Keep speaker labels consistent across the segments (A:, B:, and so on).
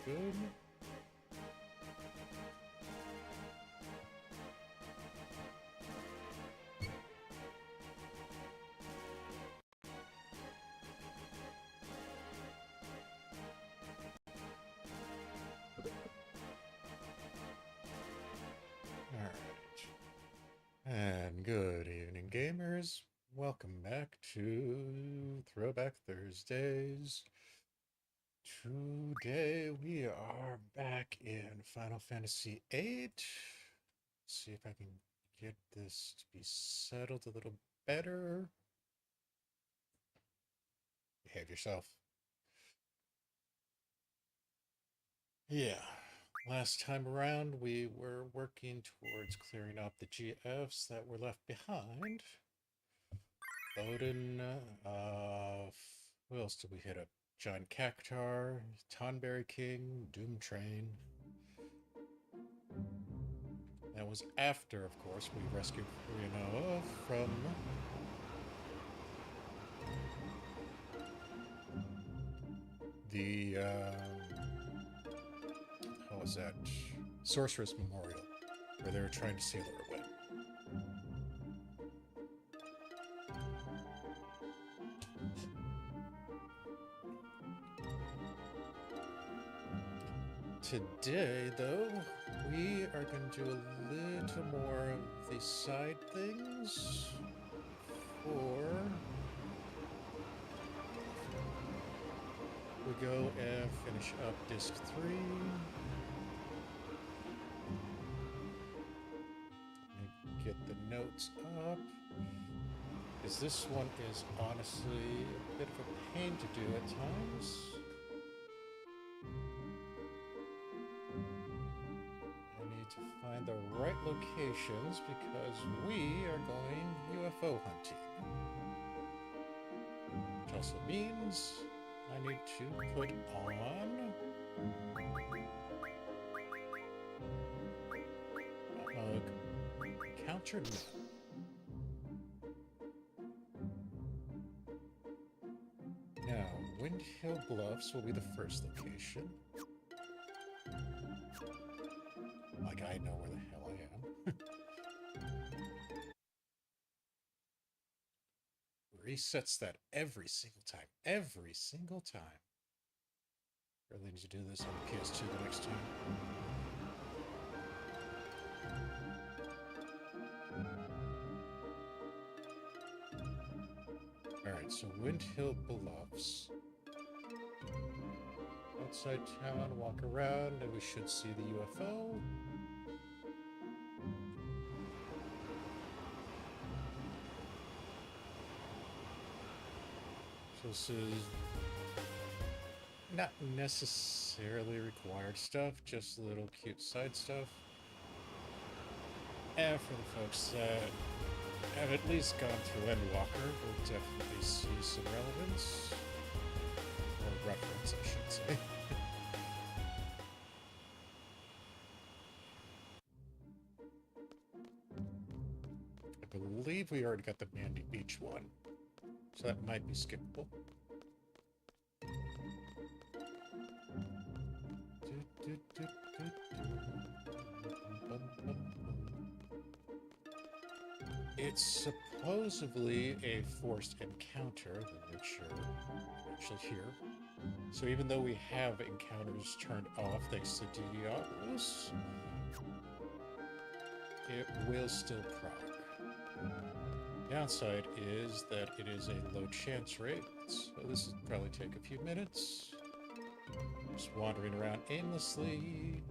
A: Good. Alright. And good evening, gamers. Welcome back to Throwback Thursdays. Today we are back in Final Fantasy VIII. See if I can get this to be settled a little better. Behave yourself. Yeah. Last time around, we were working towards clearing up the GFs that were left behind. Odin, who else did we hit up? John Cactar, Tonberry King, Doom Train. That was after, of course, we rescued Rinoa from the, how was that? Sorceress Memorial, where they were trying to seal her away. Today, though, we are going to do a little more of the side things for we go and finish up Disc 3. And get the notes up. Because this one is honestly a bit of a pain to do at times. To find the right locations because we are going UFO hunting. Which also means I need to put on encounter map. Now, Windhill Bluffs will be the first location. Like I know where the hell I am. Resets that every single time. Every single time. Really need to do this on the PS2 the next time. Alright, so Windhill Bluffs. Outside town, walk around, and we should see the UFO. So this is not necessarily required stuff, just a little cute side stuff. And for the folks that have at least gone through Endwalker, we'll definitely see some relevance. Or reference, I should say. I believe we already got the Mandy Beach one, so that might be skippable. It's supposedly a forced encounter, which you're actually here. So even though we have encounters turned off thanks to Diablos, it will still proc. Downside is that it is a low chance rate, so this will probably take a few minutes. Just wandering around aimlessly.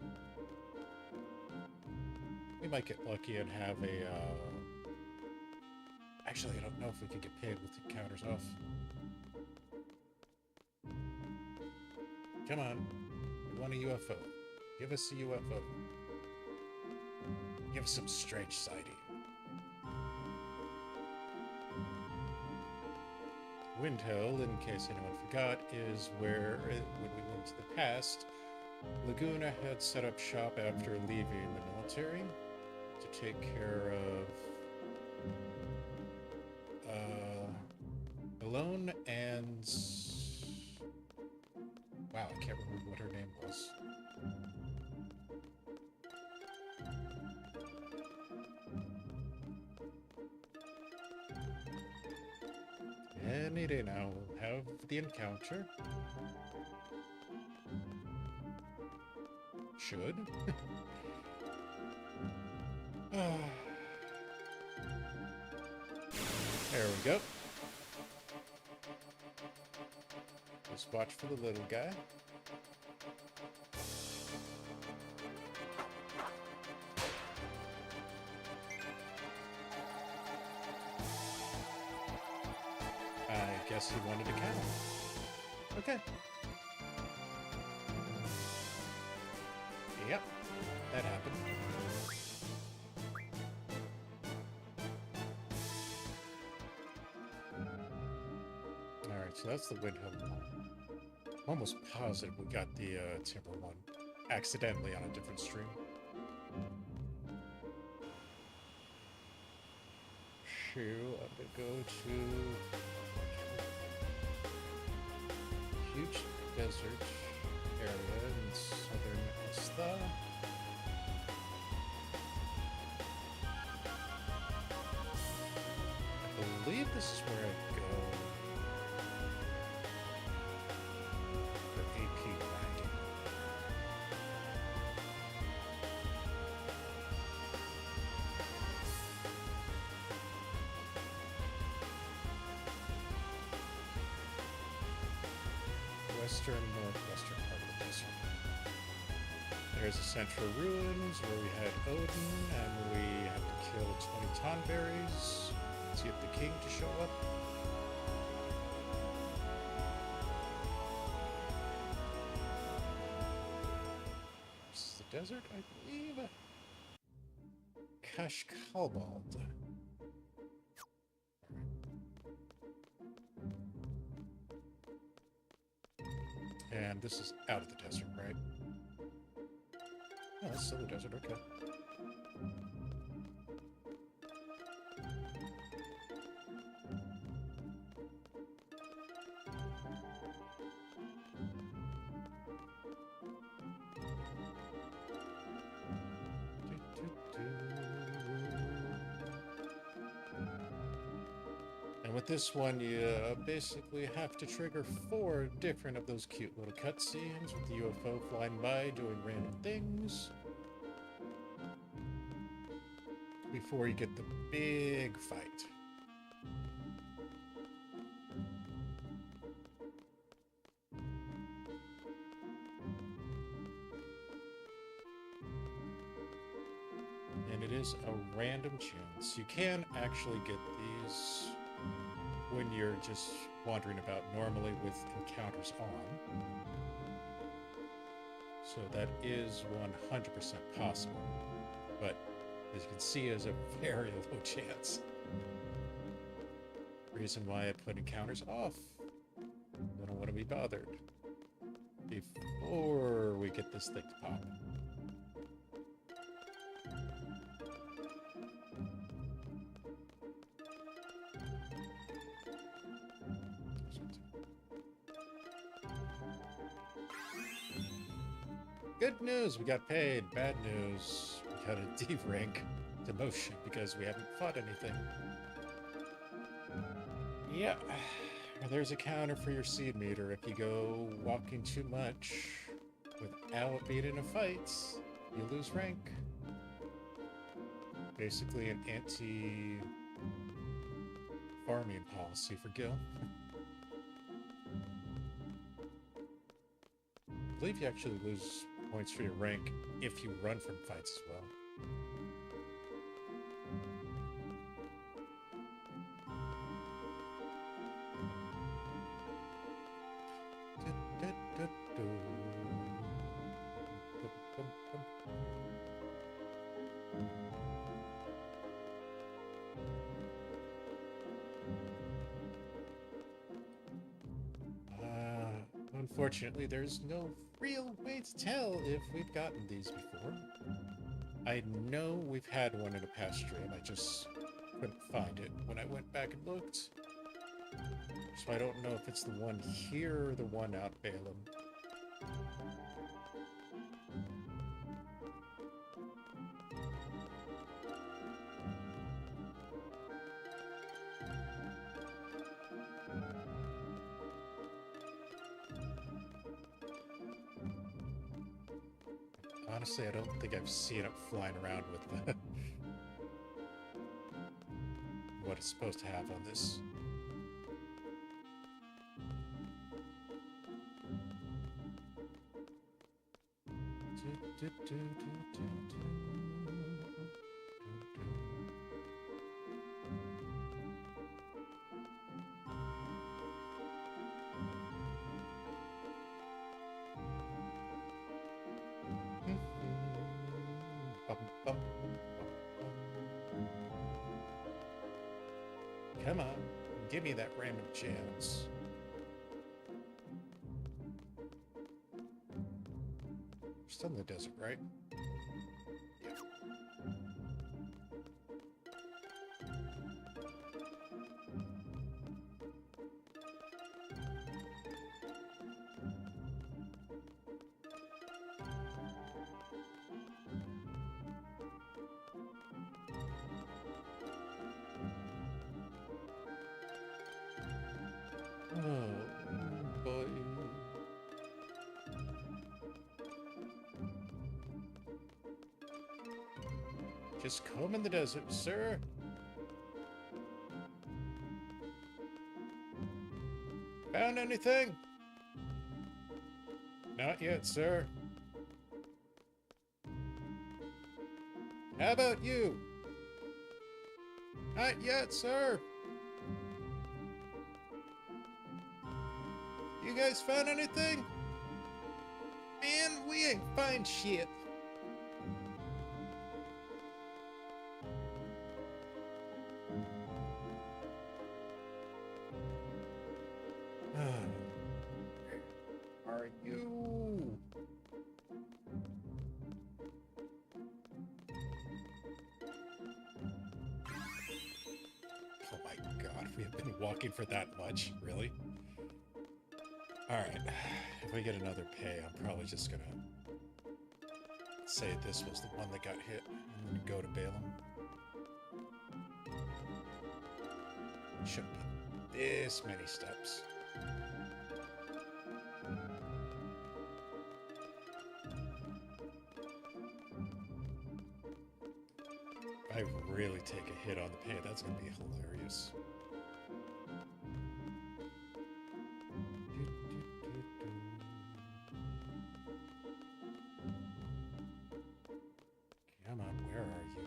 A: We might get lucky and have a, Actually, I don't know if we could get paid with the counters off. Come on. We want a UFO. Give us a UFO. Give us some strange sighting. Windhill, in case anyone forgot, is where, when we went to the past, Laguna had set up shop after leaving the military to take care of Alone and... Wow, I can't remember what her name was. Any day now, we'll have the encounter. Should. There we go. Just watch for the little guy. I guess he wanted a cow. Okay. Yep, that happened. Alright, so that's the Windhill one. I'm almost positive we got the Timber one accidentally on a different stream. I'm gonna go to huge desert area in southern Esta. I believe this is where I go for AP riding. Northwestern part of the desert. There's the central ruins where we had Odin, and we have to kill 20 Tonberries to get the king to show up. This is the desert, I believe. Kashkalbald. And this is out of the desert, right? Oh, that's still the desert, okay. And with this one, you basically have to trigger 4 different of those cute little cutscenes with the UFO flying by doing random things before you get the big fight. And it is a random chance. You can actually get these when you're just wandering about normally with encounters on. So that is 100% possible. But as you can see, is a very low chance. Reason why I put encounters off. I don't want to be bothered before we get this thing to pop. Good news, we got paid. Bad news, we got a D rank demotion because we haven't fought anything. Yeah, there's a counter for your seed meter. If you go walking too much without being in a fight, you lose rank. Basically an anti-farming policy for Gil. I believe you actually lose points for your rank if you run from fights as well. Unfortunately, there's no real way to tell if we've gotten these before. I know we've had one in a past stream, I just couldn't find it when I went back and looked. So I don't know if it's the one here or the one out Balaam. Honestly, I don't think I've seen it flying around with what it's supposed to have on this. Come on, give me that random chance. We're still in the desert, right? Yeah. Oh, boy. Just comb in the desert, sir. Found anything? Not yet, sir. How about you? Not yet, sir. You guys found anything? Man, we ain't find shit. Where are you? Oh my god, we have been walking for that much? Really? Alright, if we get another pay, I'm probably just gonna say this was the one that got hit and then go to Balaam. Shouldn't be this many steps. If I really take a hit on the pay, that's gonna be hilarious. Come on, where are you?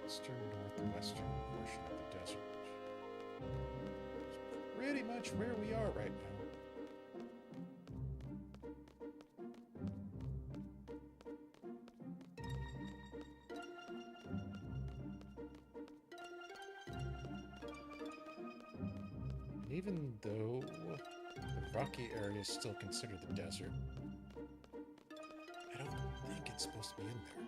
A: Eastern northwestern portion of the desert. It's pretty much where we are right now. And even though the rocky area is still considered the desert, I don't think it's supposed to be in there.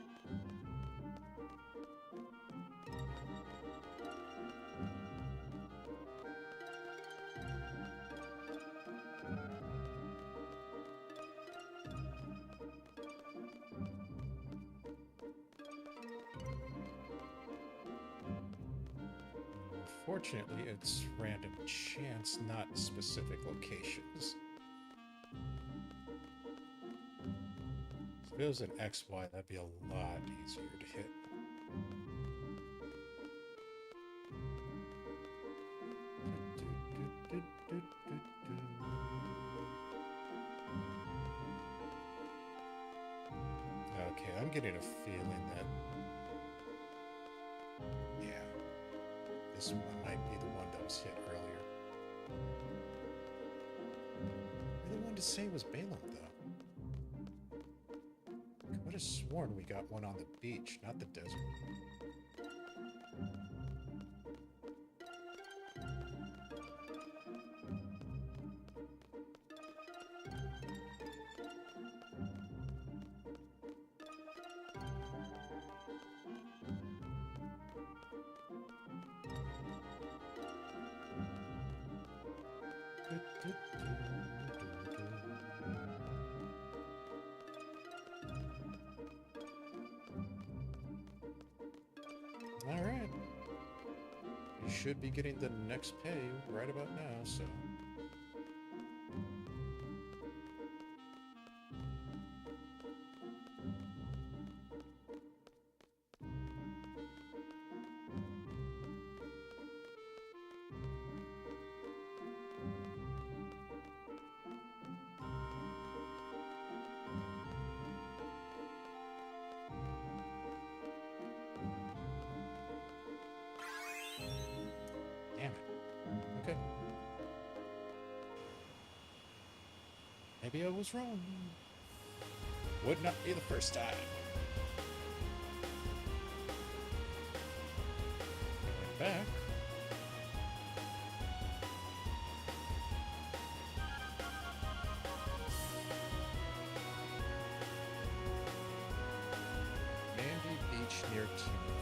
A: Unfortunately, it's random chance, not specific locations. If it was an XY, that'd be a lot easier to hit. Okay, I'm getting a feeling that, yeah, this one might be the one that was hit earlier. I really wanted to say it was Balaam, though. I would have sworn we got one on the beach, not the desert. Alright. You should be getting the next pay right about now, so... Damn it. Okay. Maybe I was wrong. Would not be the first time. Going back. Mandy Beach near Timor.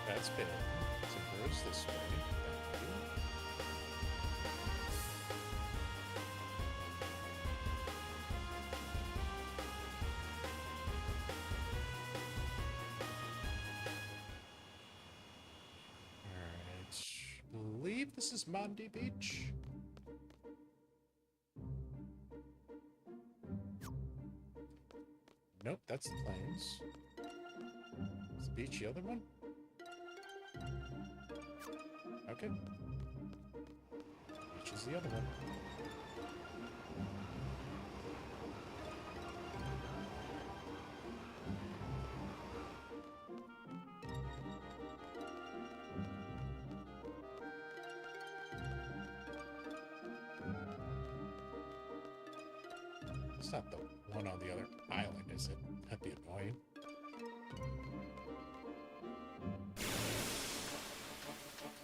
A: That's big. So goes this way. Thank you. Alright. I believe this is Mandy Beach. Nope, that's the plains. Is the beach the other one? Okay. Beach is the other one. It's not the one on the other island, is it? That'd be annoying.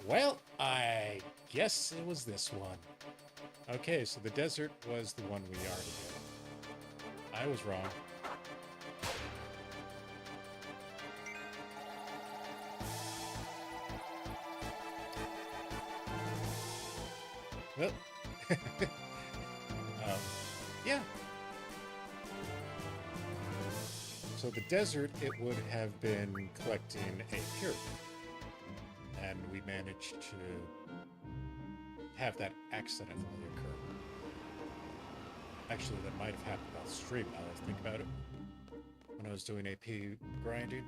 A: Well, I guess it was this one. Okay, so the desert was the one we already did. I was wrong. Well, yeah. So the desert, it would have been collecting a pyramid. And we managed to have that accidentally occur. Actually, that might have happened off stream now that I think about it. When I was doing AP grinding.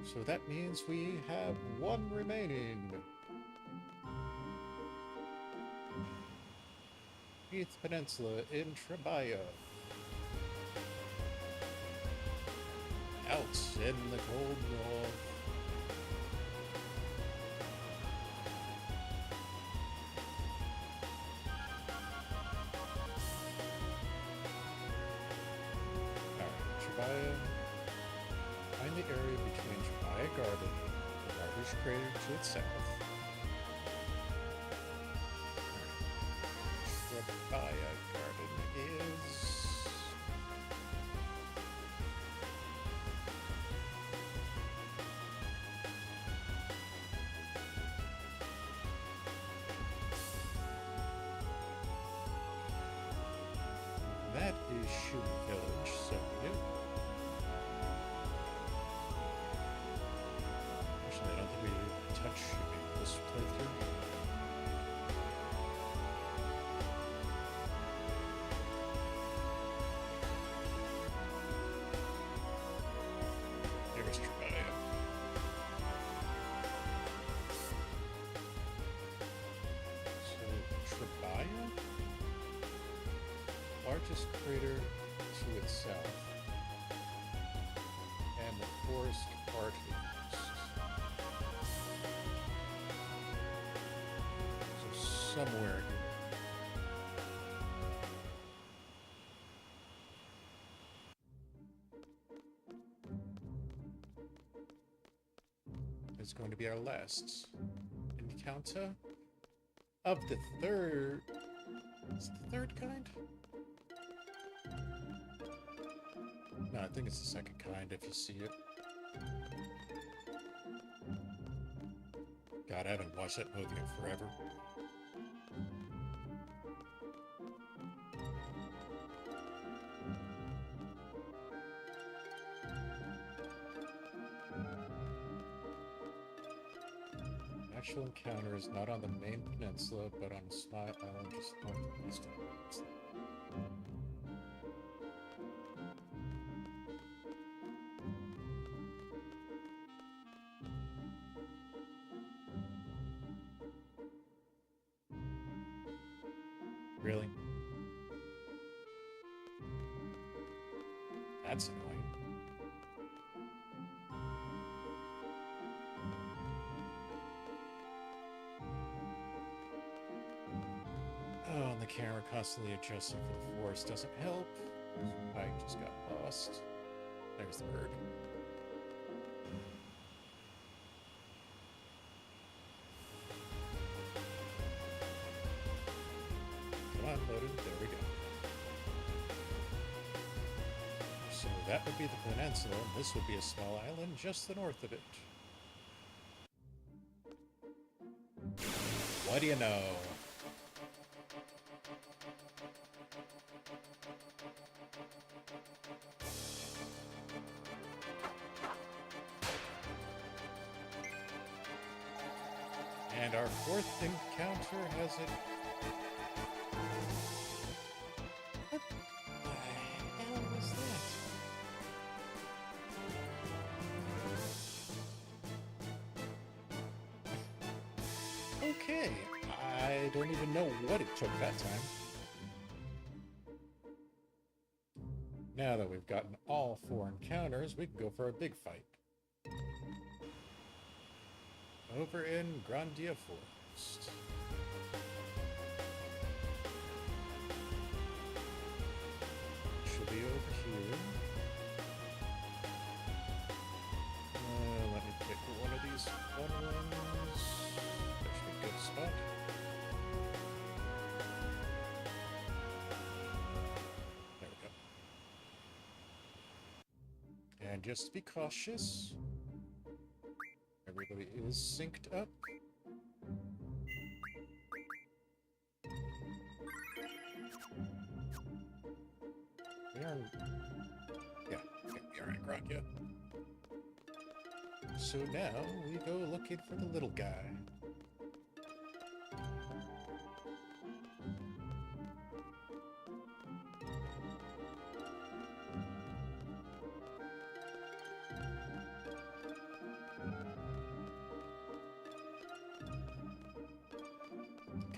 A: So that means we have one remaining. Eighth Peninsula in Trebia. Out in the cold north. Alright, Trebia. Find the area between Trebia Garden and the Barber's Crater to its south. Trebia Garden is... That is Shuma Village, so yep. largest crater to its south, and the forest partly east. So somewhere here. Is going to be our last encounter of the third. Is it the third kind? No, I think it's the second kind if you see it. God, I haven't watched that movie in forever. Actual encounter is not on the main peninsula, but on a small island just northeast of the peninsula. Really? That's annoying. Oh, and the camera constantly adjusting for the forest doesn't help. I just got lost. There's the bird. Come on, loaded. There we go. So that would be the peninsula, and this would be a small island just the north of it. What do you know? And our fourth encounter has it. What the hell was that? Okay, I don't even know what it took that time. Now that we've gotten all 4 encounters, we can go for a big fight. Over in Grandia Forest. Should be over here. Let me pick one of these fun ones. That should be a good spot. There we go. And just to be cautious, everybody is synced up. We are... Yeah, we are in Grandia. So now we go looking for the little guy.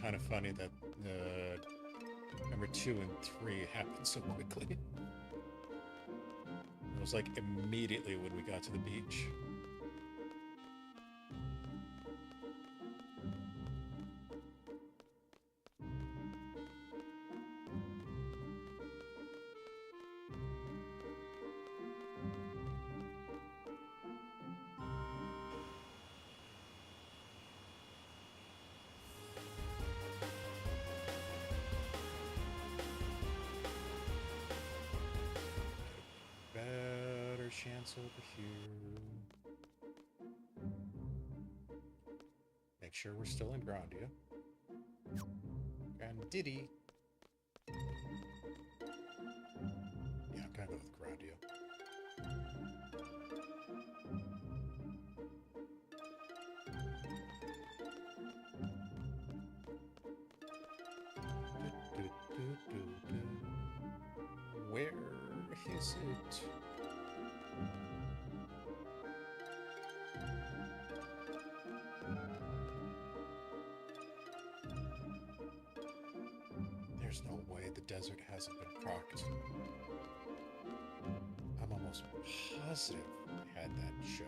A: Kind of funny that number 2 and 3 happened so quickly. It was like immediately when we got to the beach. Chance over here. Make sure we're still in Grandia. Grandiddy. Yeah, I'm gonna go with Grandia. Where is it? There's no way the desert hasn't been procced. I'm almost positive I had that show.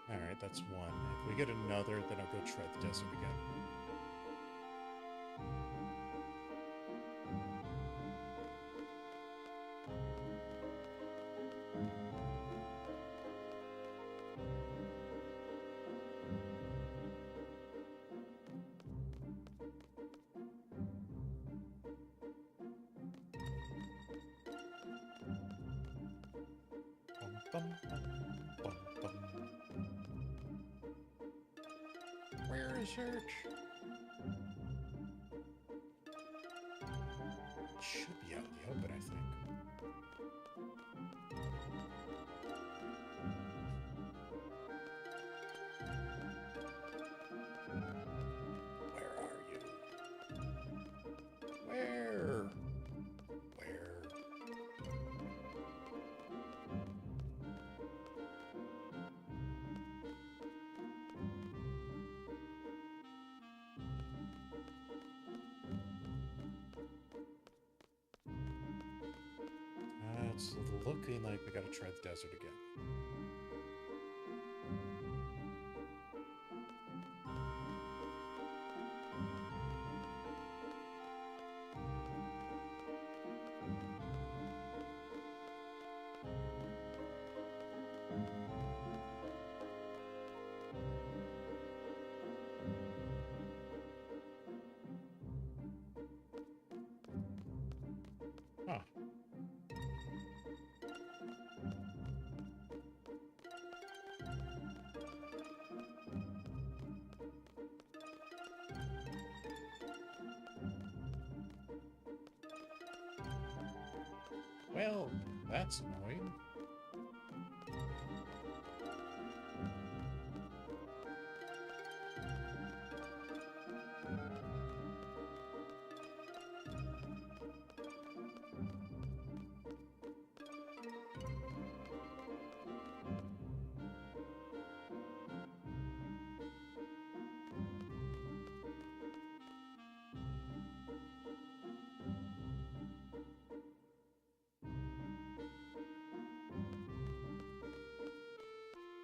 A: Alright, that's one. If we get another, then I'll go try the desert again. Bum, bum, bum, bum, bum. Where is it? It should be out in the open, I think. Where are you? Where? Where? It's looking like we gotta try the desert again. Huh. Well, that's annoying.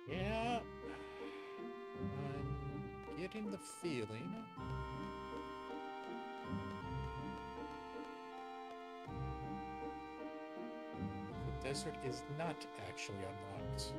A: Yeah, I'm getting the feeling the desert is not actually unlocked.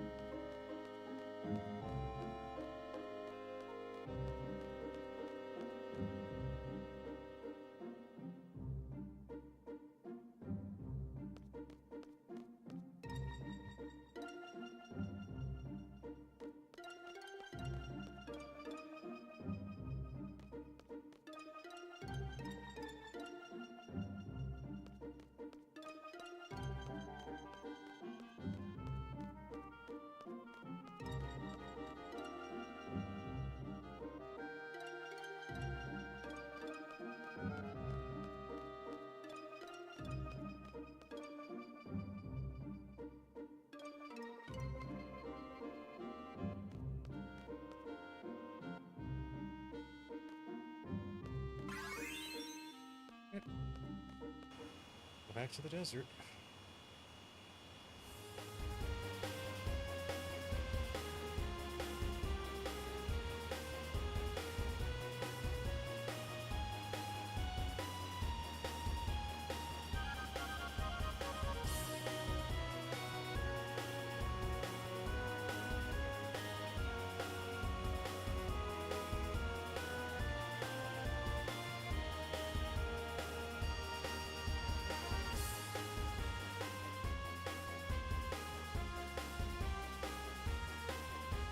A: Go back to the desert.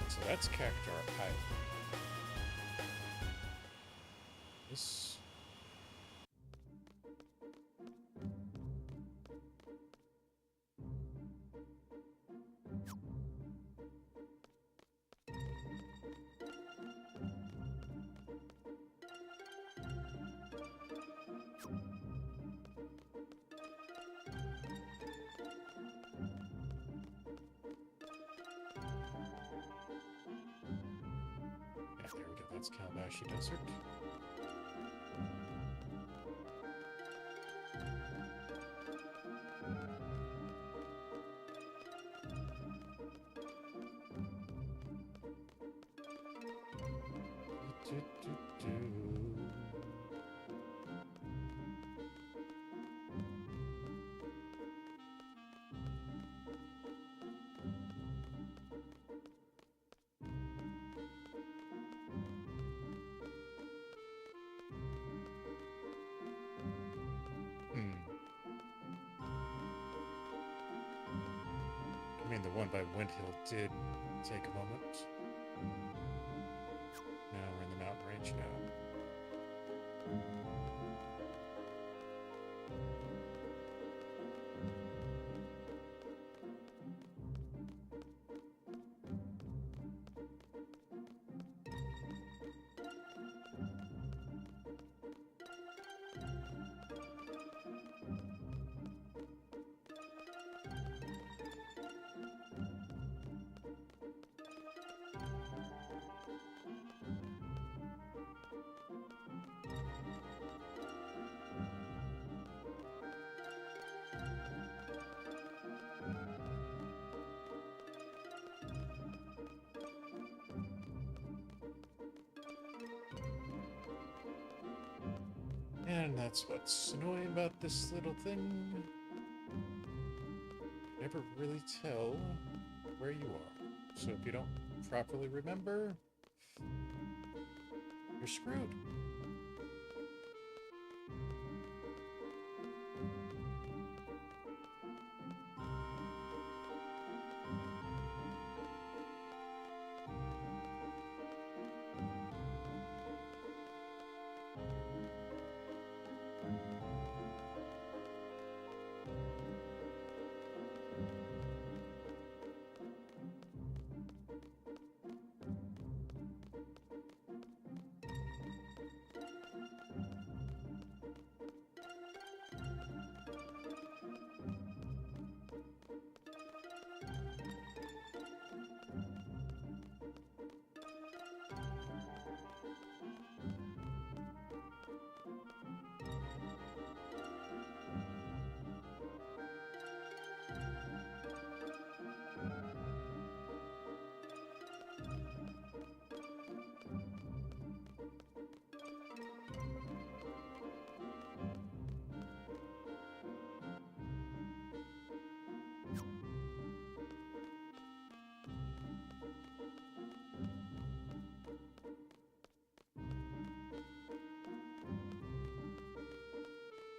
A: So that's Cactar Island. This... that's Kalbashi Desert. I mean, the one by Windhill did take a moment. Now we're in the mountain range now. And that's what's annoying about this little thing. You never really tell where you are. So if you don't properly remember, you're screwed.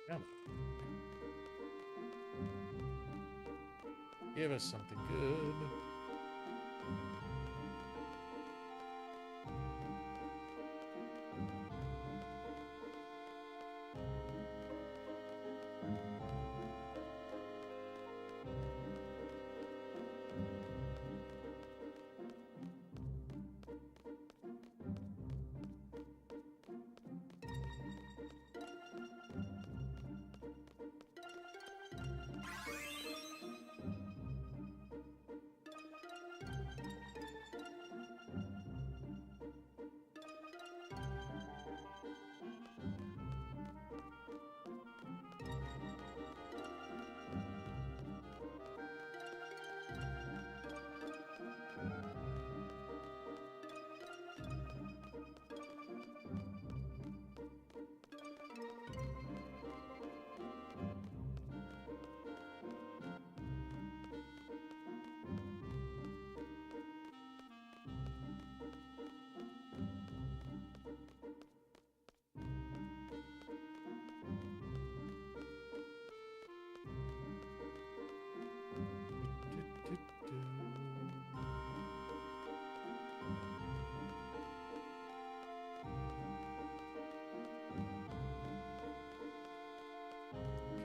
A: Come on. Give us something good.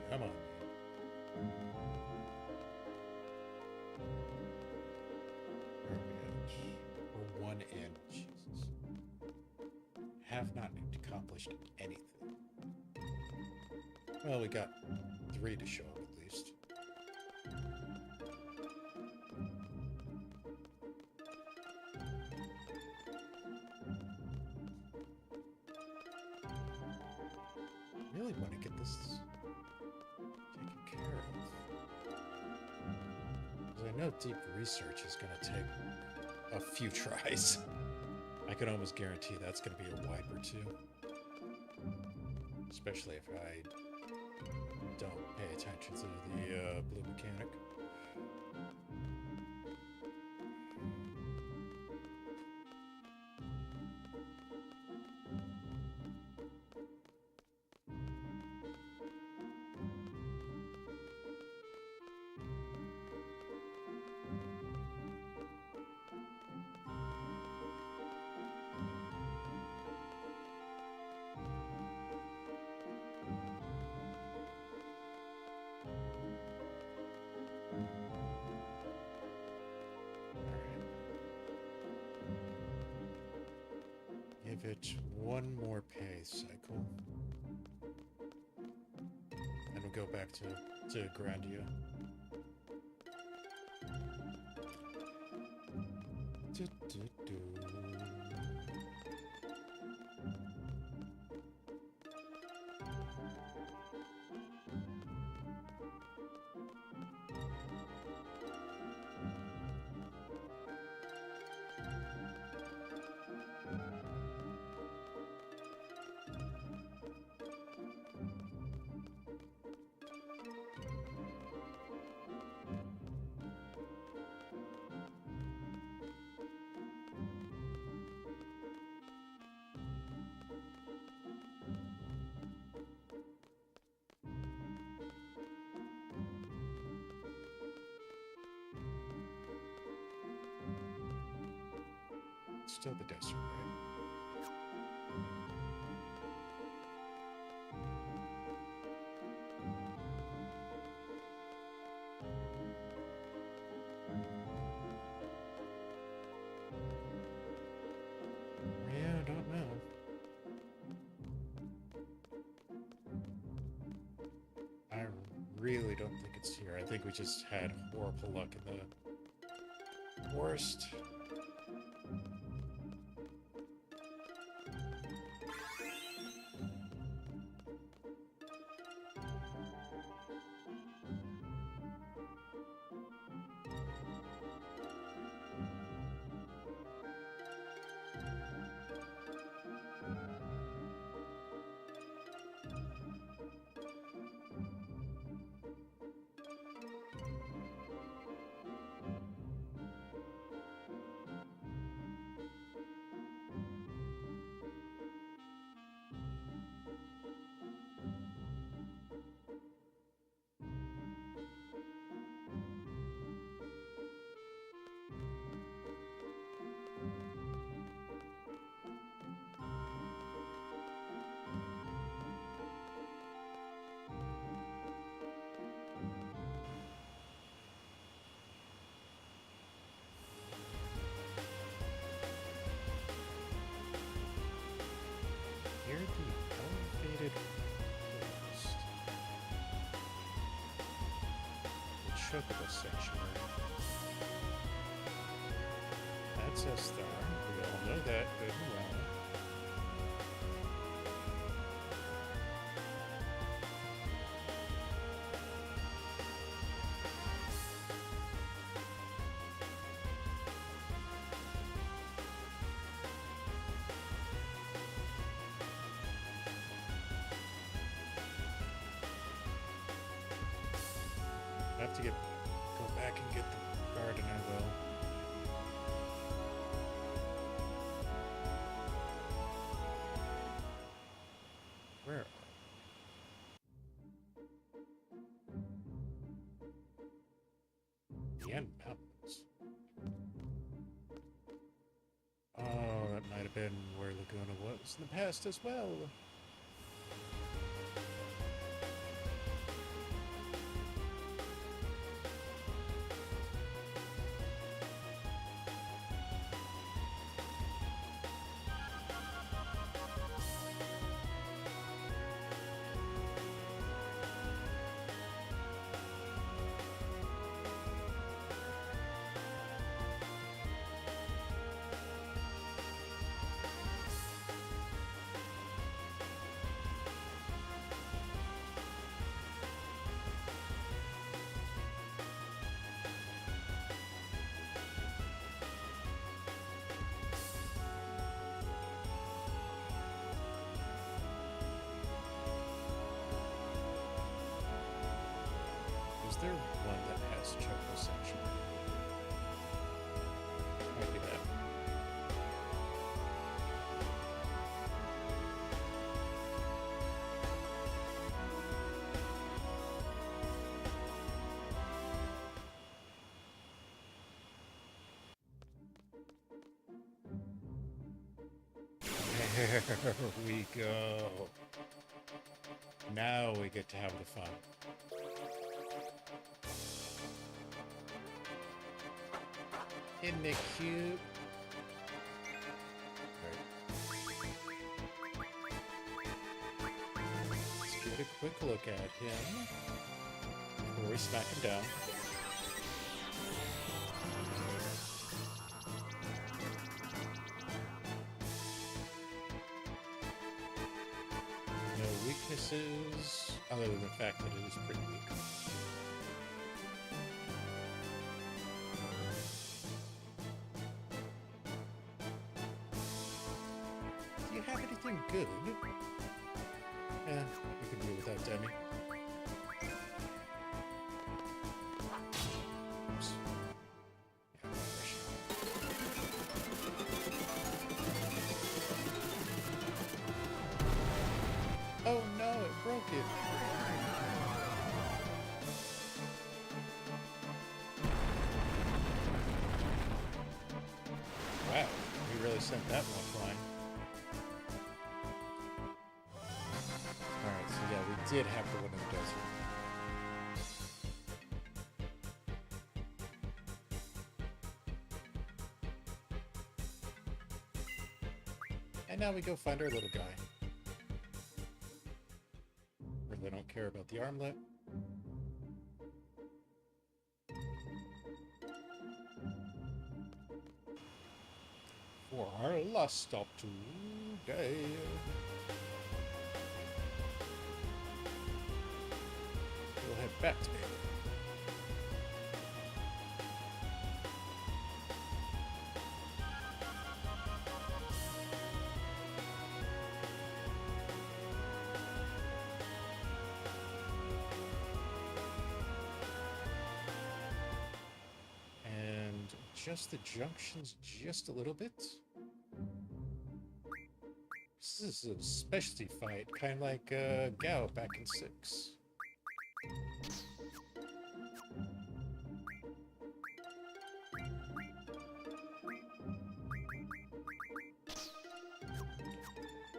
A: Come on. Where are we at? We're one in. Jesus. Have not accomplished anything. Well, we got 3 to show up at least. really want to get this taken care of. Because I know deep research is going to take a few tries. I can almost guarantee that's going to be a wipe or two. Especially if I don't pay attention to the blue mechanic. Give it one more pay cycle. And we'll go back to Grandia. Still the desert, right? Yeah, I don't know. I really don't think it's here. I think we just had horrible luck in the forest. Near the elevated forest. The Chocobo Sanctuary. That's Esthar. We all know that good and well. I have to go back and get the garden, I will. Where are we? The End Mountains. Oh, that might have been where Laguna was in the past as well. is there one that has choco section? Might be that. There we go. Now we get to have the fun. Isn't it cute? Let's get a quick look at him before we smack him down. No weaknesses, other than the fact that it is pretty weak. Do you have anything good? Yeah, we can do without Demi. Oops. Yeah, oh no, it broke it. Wow, we really sent that one flying. Alright, so yeah, we did have the one in the desert. And now we go find our little guy. Really don't care about the armlet. For our last stop today. We'll head back to Bailey. And just the junctions just a little bit. This is a specialty fight, kind of like Gao back in 6.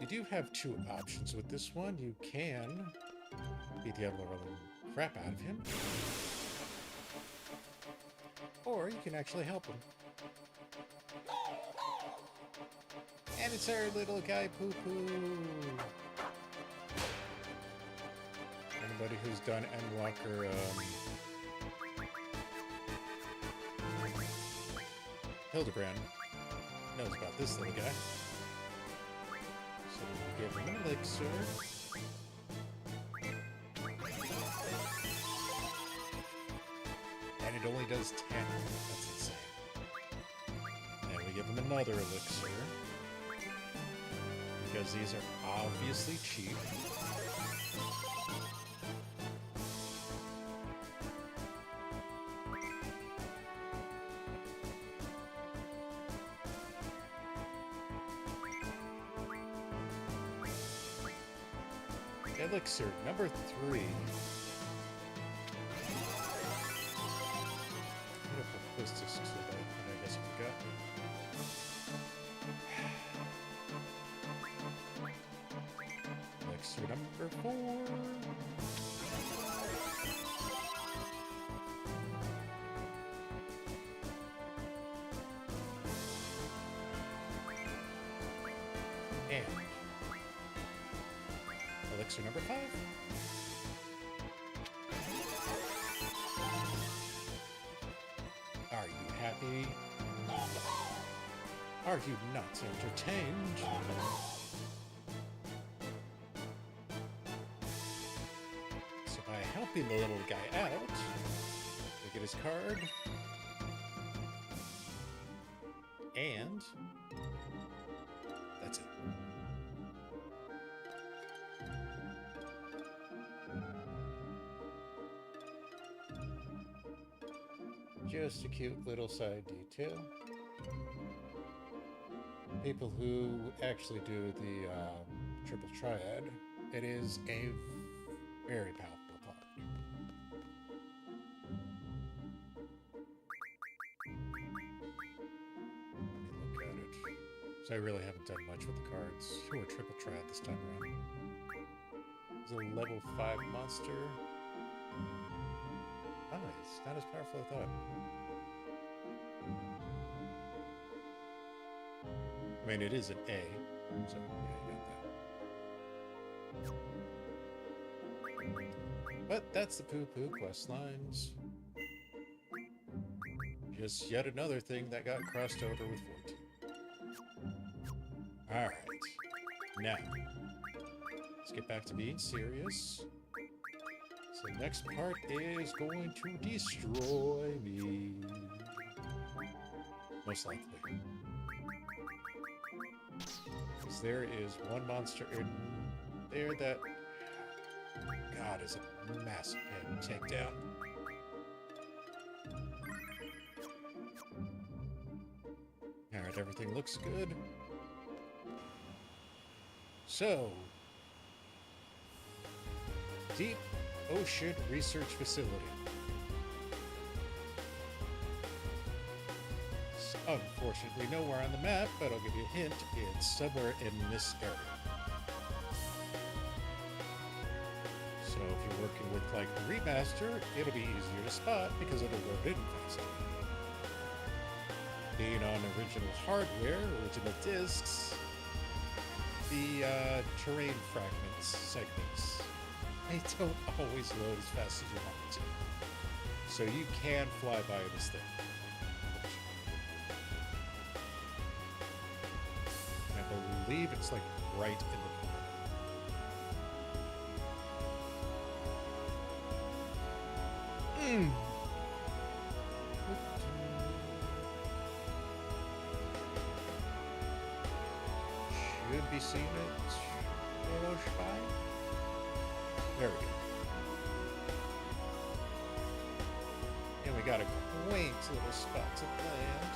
A: You do have 2 options with this one. You can beat the ever-rolling crap out of him, or you can actually help him. And it's our little guy, Poo-Poo. Anybody who's done Endwalker, Hildebrand knows about this little guy. So we'll give him an elixir. And it only does 10. That's insane. And we give him another elixir. Because these are obviously cheap. Elixir number 3. I'm gonna put this to 6 today, and I guess I forgot. Elixir number 4. And elixir number 5. Are you happy? Are you not entertained? So by helping the little guy out, we get his card. And that's it. just a cute little side detail. People who actually do the triple triad, it is a very powerful card. Let me look at it. So I really haven't done much with the cards. Ooh, a triple triad this time around. It's a level 5 monster. Oh, it's not as powerful as I thought. I mean, it is an A, so yeah, you got that. But that's the poo-poo quest lines. Just yet another thing that got crossed over with 14. Alright. Now, let's get back to being serious. So the next part is going to destroy me. Most likely. Because there is one monster in there that, God, is a massive pain to take down. Alright, everything looks good. So, Deep Ocean Research Facility. It's unfortunately nowhere on the map, but I'll give you a hint. It's somewhere in this area. So if you're working with, like, the remaster, it'll be easier to spot because it'll load in faster. Being on original hardware, original discs, the terrain segments, they don't always load as fast as you want to. So you can fly by this thing. I believe it's like right in the corner. Should be seeing it. Yellow sky. There we go. And we got a quaint little spot to land.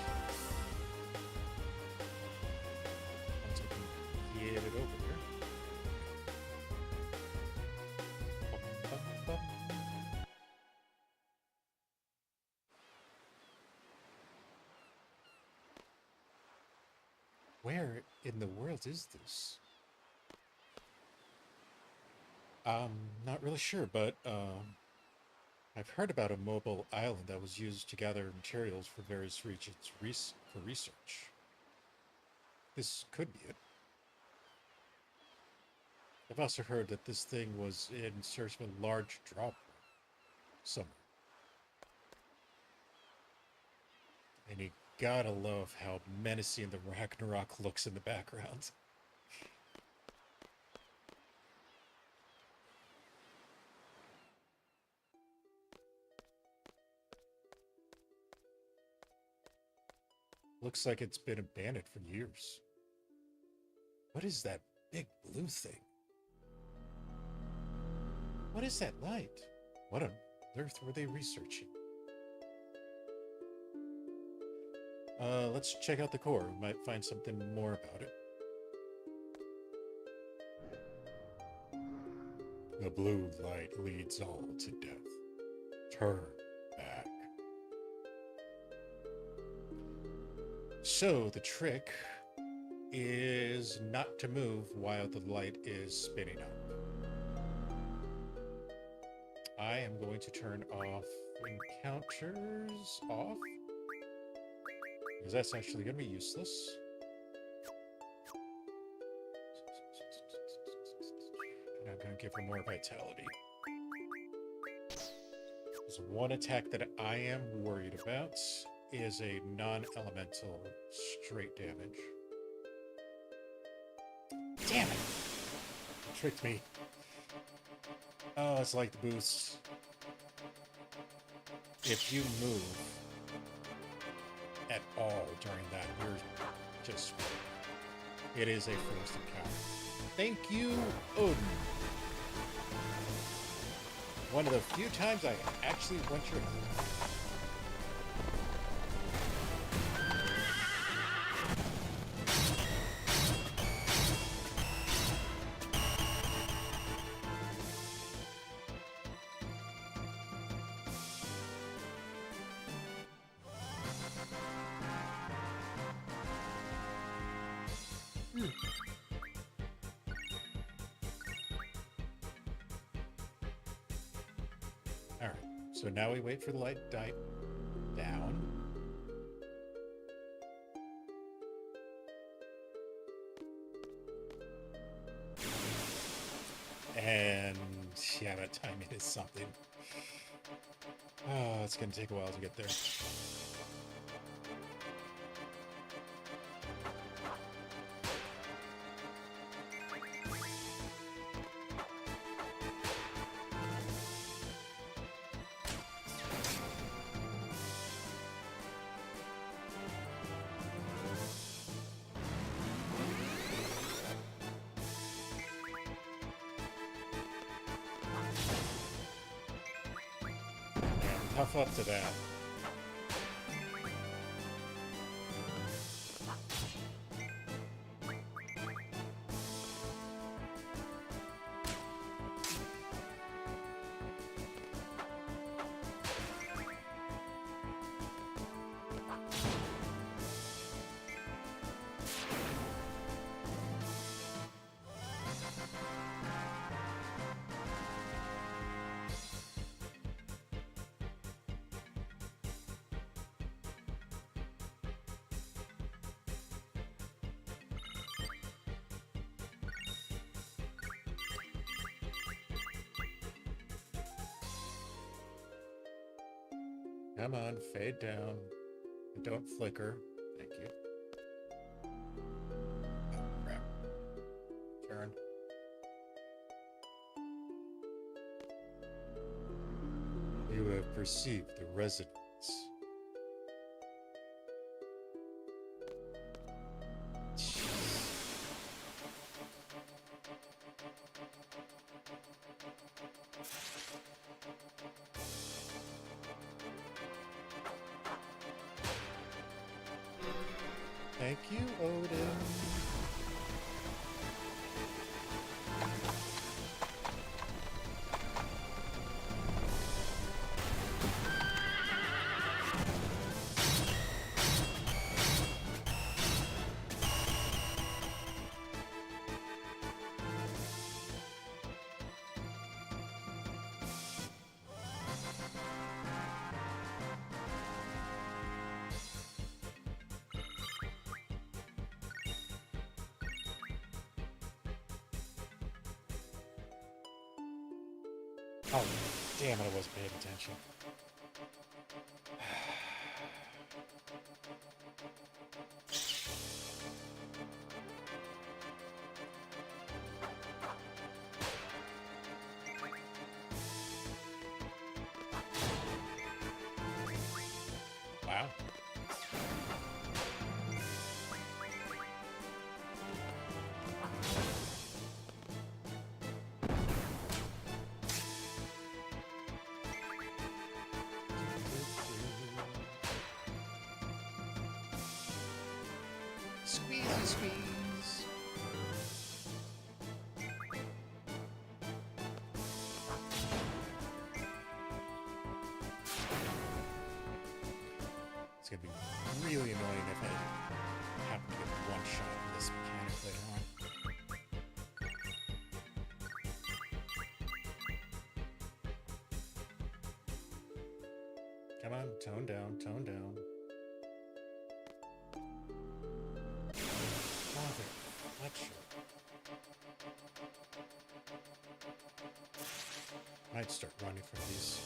A: Once I can get it over there. Bum, bum, bum. Where in the world is this? Not really sure, but I've heard about a mobile island that was used to gather materials for various regions for research. This could be it. I've also heard that this thing was in search of a large drop somewhere. And you gotta love how menacing the Ragnarok looks in the background. Looks like it's been abandoned for years. What is that big blue thing? What is that light? What on earth were they researching? Let's check out the core. We might find something more about it. The blue light leads all to death. Turn back. So the trick is not to move while the light is spinning up. I am going to turn off encounters off, because that's actually going to be useless. And I'm going to give her more vitality. There's one attack that I am worried about is a non-elemental straight damage. Damn it! It tricked me. Oh, it's like the boost. If you move at all during that, you're just... It is a first encounter. Thank you, Odin. One of the few times I actually went your head. So now we wait for the light to die down. And yeah, that timing is something. Oh, it's going to take a while to get there. Tough up to that. Come on, fade down. And don't flicker. Thank you. Oh, crap. Turn. You have perceived the residence. Thank you, Odin. Oh, damn it, I wasn't paying attention. Wow. Squeezy squeeze. It's gonna be really annoying if I happen to get one shot in this mechanic later on. Come on, tone down, tone down. Father, Fletcher. Might start running from these.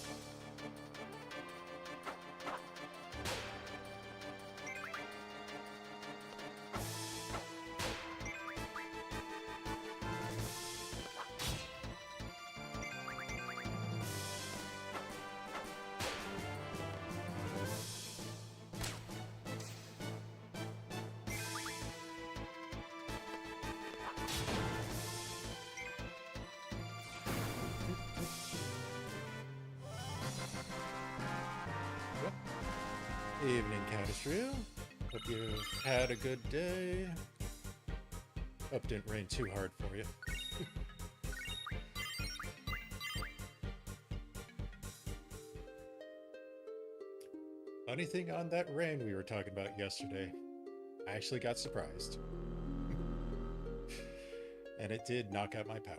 A: Evening, Caddistrew. Hope you've had a good day. Hope it didn't rain too hard for you. Funny thing on that rain we were talking about yesterday, I actually got surprised. And it did knock out my power.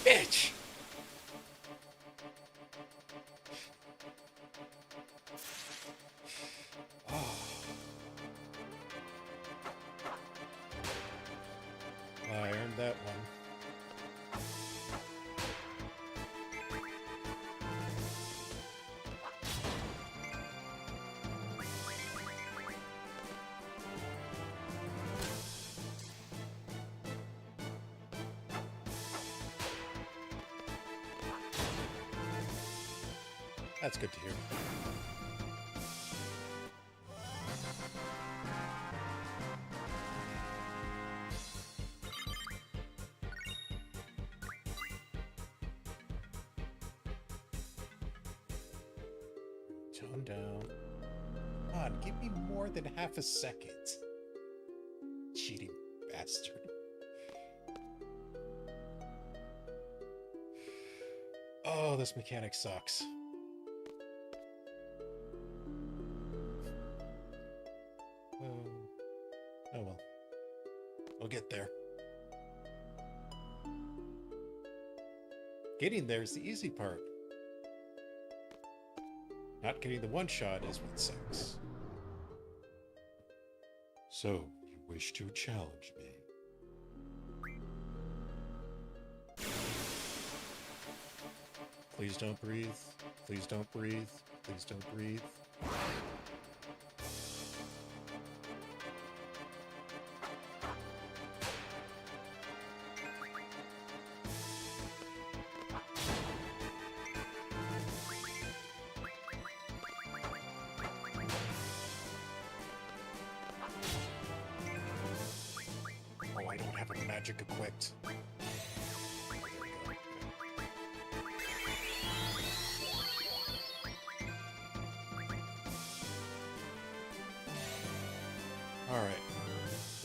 A: Bitch! That's good to hear. Tone down. Come on, give me more than half a second. Cheating bastard. Oh, this mechanic sucks. Oh well. We'll get there. Getting there is the easy part. Not getting the one shot is what sucks. So, you wish to challenge me? Please don't breathe. Please don't breathe. Please don't breathe. Oh, I don't have a magic equipped. Alright.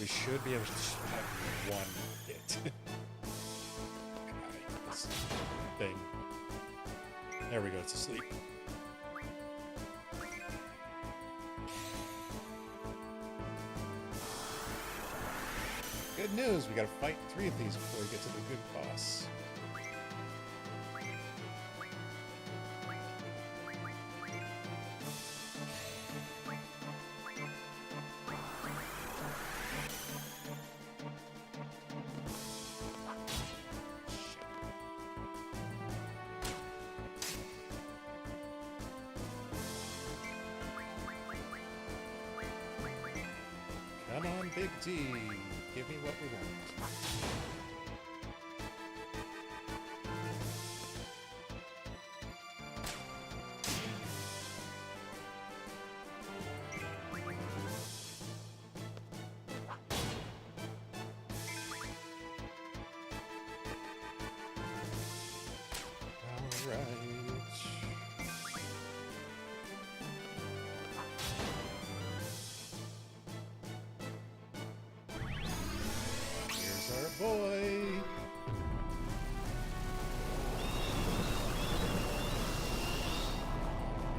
A: We should be able to have one hit. God, this thing. There we go, it's asleep. Good news, we gotta fight 3 of these before we get to the good boss. Come on, Big D. Give me what we want. All right. Our boy.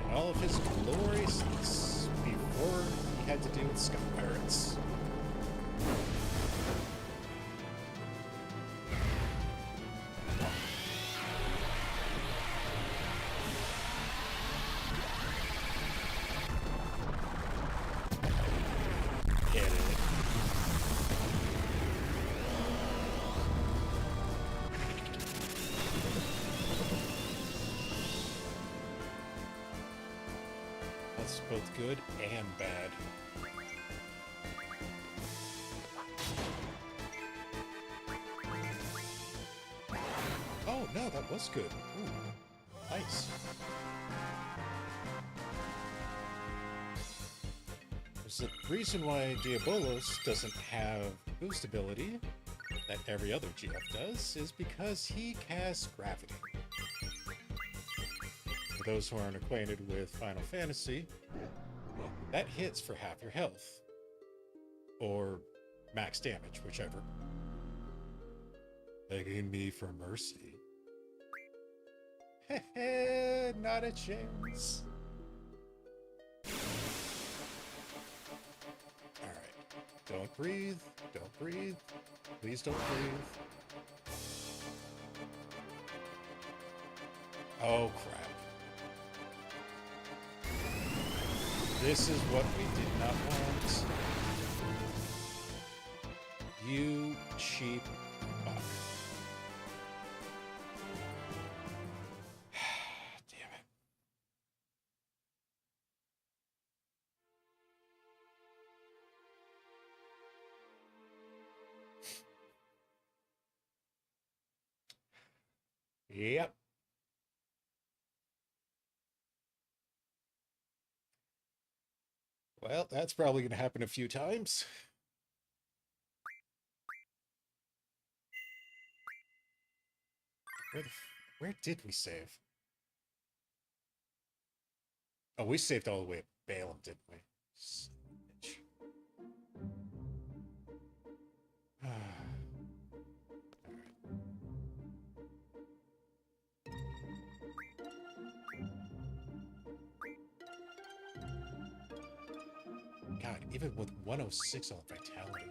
A: In all of his gloriousness before he had to deal with scum pirates. Get it. That's both good and bad. Oh, no, that was good. Ooh, nice. There's a reason why Diabolos doesn't have boost ability that every other GF does, is because he casts gravity. For those who aren't acquainted with Final Fantasy, that hits for half your health. Or max damage, whichever. Begging me for mercy. Heh, not a chance. Alright. Don't breathe. Don't breathe. Please don't breathe. Oh, crap. This is what we did not want. You cheap fuck. Damn it. Yep. Well, that's probably going to happen a few times. Where did we save? Oh, we saved all the way at Balaam, didn't we? Son of a bitch. God, even with 106 on vitality.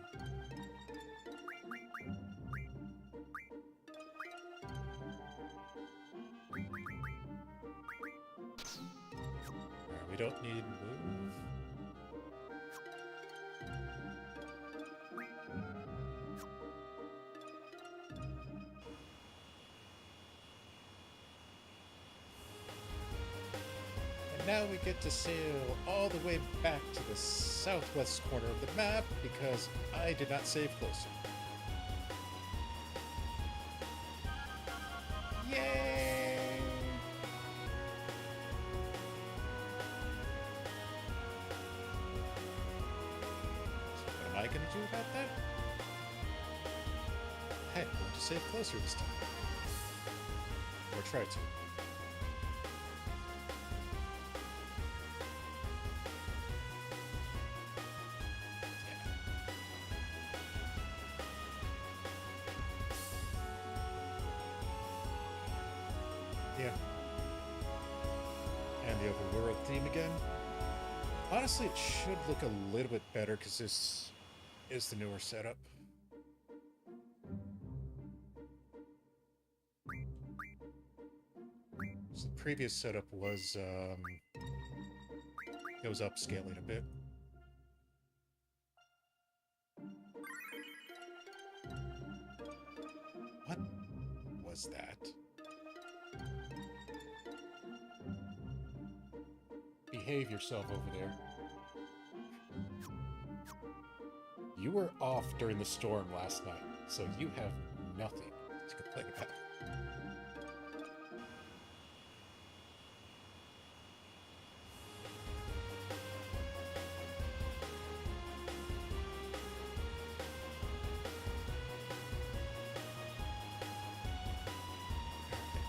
A: Alright, we don't need move. And now we get to sail all the way back to the southwest corner of the map because I did not save closer. Yay! What am I going to do about that? Hey, I'm going to save closer this time. Or try to. Yeah. And the overworld theme again. Honestly, it should look a little bit better because this is the newer setup. So the previous setup was, it was upscaling a bit. What was that? Behave yourself over there. You were off during the storm last night, so you have nothing to complain about.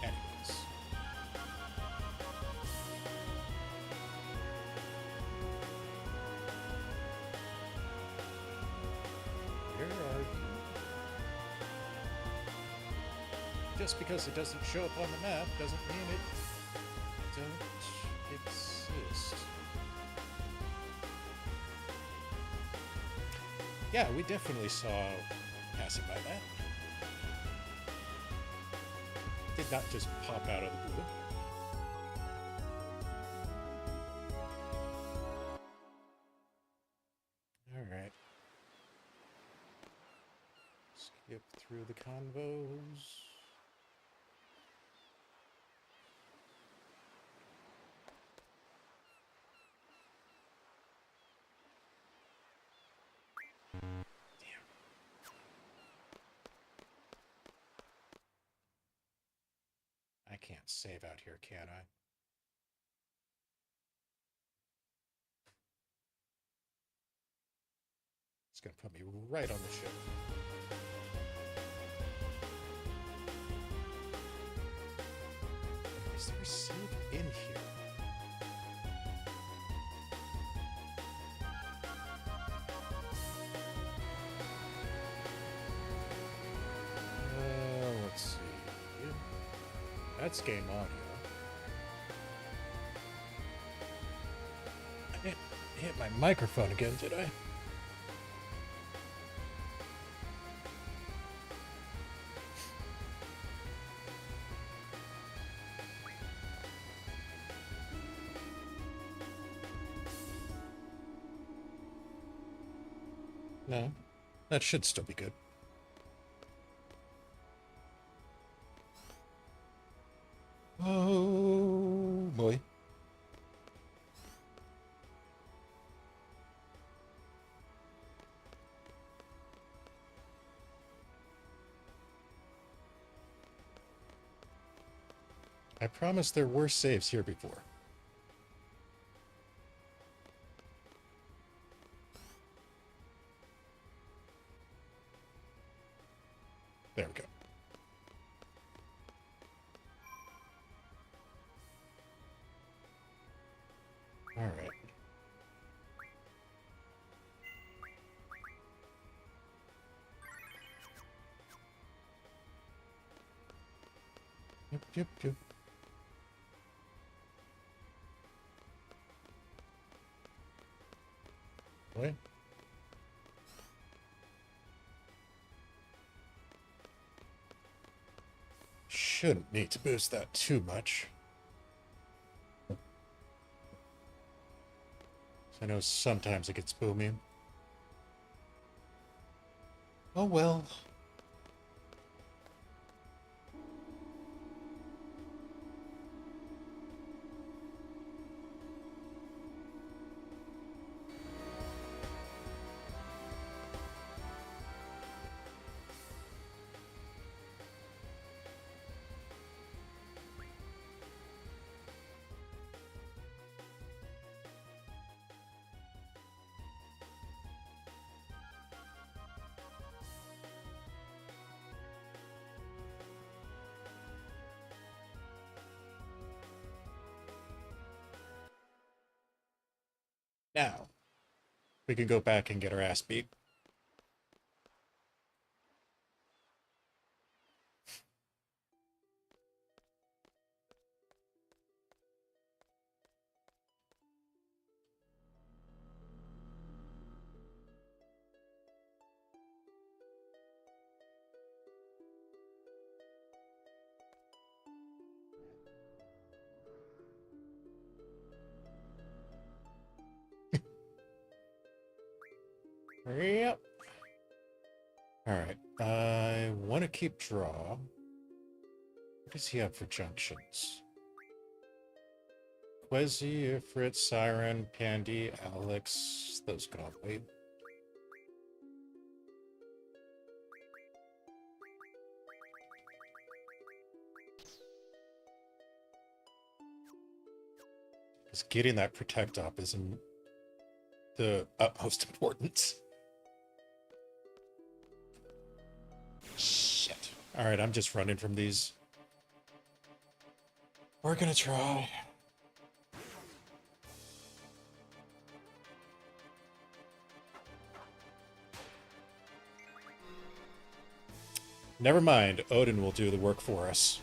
A: Anyways. Where are you? Just because it doesn't show up on the map doesn't mean it don't exist. Yeah, we definitely saw passing by that. Did not just pop out of the blue. Alright. Skip through the convos. I can't save out here, can I? It's gonna put me right on the ship. Is there a save in here? Let's see. That's game audio. I didn't hit my microphone again, did I? No, that should still be good. Oh boy. I promise there were saves here before. Yep. Wait. Shouldn't need to boost that too much. I know sometimes it gets boomy. Oh well. Now, we can go back and get our ass beat. Yep. Alright. I want to keep draw. What does he have for junctions? Quezi, Ifrit, Siren, Pandy, Alex. Those can all wait. Because getting that protect up is the utmost importance. Shit. Alright, I'm just running from these. We're gonna try. Never mind, Odin will do the work for us.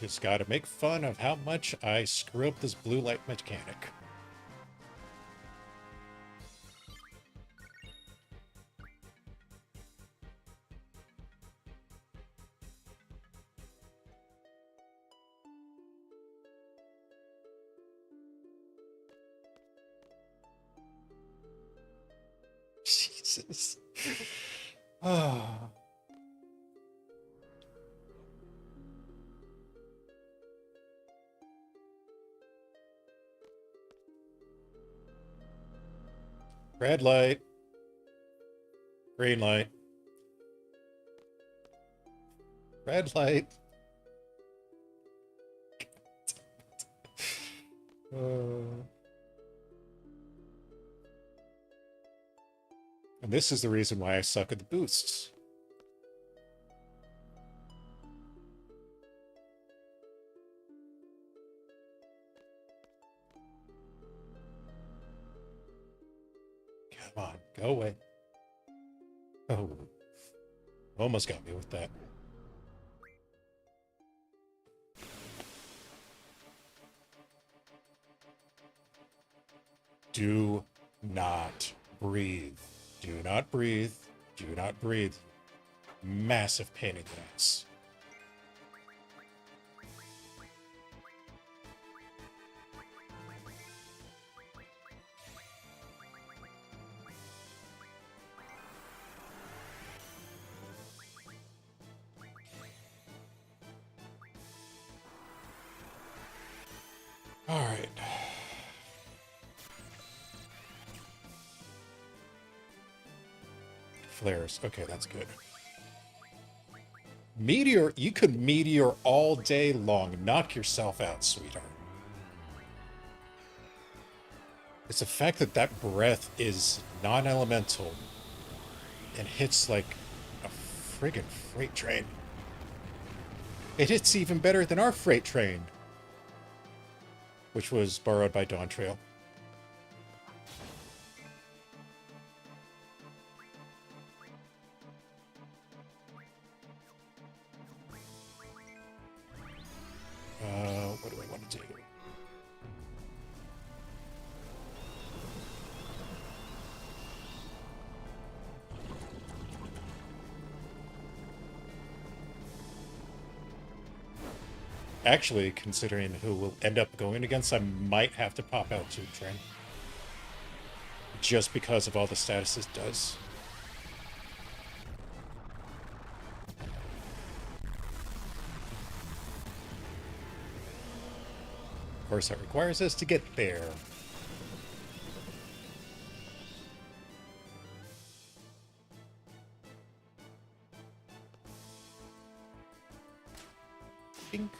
A: Just gotta make fun of how much I screw up this blue light mechanic. Jesus. Ah. Red light. Green light. Red light. And this is the reason why I suck at the boosts. Come on, go away. Oh, almost got me with that. Do not breathe. Do not breathe. Do not breathe. Massive pain in the ass. All right. Flares. Okay, that's good. Meteor, you could meteor all day long. Knock yourself out, sweetheart. It's the fact that that breath is non-elemental and hits like a friggin' freight train. It hits even better than our freight train, which was borrowed by Dawn Trail. What do I want to do? Actually, considering who we'll end up going against, I might have to pop out Tube Train. Just because of all the status it does. Of course, that requires us to get there. Bink.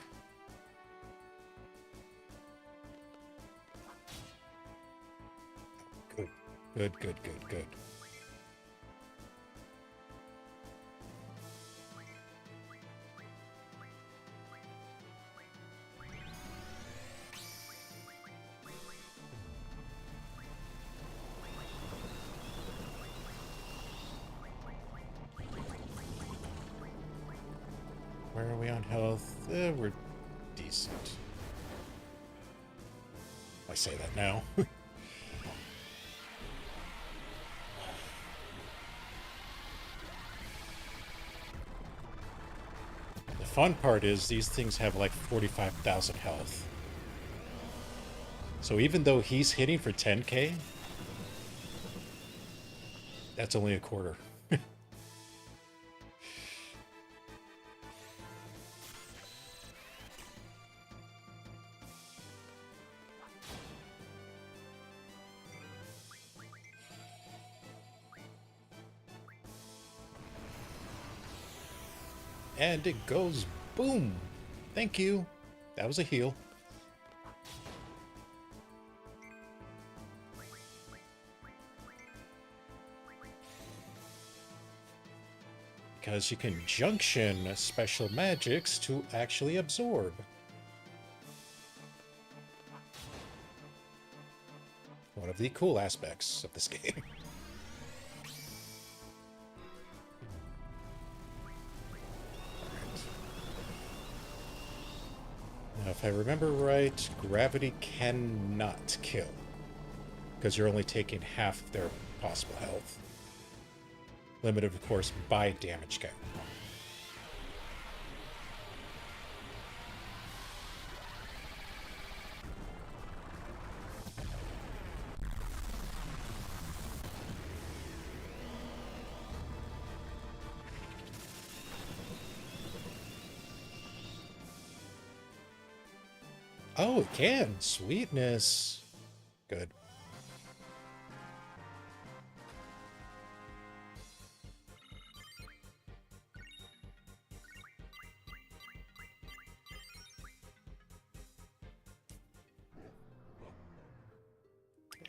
A: Good. Good, good, good, good. Where are we on health? We're decent. I say that now. The fun part is these things have like 45,000 health. So even though he's hitting for 10k, that's only a quarter. And it goes boom. Thank you. That was a heal. Because you can junction special magics to actually absorb. One of the cool aspects of this game. Now, if I remember right, gravity cannot kill. Because you're only taking half of their possible health. Limited, of course, by damage count. Oh, it can. Sweetness. Good.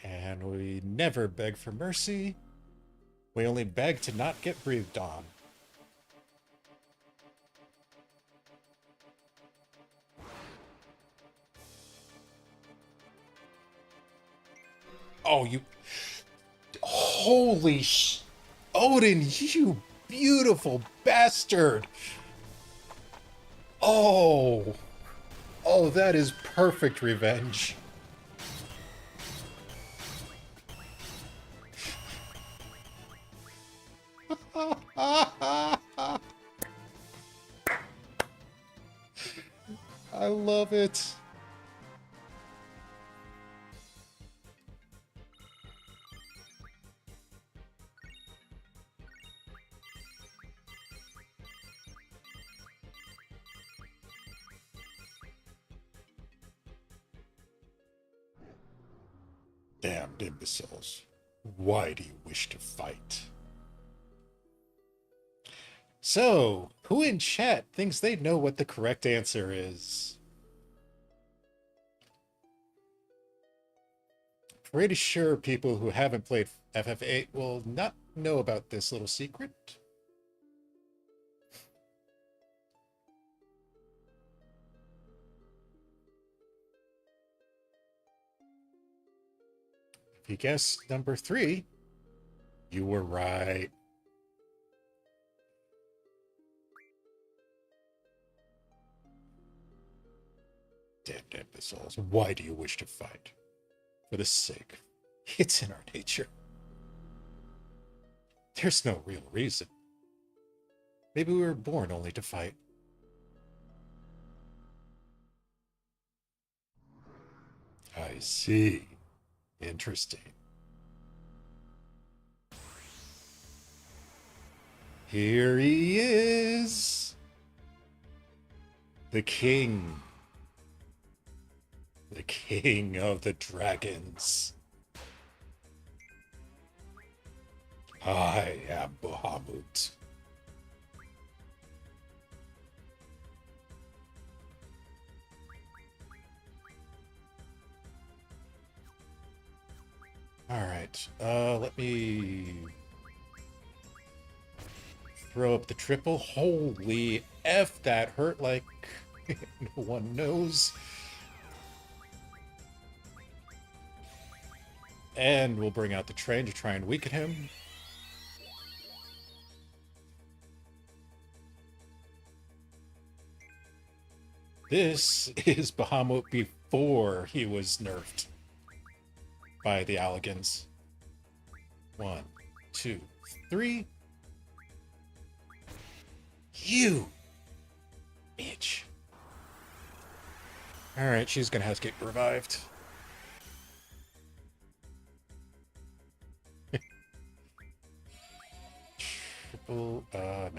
A: And we never beg for mercy. We only beg to not get breathed on. Oh, you... Holy sh... Odin, you beautiful bastard! Oh... Oh, that is perfect revenge. I love it. Damned imbeciles. Why do you wish to fight? So, who in chat thinks they know what the correct answer is? Pretty sure people who haven't played FF8 will not know about this little secret. If you guessed number 3, you were right. Damned imbeciles, why do you wish to fight? For the sake. It's in our nature. There's no real reason. Maybe we were born only to fight. I see. Interesting. Here he is. The king. The king of the dragons. I am Bahamut. Alright, let me throw up the triple. Holy F, that hurt like no one knows. And we'll bring out the train to try and weaken him. This is Bahamut before he was nerfed by the Alligans. 1, 2, 3. You bitch. Alright, she's gonna have to get revived. Triple, no.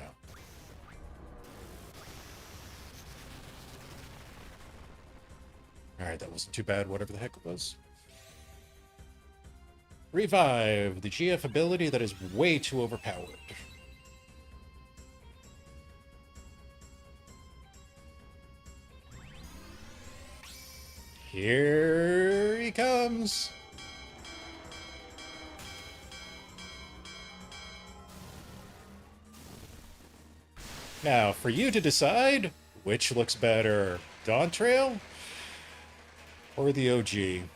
A: Alright, that wasn't too bad, whatever the heck it was. Revive, the GF ability that is way too overpowered. Here he comes. Now, for you to decide, which looks better, Dawn Trail or the OG?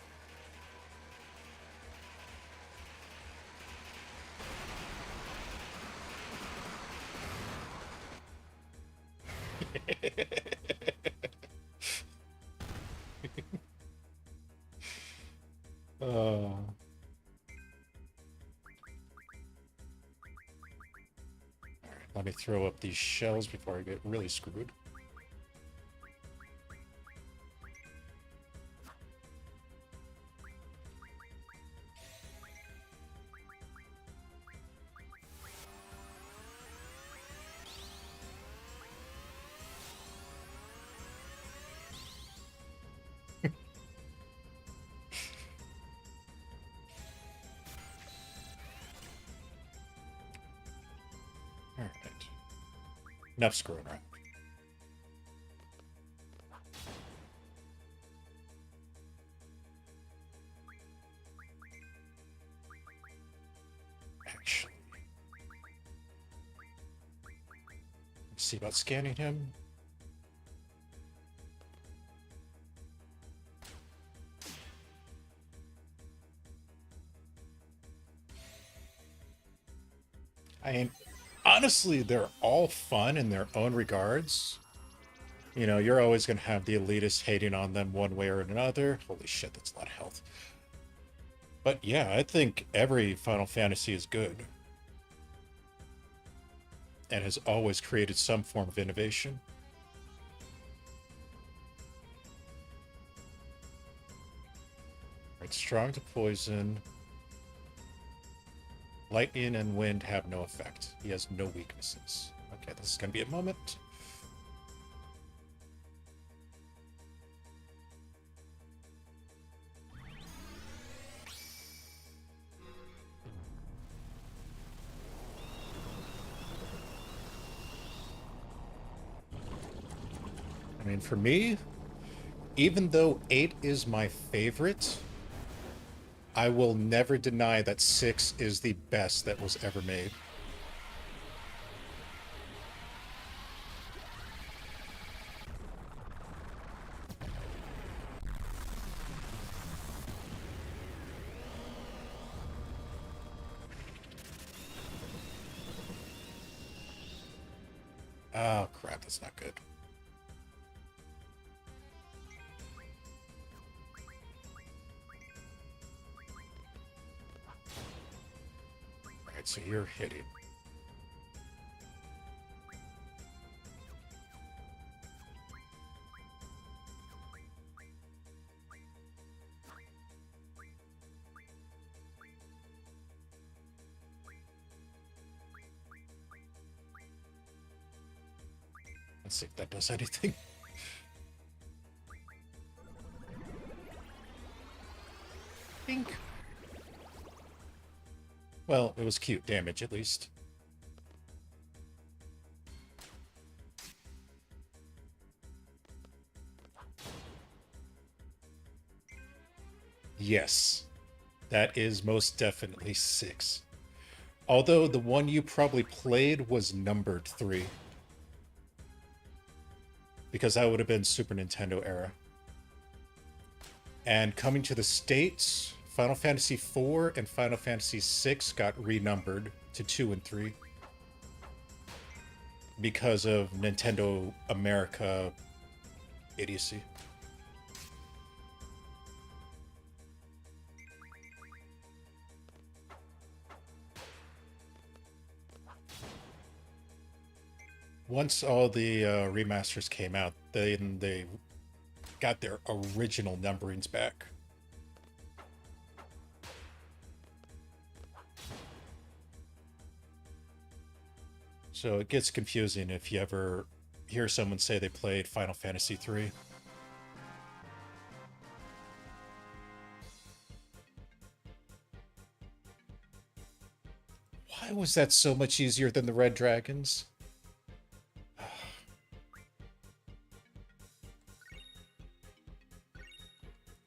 A: Let me throw up these shells before I get really screwed. Alright. Enough screwing around. Actually, let's see about scanning him. I mean, honestly, they're all fun in their own regards. You know, you're always going to have the elitists hating on them one way or another. Holy shit, that's a lot of health. But yeah, I think every Final Fantasy is good. And has always created some form of innovation. Right, strong to poison. Lightning and wind have no effect. He has no weaknesses. Okay, this is going to be a moment. I mean, for me, even though 8 is my favorite, I will never deny that 6 is the best that was ever made. Oh, crap, that's not good. Alright, so you're hitting. Let's see if that does anything. Pink. Well, it was cute damage, at least. Yes, that is most definitely 6. Although the one you probably played was numbered 3. Because that would have been Super Nintendo era. And coming to the States, Final Fantasy IV and Final Fantasy VI got renumbered to 2 and 3. Because of Nintendo America idiocy. Once all the remasters came out, then they got their original numberings back. So it gets confusing if you ever hear someone say they played Final Fantasy III. Why was that so much easier than the Red Dragons?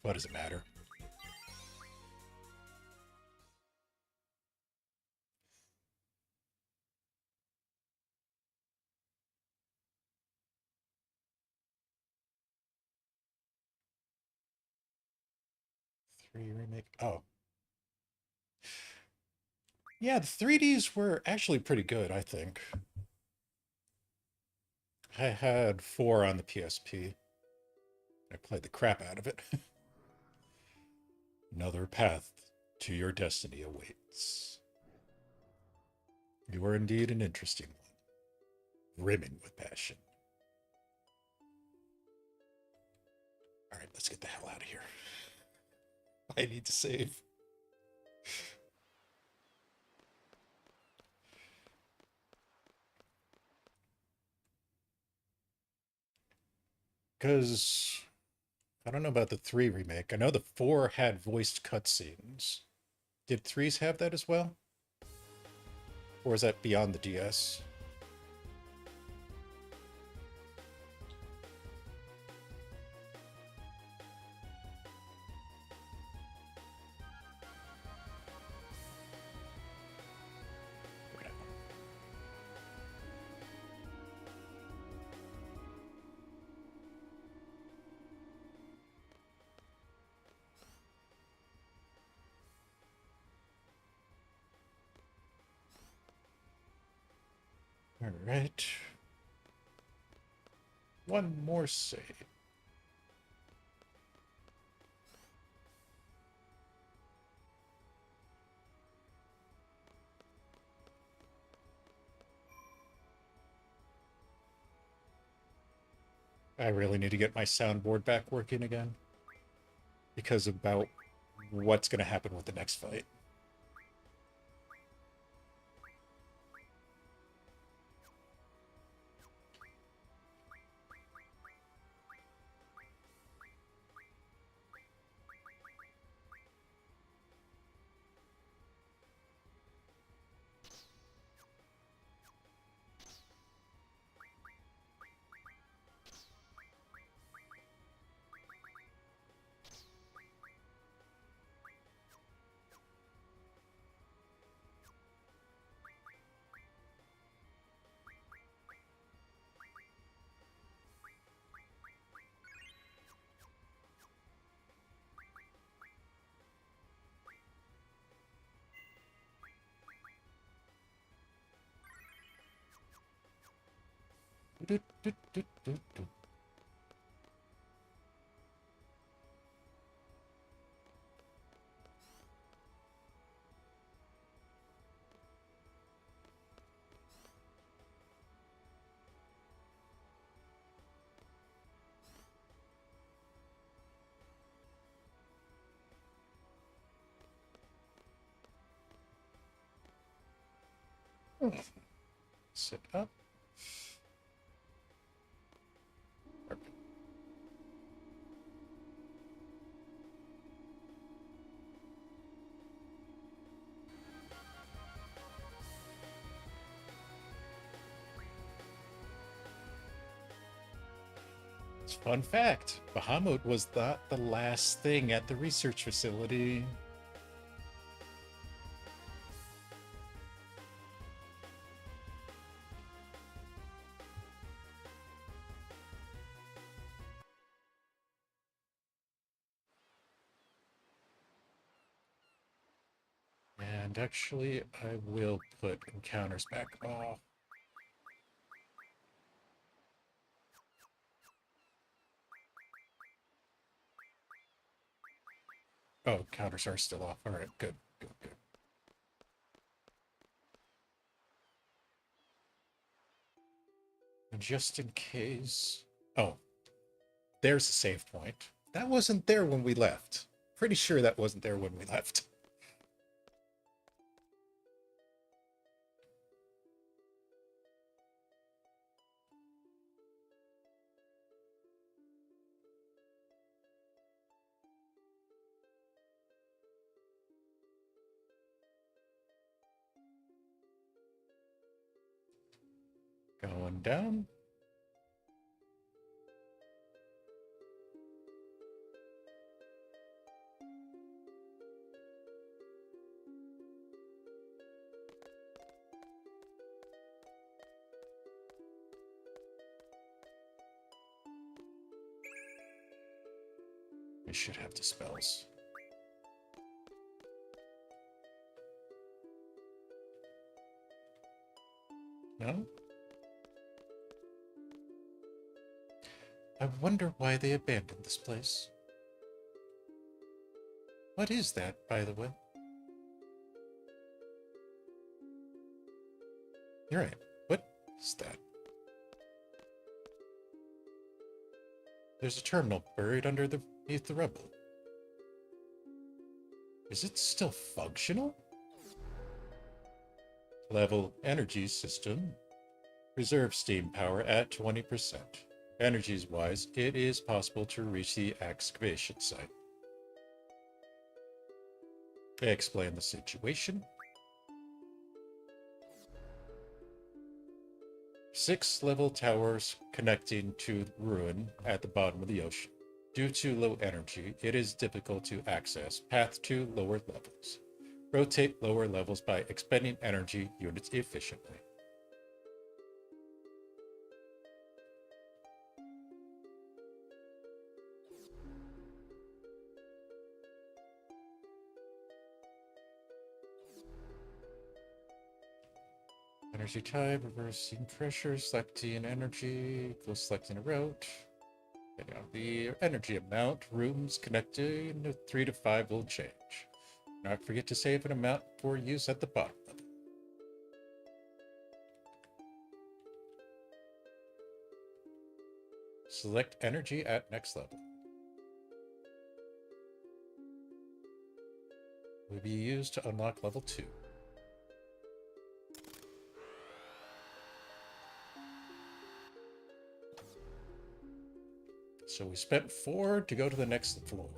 A: What does it matter? Three remake. Oh. Yeah, the 3Ds were actually pretty good, I think. I had 4 on the PSP. I played the crap out of it. Another path to your destiny awaits. You are indeed an interesting one, brimming with passion. All right, let's get the hell out of here. I need to save. Because I don't know about the 3 remake. I know the 4 had voiced cutscenes. Did 3s have that as well? Or is that beyond the DS? All right. One more save. I really need to get my soundboard back working again. Because about what's going to happen with the next fight. Do, do, do, do, do. Sit up. Perfect. Fun fact, Bahamut was not the last thing at the research facility. And actually, I will put encounters back off. Oh, counters are still off. All right, good, good, good. And just in case... Oh, there's a save point. That wasn't there when we left. Pretty sure that wasn't there when we left. Going down. I should have the spells. No? I wonder why they abandoned this place. What is that, by the way? You're right. What is that? There's a terminal buried underneath the rubble. Is it still functional? Level energy system. Reserve steam power at 20%. Energies-wise, it is possible to reach the excavation site. Explain the situation. 6 level towers connecting to the ruin at the bottom of the ocean. Due to low energy, it is difficult to access path to lower levels. Rotate lower levels by expending energy units efficiently. Energy type, reversing pressure, selecting energy, equals selecting a route. Depending on the energy amount, rooms connecting 3 to 5 will change. Do not forget to save an amount for use at the bottom level. Select energy at next level. Will be used to unlock level 2. So we spent 4 to go to the next floor.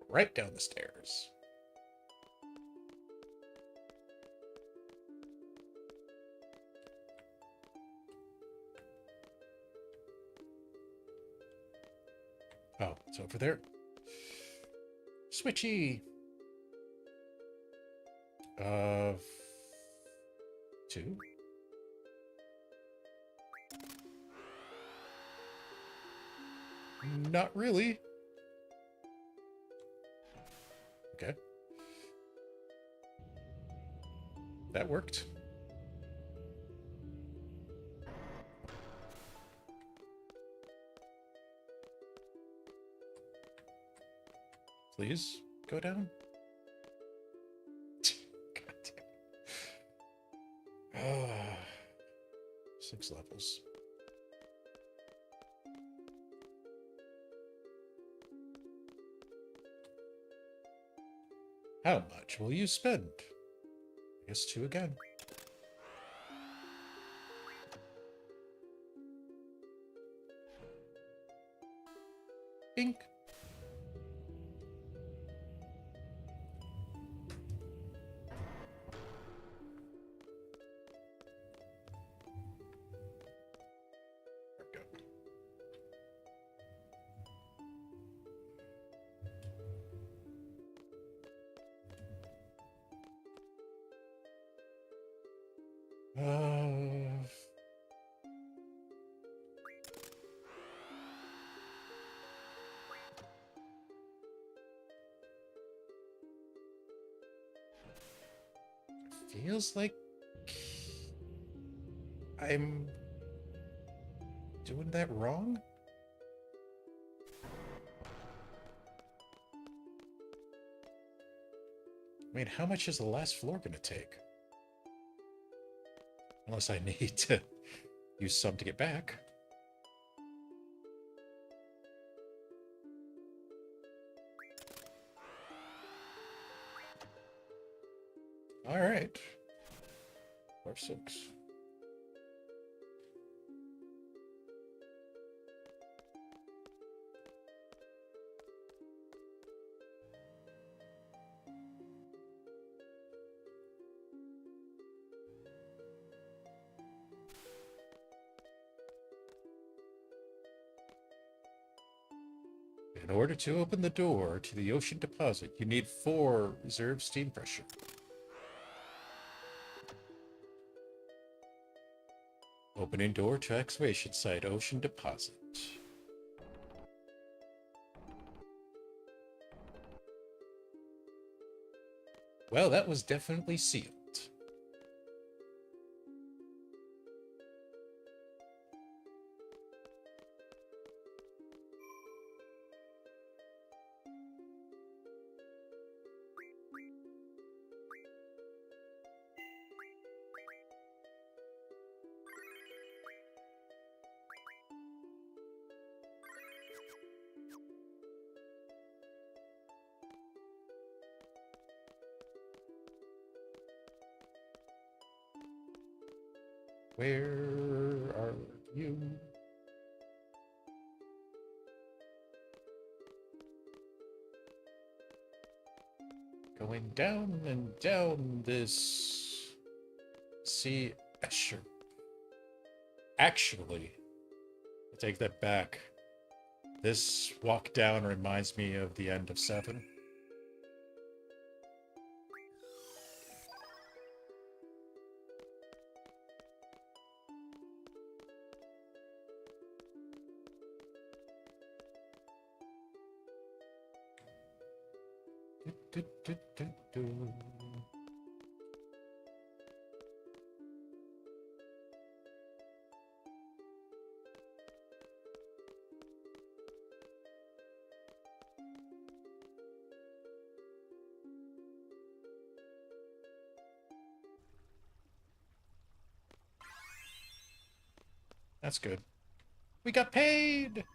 A: Right down the stairs. Oh, it's over there. Switchy. 2. Not really. Okay. That worked. Please go down. God damn. Ah, 6 levels. How much will you spend? I guess 2 again. Ink. There we go. Feels like I'm doing that wrong? I mean, how much is the last floor going to take? Unless I need to use some to get back. All right. Floor 6. In order to open the door to the ocean deposit, you need 4 reserve steam pressure. Opening door to excavation site, ocean deposit. Well, that was definitely sealed. Where are you? Going down and down this... See, sure. Actually, I take that back. This walk down reminds me of the end of 7. That's good. We got paid!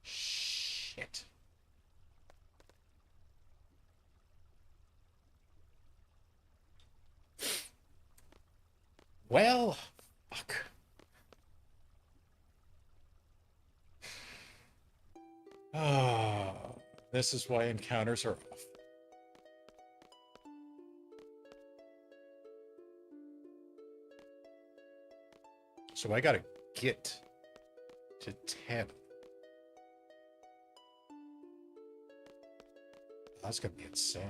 A: Shit. Well, fuck. Ah, this is why encounters are off. So I gotta get to 10. That's gonna be insane.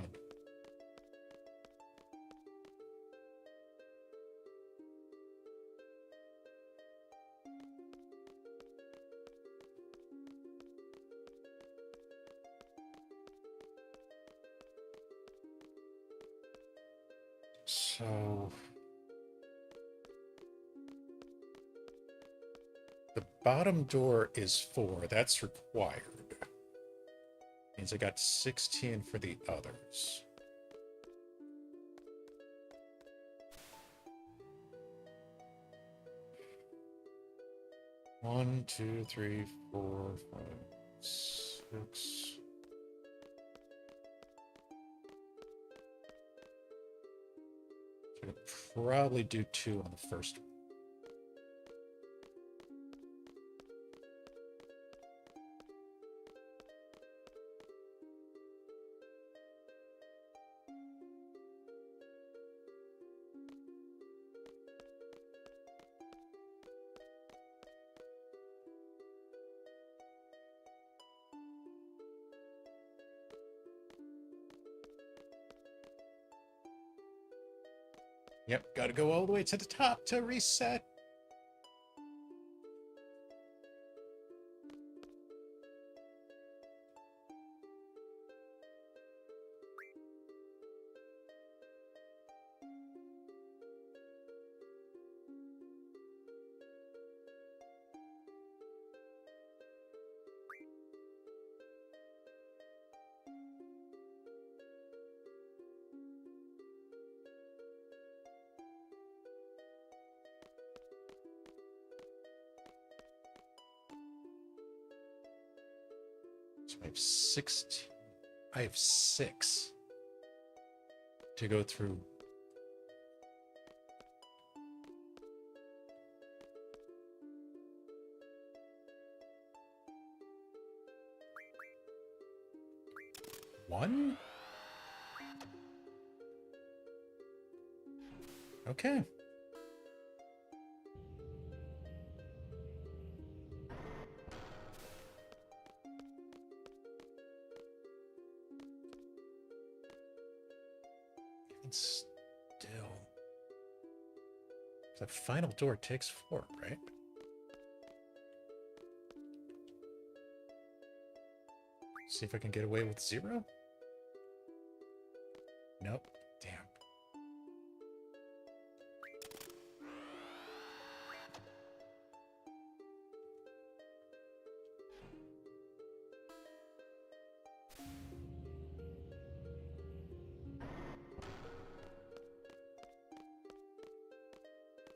A: So the bottom door is 4. That's required. Means I got 16 for the others. One, two, three, 4, 5, 6. So I'll probably do 2 on the first one. Yep, gotta go all the way to the top to reset. So I have 16. I have 6 to go through. One? Okay. And still. The final door takes 4, right? See if I can get away with 0? Nope. Damn.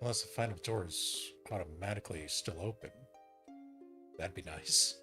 A: Unless the final door is automatically still open. That'd be nice.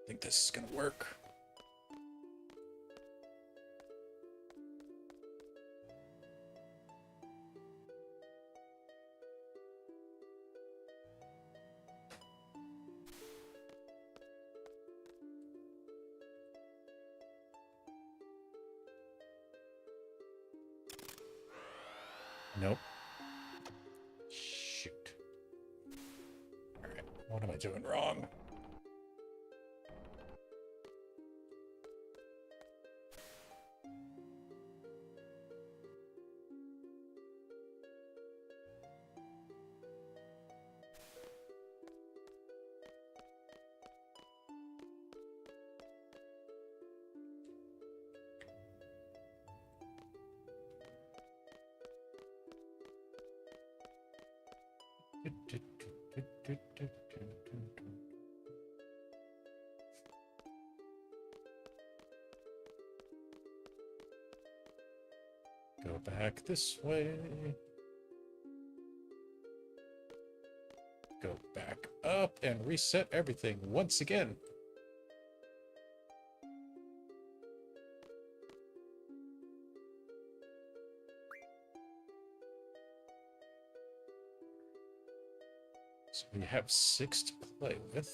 A: I think this is gonna work. Nope. Shoot. All right, what am I doing wrong? Go back this way. Go back up and reset everything once again. So we have 6 to play with.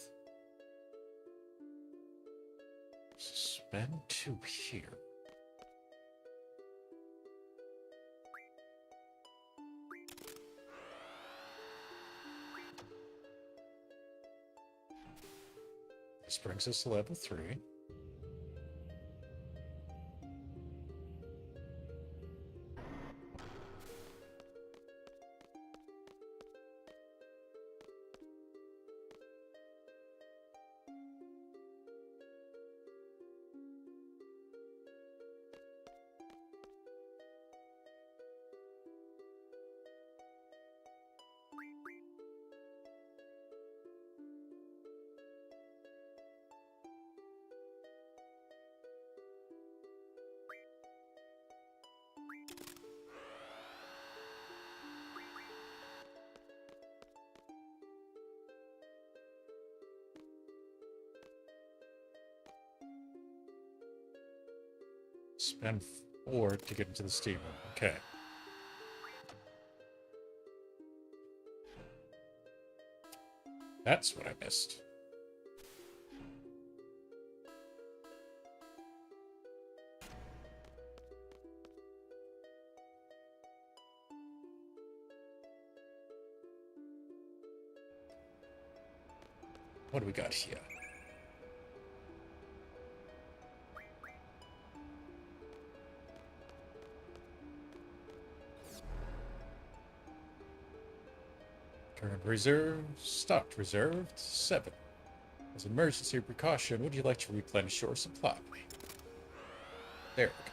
A: Spend 2 here. This brings us to level 3. Spend 4 to get into the steam room. Okay. That's what I missed. What do we got here? Current reserve, stocked reserved, 7. As an emergency precaution, would you like to replenish your supply? There we go.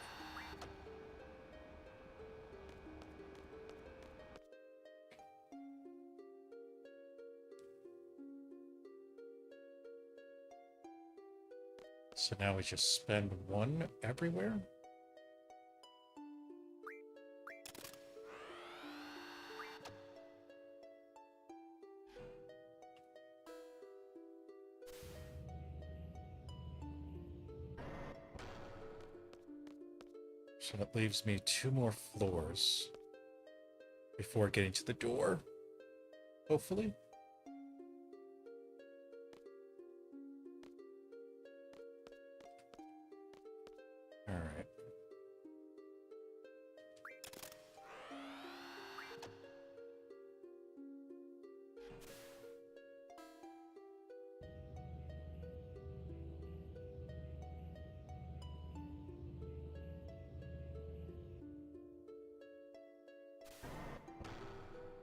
A: So now we just spend 1 everywhere? So that leaves me 2 more floors before getting to the door. Hopefully. All right.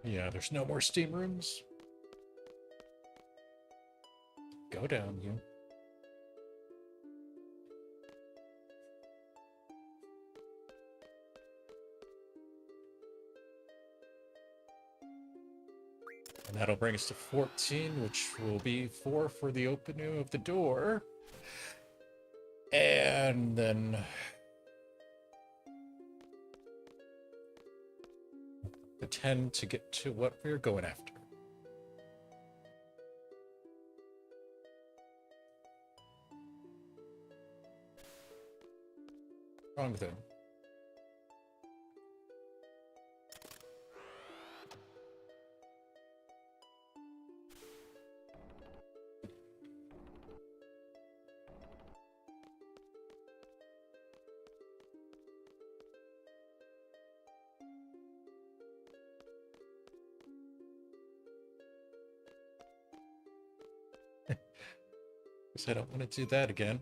A: Yeah, there's no more steam rooms. Go down, you. And that'll bring us to 14, which will be 4 for the opening of the door. And then the 10 to get to what we're going after. Wrong thing. Guess I don't want to do that again.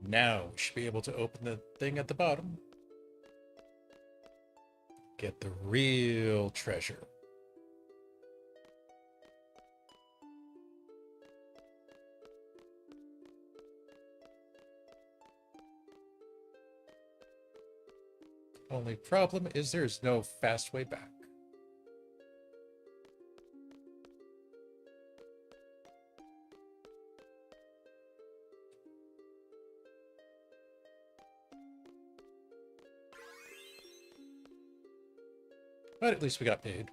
A: Now we should be able to open the thing at the bottom. Get the real treasure. Only problem is there's no fast way back. But at least we got paid.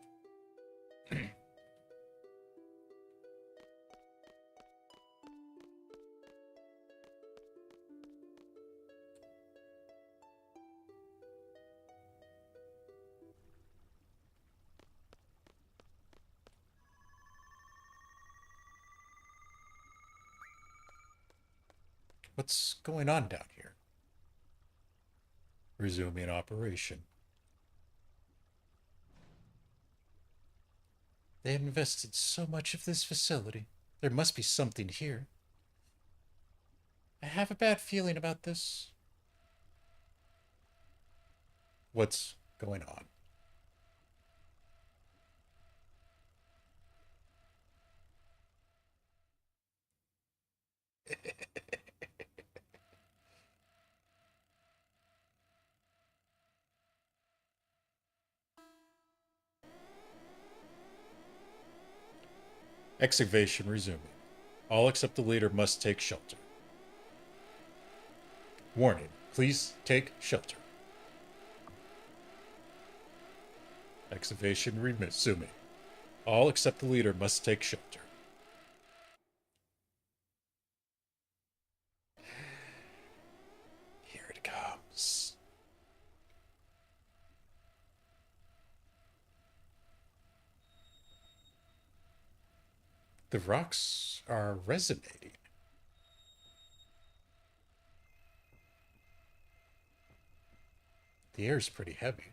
A: What's going on down here? Resuming operation. They have invested so much of this facility. There must be something here. I have a bad feeling about this. What's going on? Excavation resuming. All except the leader must take shelter. Warning, please take shelter. Excavation resuming. All except the leader must take shelter. Here it comes. The rocks are resonating. The air's pretty heavy.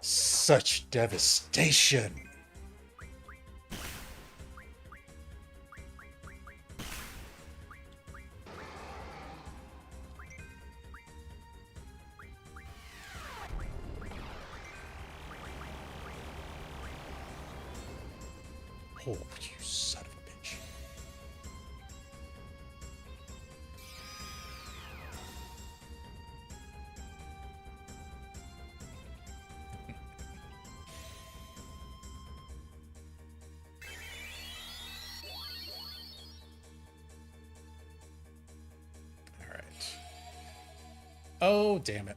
A: Such devastation. Oh, you son of a bitch. All right. Oh, damn it.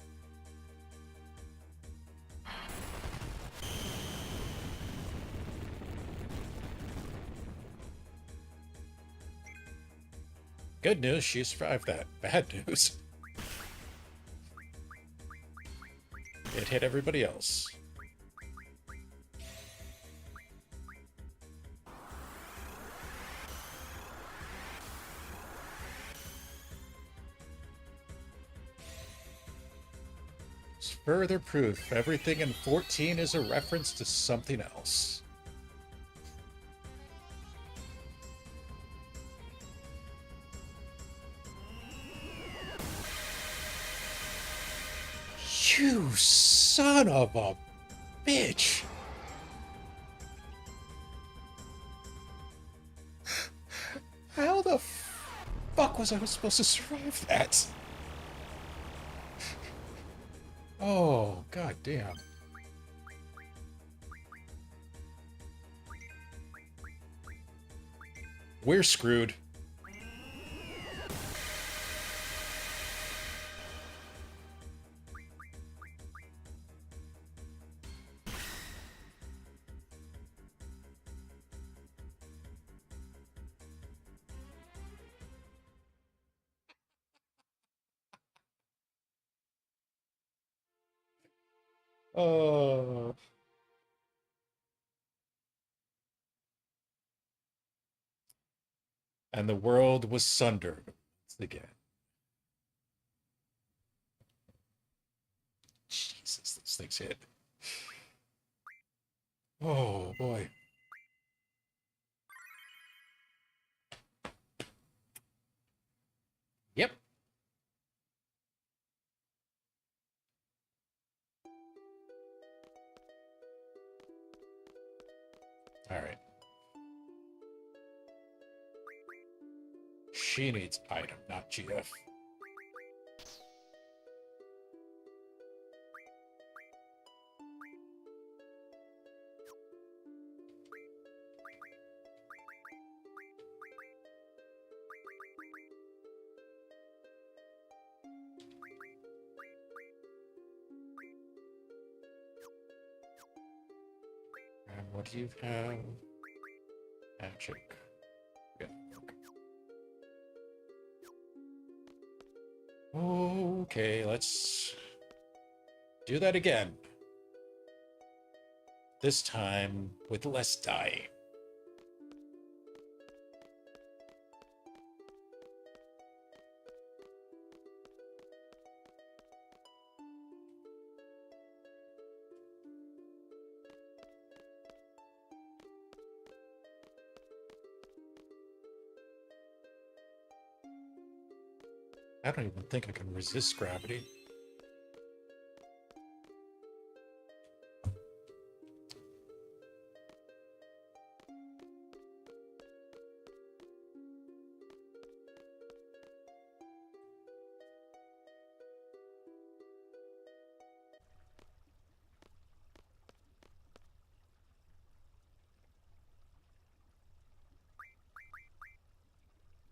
A: Good news, she survived that. Bad news. It hit everybody else. It's further proof everything in 14 is a reference to something else. You son of a bitch! How the fuck was I supposed to survive that? Oh, god damn. We're screwed. Oh. And the world was sundered once again. Jesus, those things hit. Oh boy. Yep. All right. She needs item, not GF. And what do you have? Magic. Okay, let's do that again. This time with less dying. I don't even think I can resist gravity.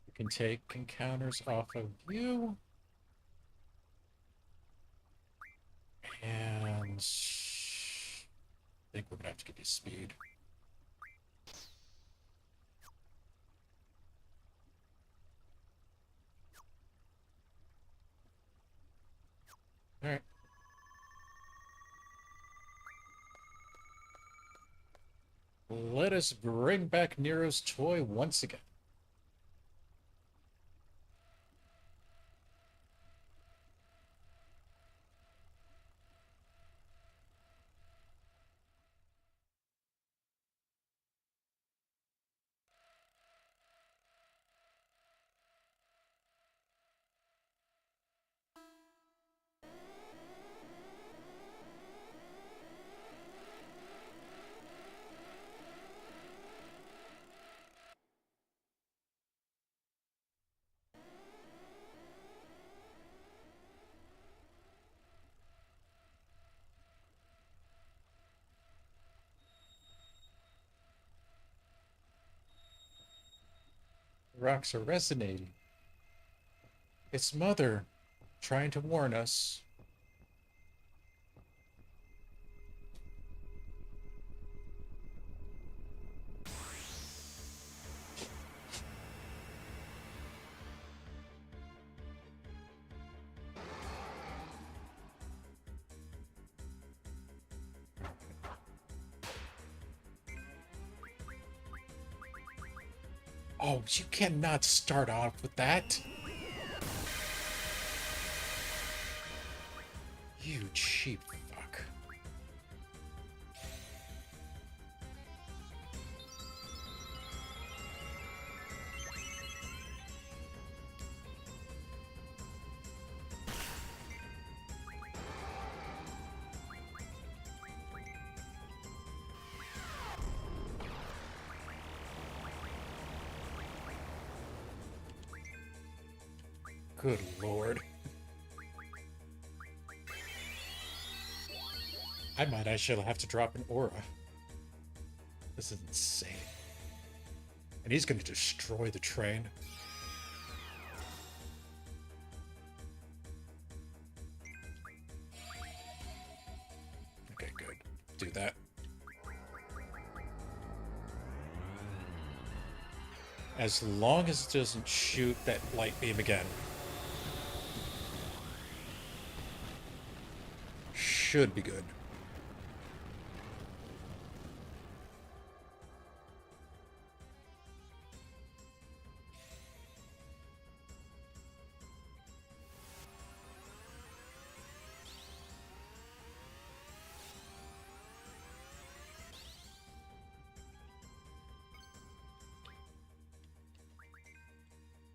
A: You can take encounters off of you. And I think we're gonna have to give you speed. All right. Let us bring back Nero's toy once again. The rocks are resonating. It's Mother, trying to warn us. Oh, you cannot start off with that. You cheap fuck. Good lord. I might actually have to drop an aura. This is insane. And he's going to destroy the train. Okay, good. Do that. As long as it doesn't shoot that light beam again. Should be good.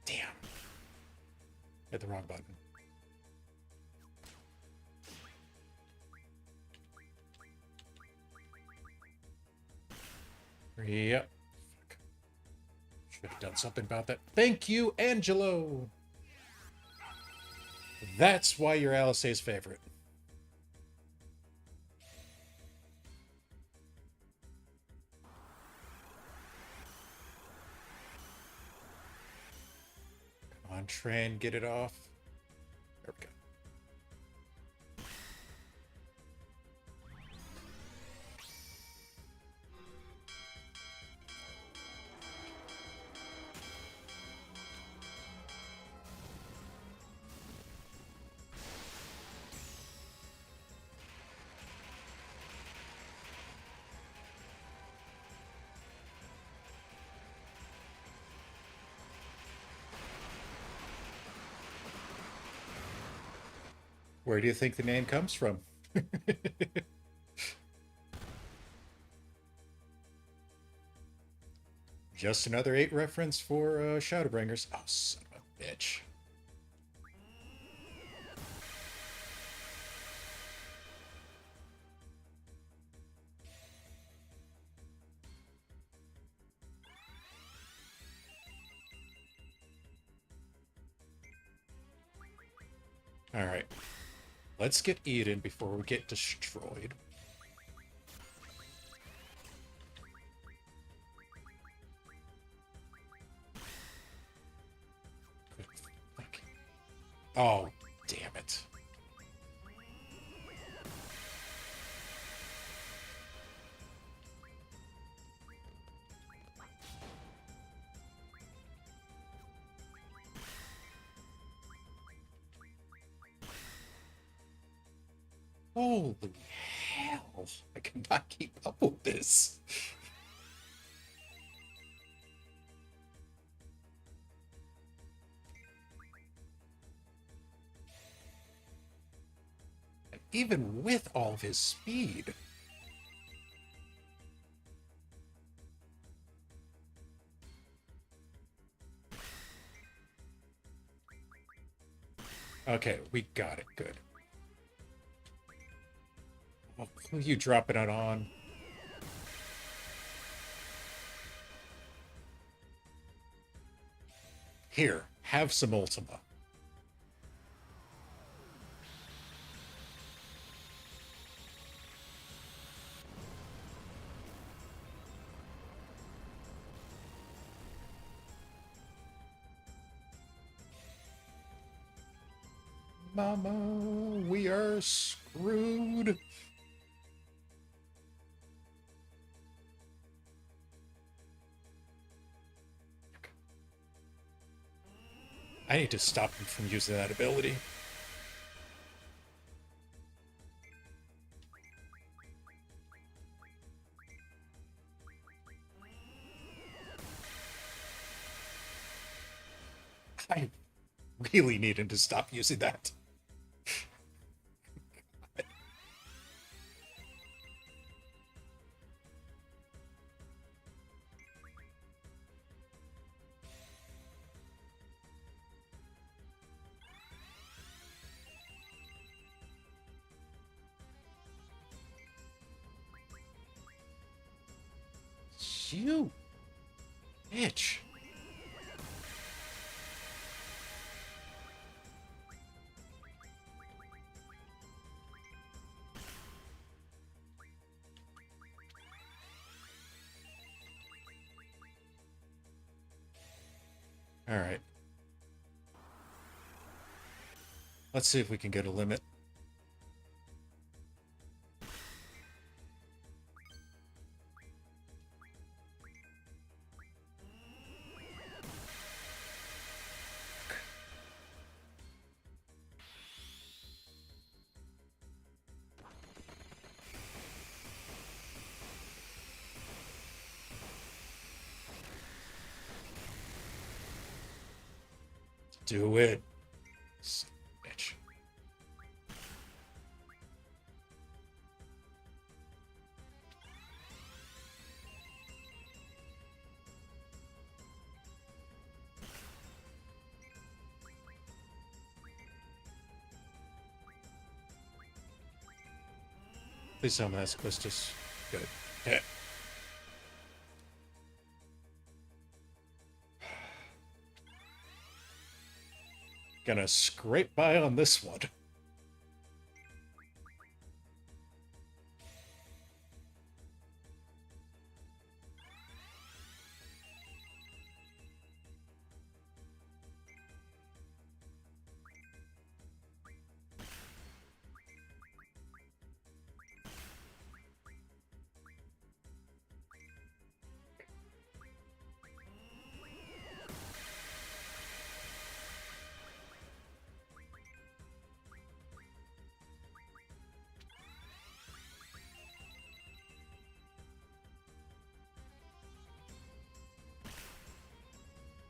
A: Damn. Hit the wrong button. Yep. Fuck. Should have done something about that. Thank you, Angelo! That's why you're Alice's favorite. Come on, train, get it off. There we go. Where do you think the name comes from? Just another 8 reference for Shadowbringers. Oh, son of a bitch. Alright. Let's get Eden before we get destroyed. Oh, damn it. Holy hell. I cannot keep up with this. Even with all of his speed. Okay, we got it. Good. Oh, who are you dropping it on? Here, have some Ultima. Mama, we are screwed. I need to stop him from using that ability. I really need him to stop using that. You bitch. All right. Let's see if we can get a limit. Do it. Bitch. Please tell me that's Quistis. Good. Yeah. Gonna scrape by on this one.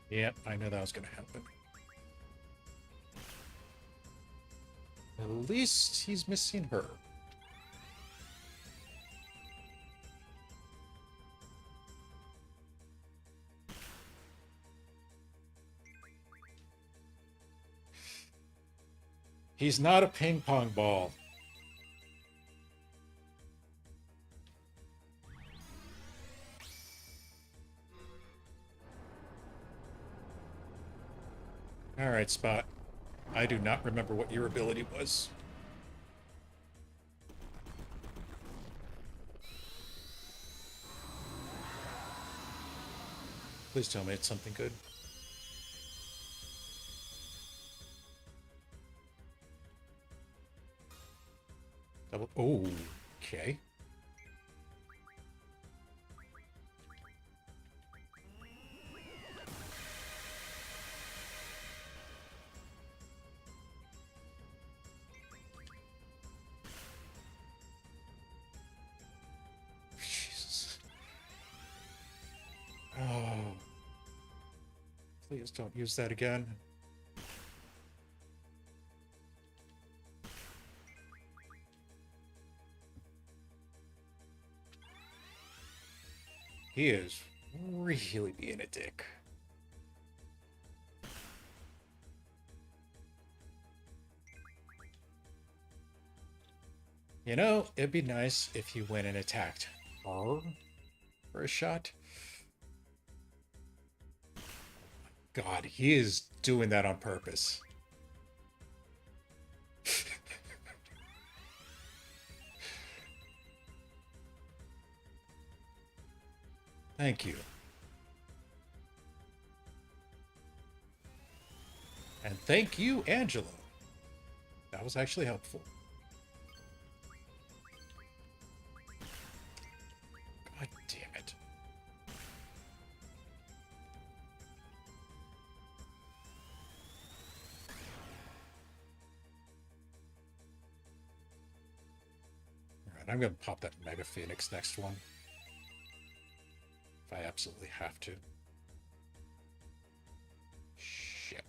A: Yep, I knew that was gonna happen. At least he's missing her. He's not a ping pong ball. All right, Spot. I do not remember what your ability was. Please tell me it's something good. Double. Oh, okay. Jesus. Oh. Please don't use that again. He is really being a dick. You know, it'd be nice if you went and attacked her for a shot. God, he is doing that on purpose. Thank you. And thank you, Angelo. That was actually helpful. God damn it. Alright, I'm gonna pop that Mega Phoenix next one. If I absolutely have to. Shit.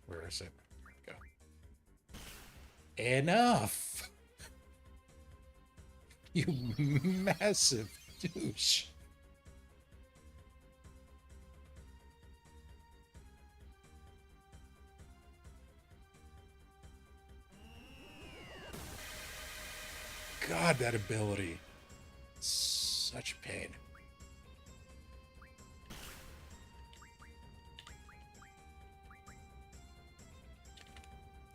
A: Where is it? There we go. Enough! You massive douche. God, that ability. Such pain.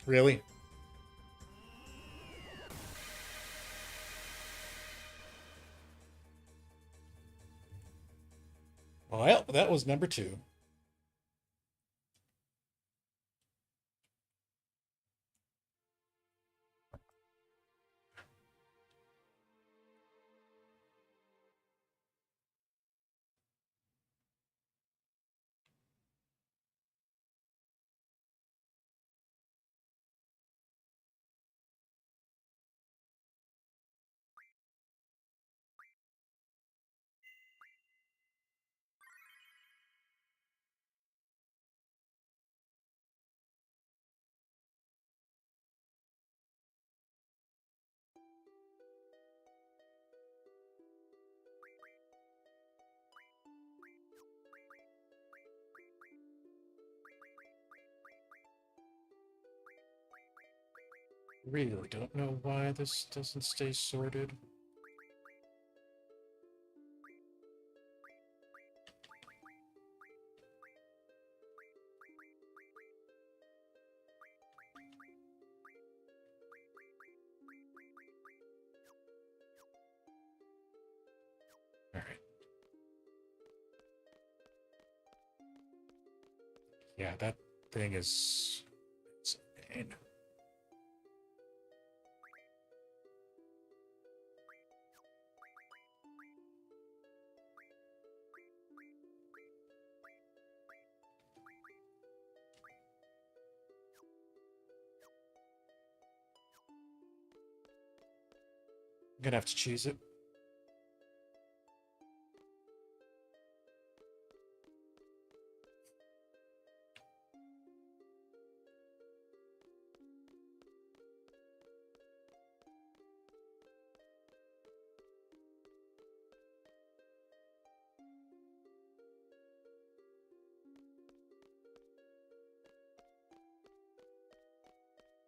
A: Really? Well, that was number 2. Really don't know why this doesn't stay sorted. All right. Yeah, that thing is insane. gonna have to choose it.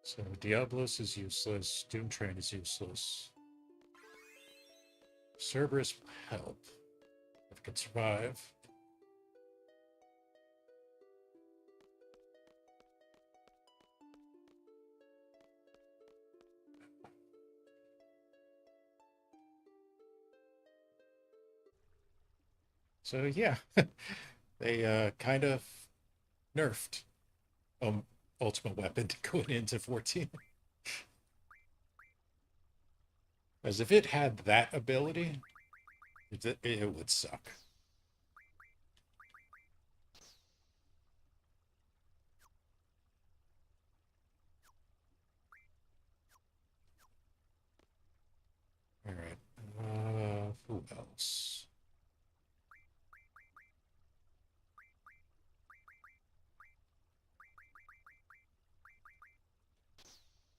A: So Diablos is useless. Doom Train is useless. Cerberus will help if it can survive. So yeah, they kind of nerfed Ultimate Weapon going into 14. As if it had that ability, it would suck. All right. Who else?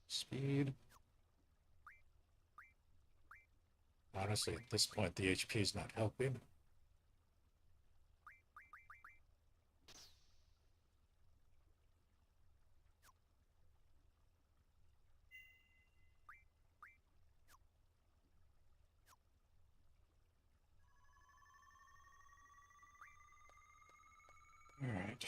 A: Speed. Honestly, at this point, the HP is not helping. All right.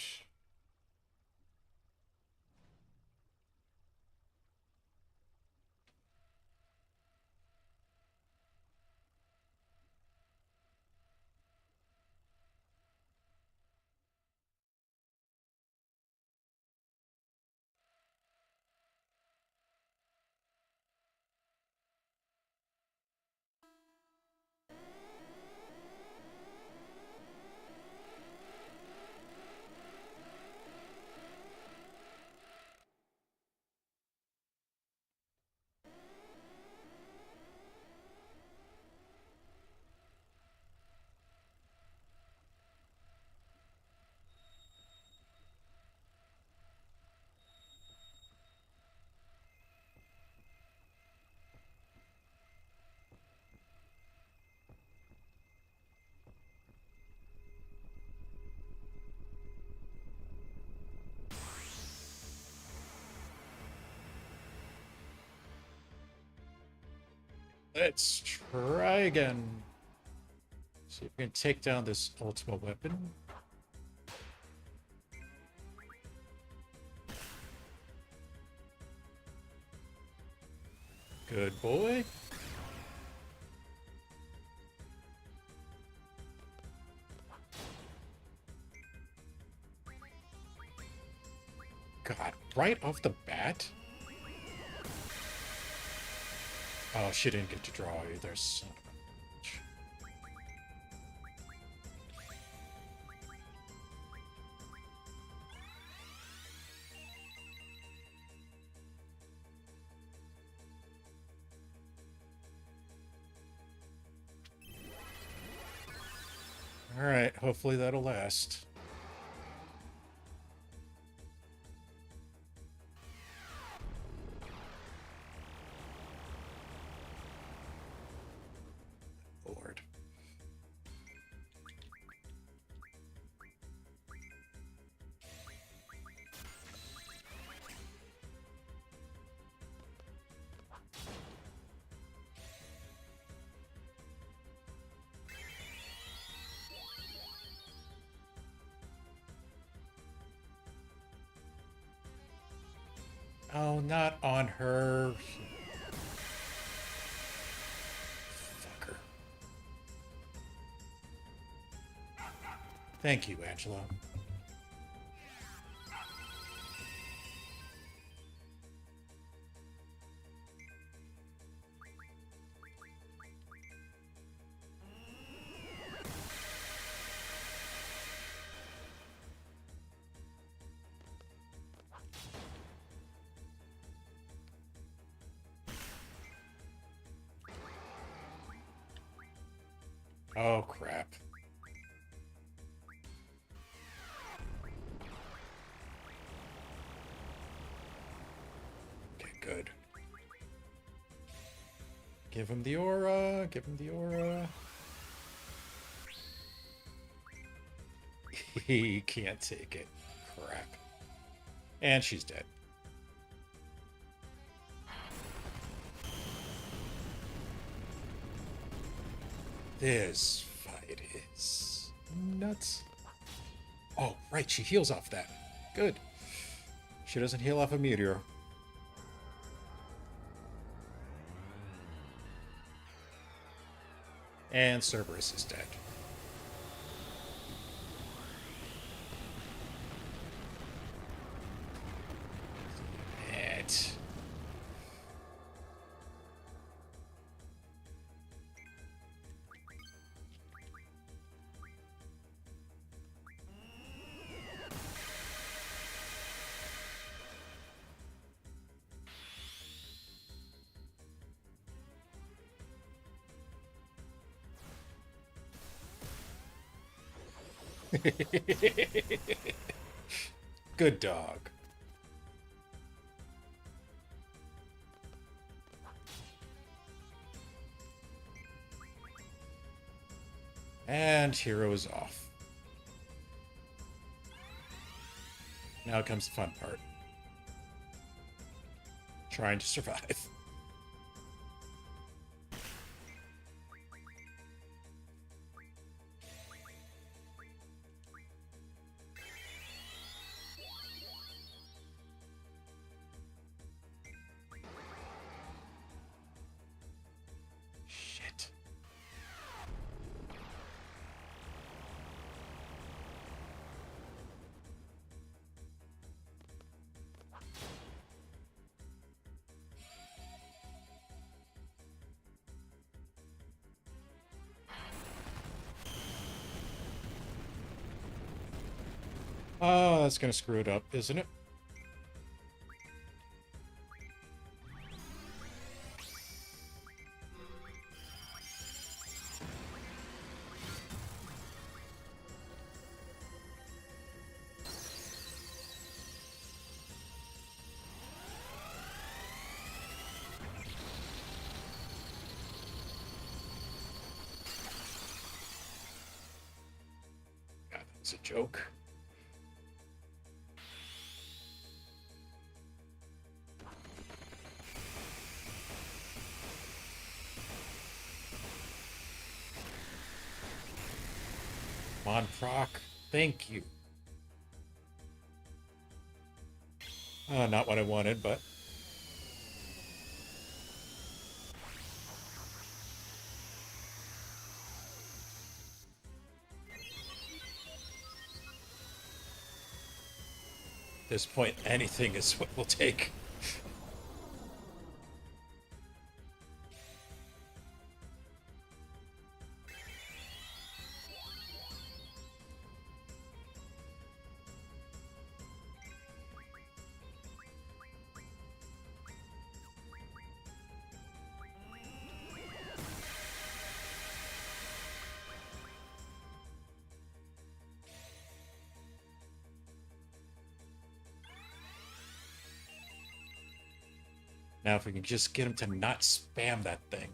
A: Let's try again. See if we can take down this Ultimate Weapon. Good boy. God, right off the bat? Oh, she didn't get to draw either, son of a bitch. Alright, hopefully that'll last. Lord. Oh, not on her. Fucker. Thank you, Angela. Oh, crap. Okay, good. Give him the aura. Give him the aura. He can't take it. Crap. And she's dead. This fight is nuts. Oh, right, she heals off that. Good. She doesn't heal off a meteor. And Cerberus is dead. It. Good dog. And hero is off. Now comes the fun part. Trying to survive. Shit. Oh, that's gonna screw it up, isn't it? God, that was a joke. Come on, proc. Thank you. Not what I wanted, but... At this point, anything is what we'll take. Now, if we can just get him to not spam that thing.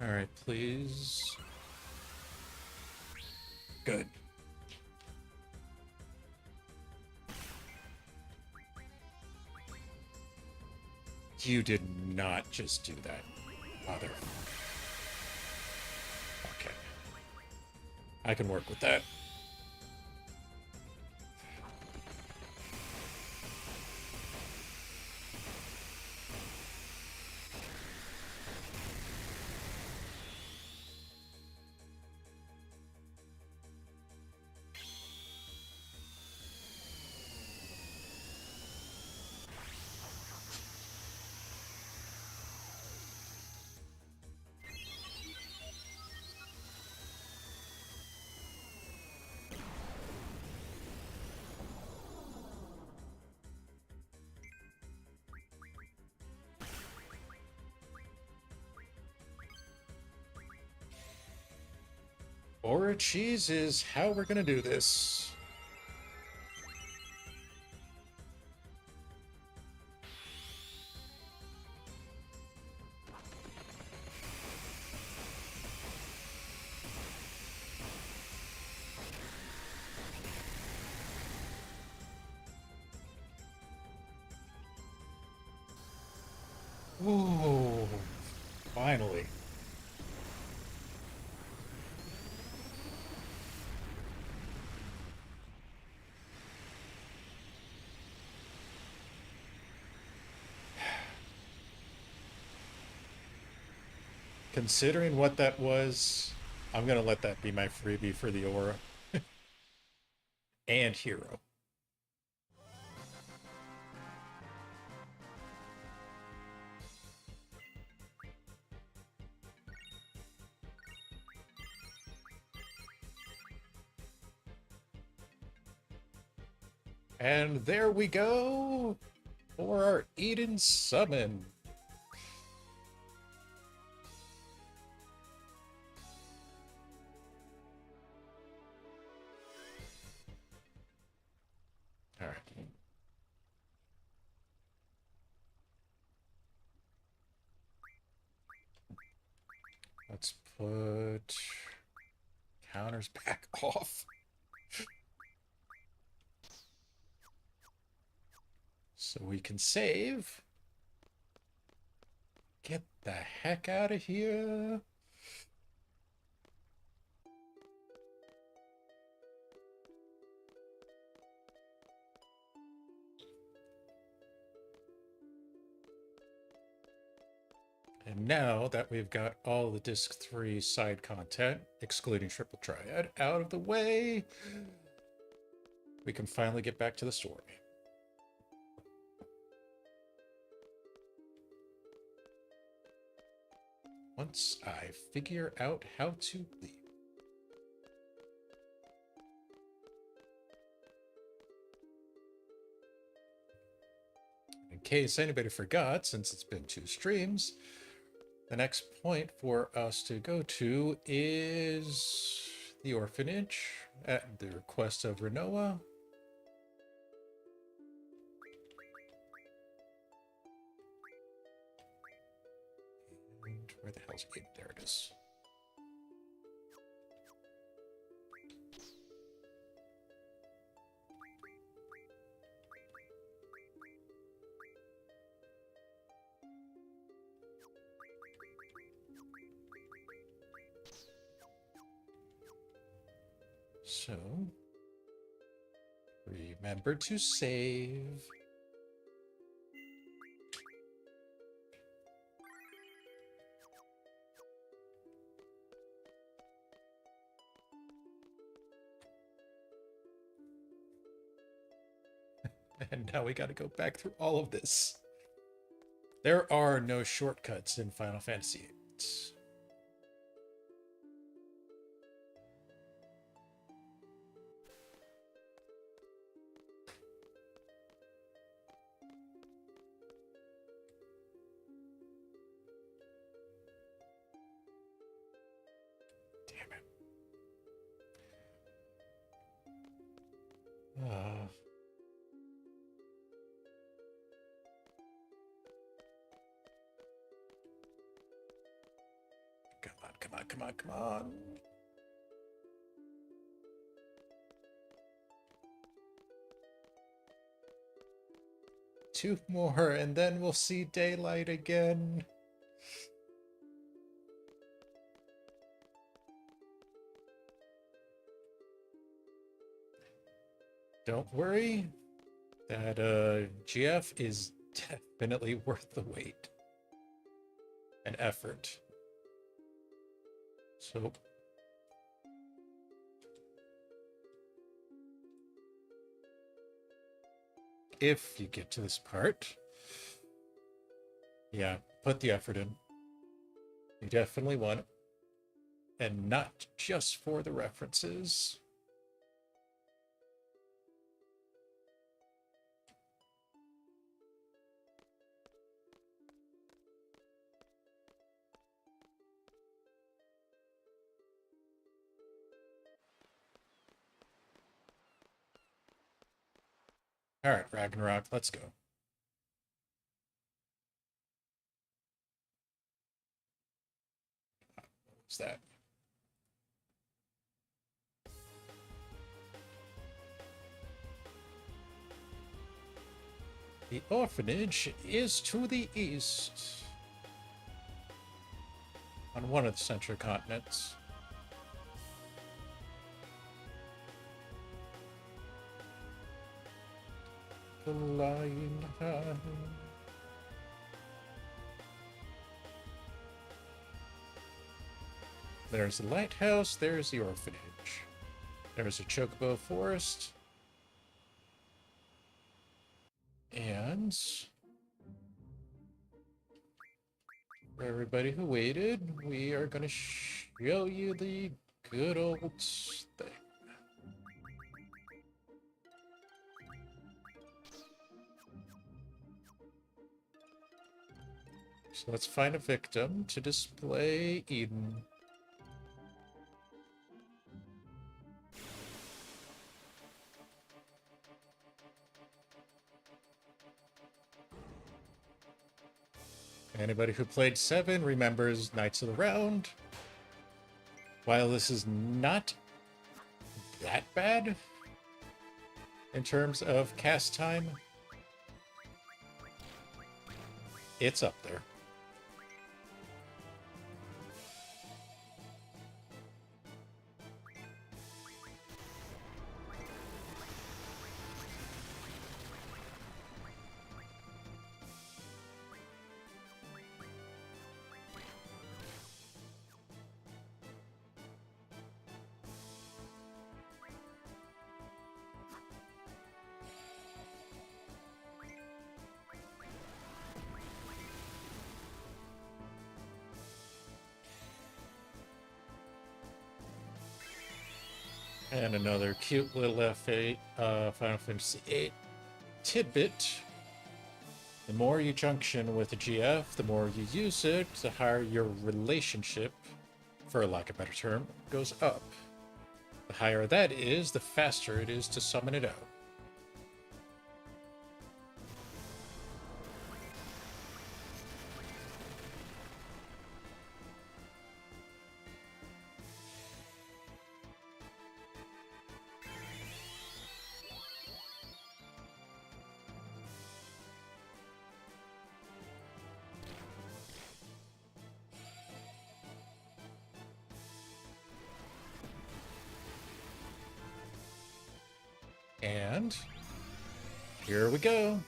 A: All right, please. Good. You did not just do that, mother. Okay. I can work with that. Aura cheese is how we're gonna do this. Ooh, finally. Considering what that was, I'm gonna let that be my freebie for the aura and hero. And there we go for our Eden summon. All right. Let's put counters back off. So we can save. Get the heck out of here. And now that we've got all the Disc 3 side content, excluding Triple Triad, out of the way, we can finally get back to the story. Once I figure out how to leave. In case anybody forgot, since it's been 2 streams, the next point for us to go to is the orphanage at the request of Renoa. And where the hell's it? There it is. So, remember to save. And now we gotta go back through all of this. There are no shortcuts in Final Fantasy VIII. Damn it. Come on, come on, come on, come on. Two more, and then we'll see daylight again. Don't worry. That GF is definitely worth the wait and effort. So if you get to this part, yeah, put the effort in. You definitely want it. And not just for the references. All right, Ragnarok, let's go. What's that? The orphanage is to the east, on one of the central continents. Flying high. There's the lighthouse, there's the orphanage. There's a chocobo forest. And for everybody who waited, we are going to show you the good old thing. So let's find a victim to display Eden. Anybody who played 7 remembers Knights of the Round. While this is not that bad in terms of cast time, it's up there. And another cute little F8 Final Fantasy VIII tidbit. The more you junction with a GF, the more you use it, the higher your relationship, for lack of a better term, goes up. The higher that is, the faster it is to summon it out. And here we go.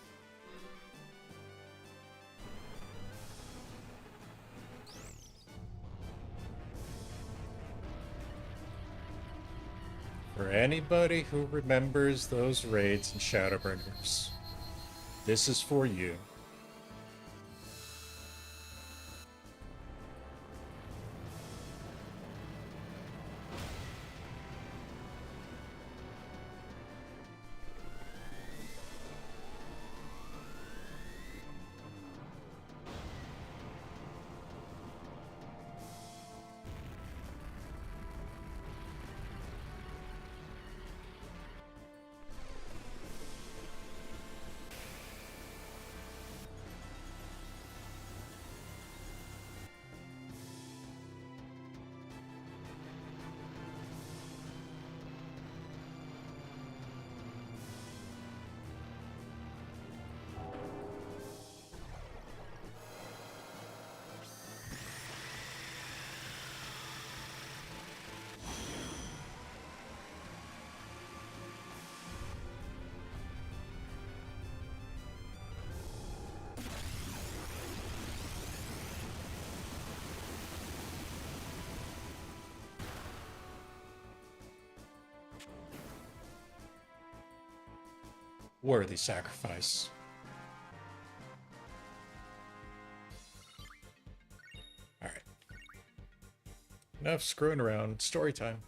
A: For anybody who remembers those raids in Shadowbringers, this is for you. Worthy sacrifice. All right. Enough screwing around. Story time.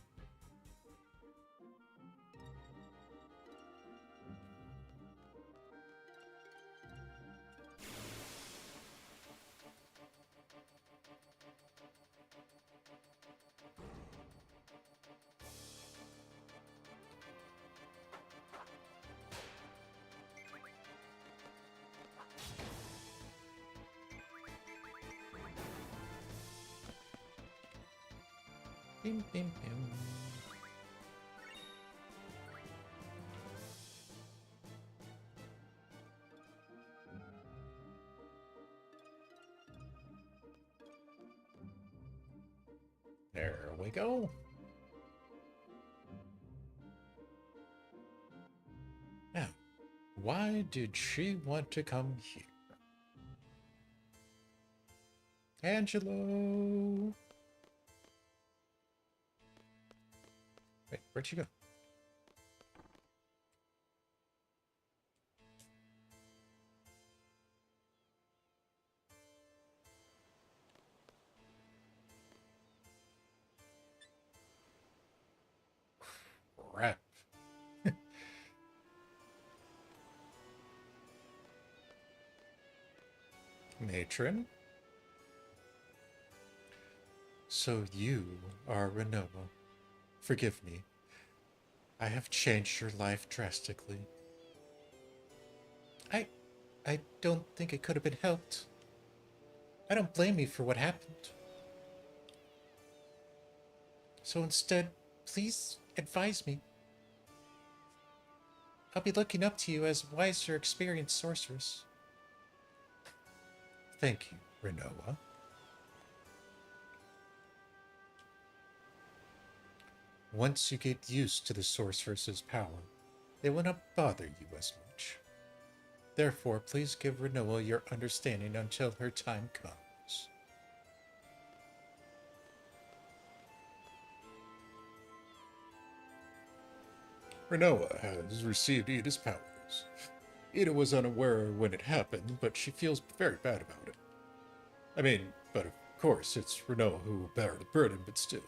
A: Bim, bim, bim. There we go. Now, why did she want to come here? Angelo! Wait, where'd she go? Crap. Matron? So you are Renoa. Forgive me. I have changed your life drastically. I I don't think it could have been helped. I don't blame you for what happened. So instead, please advise me. I'll be looking up to you as a wiser, experienced sorceress. Thank you, Renoa. Once you get used to the sorceress's power, it will not bother you as much. Therefore, please give Renoa your understanding until her time comes. Renoa has received Ida's powers. Ida was unaware when it happened, but she feels very bad about it. I mean, but of course, it's Renoa who will bear the burden, but still.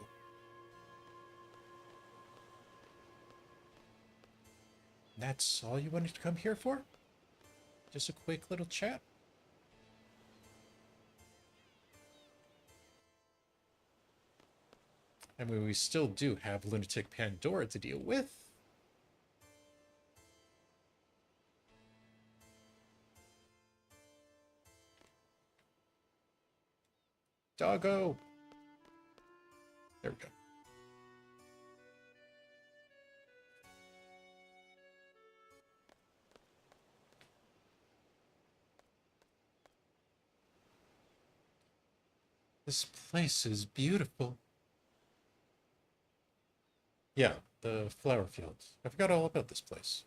A: That's all you wanted to come here for? Just a quick little chat? I mean, we still do have Lunatic Pandora to deal with. Doggo! There we go. This place is beautiful. Yeah, the flower fields. I forgot all about this place.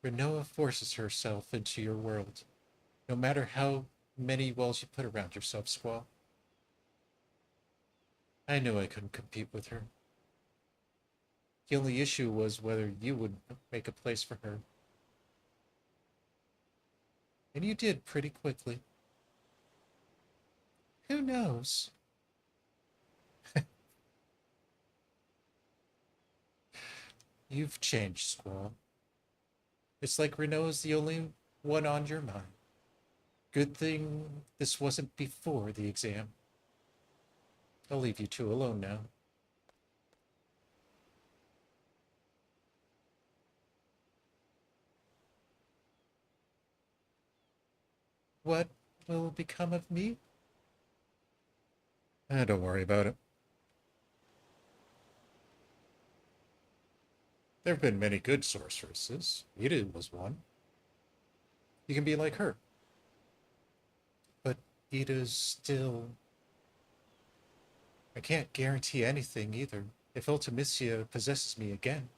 A: Renoa forces herself into your world, no matter how many walls you put around yourself, Squall. I knew I couldn't compete with her. The only issue was whether you would make a place for her. And you did pretty quickly. Who knows? You've changed, Squall. It's like Renault's the only one on your mind. Good thing this wasn't before the exam. I'll leave you two alone now. What will become of me? Don't worry about it. There have been many good sorceresses. Ida was one. You can be like her. But Ida's still... I can't guarantee anything either. If Ultimisia possesses me again.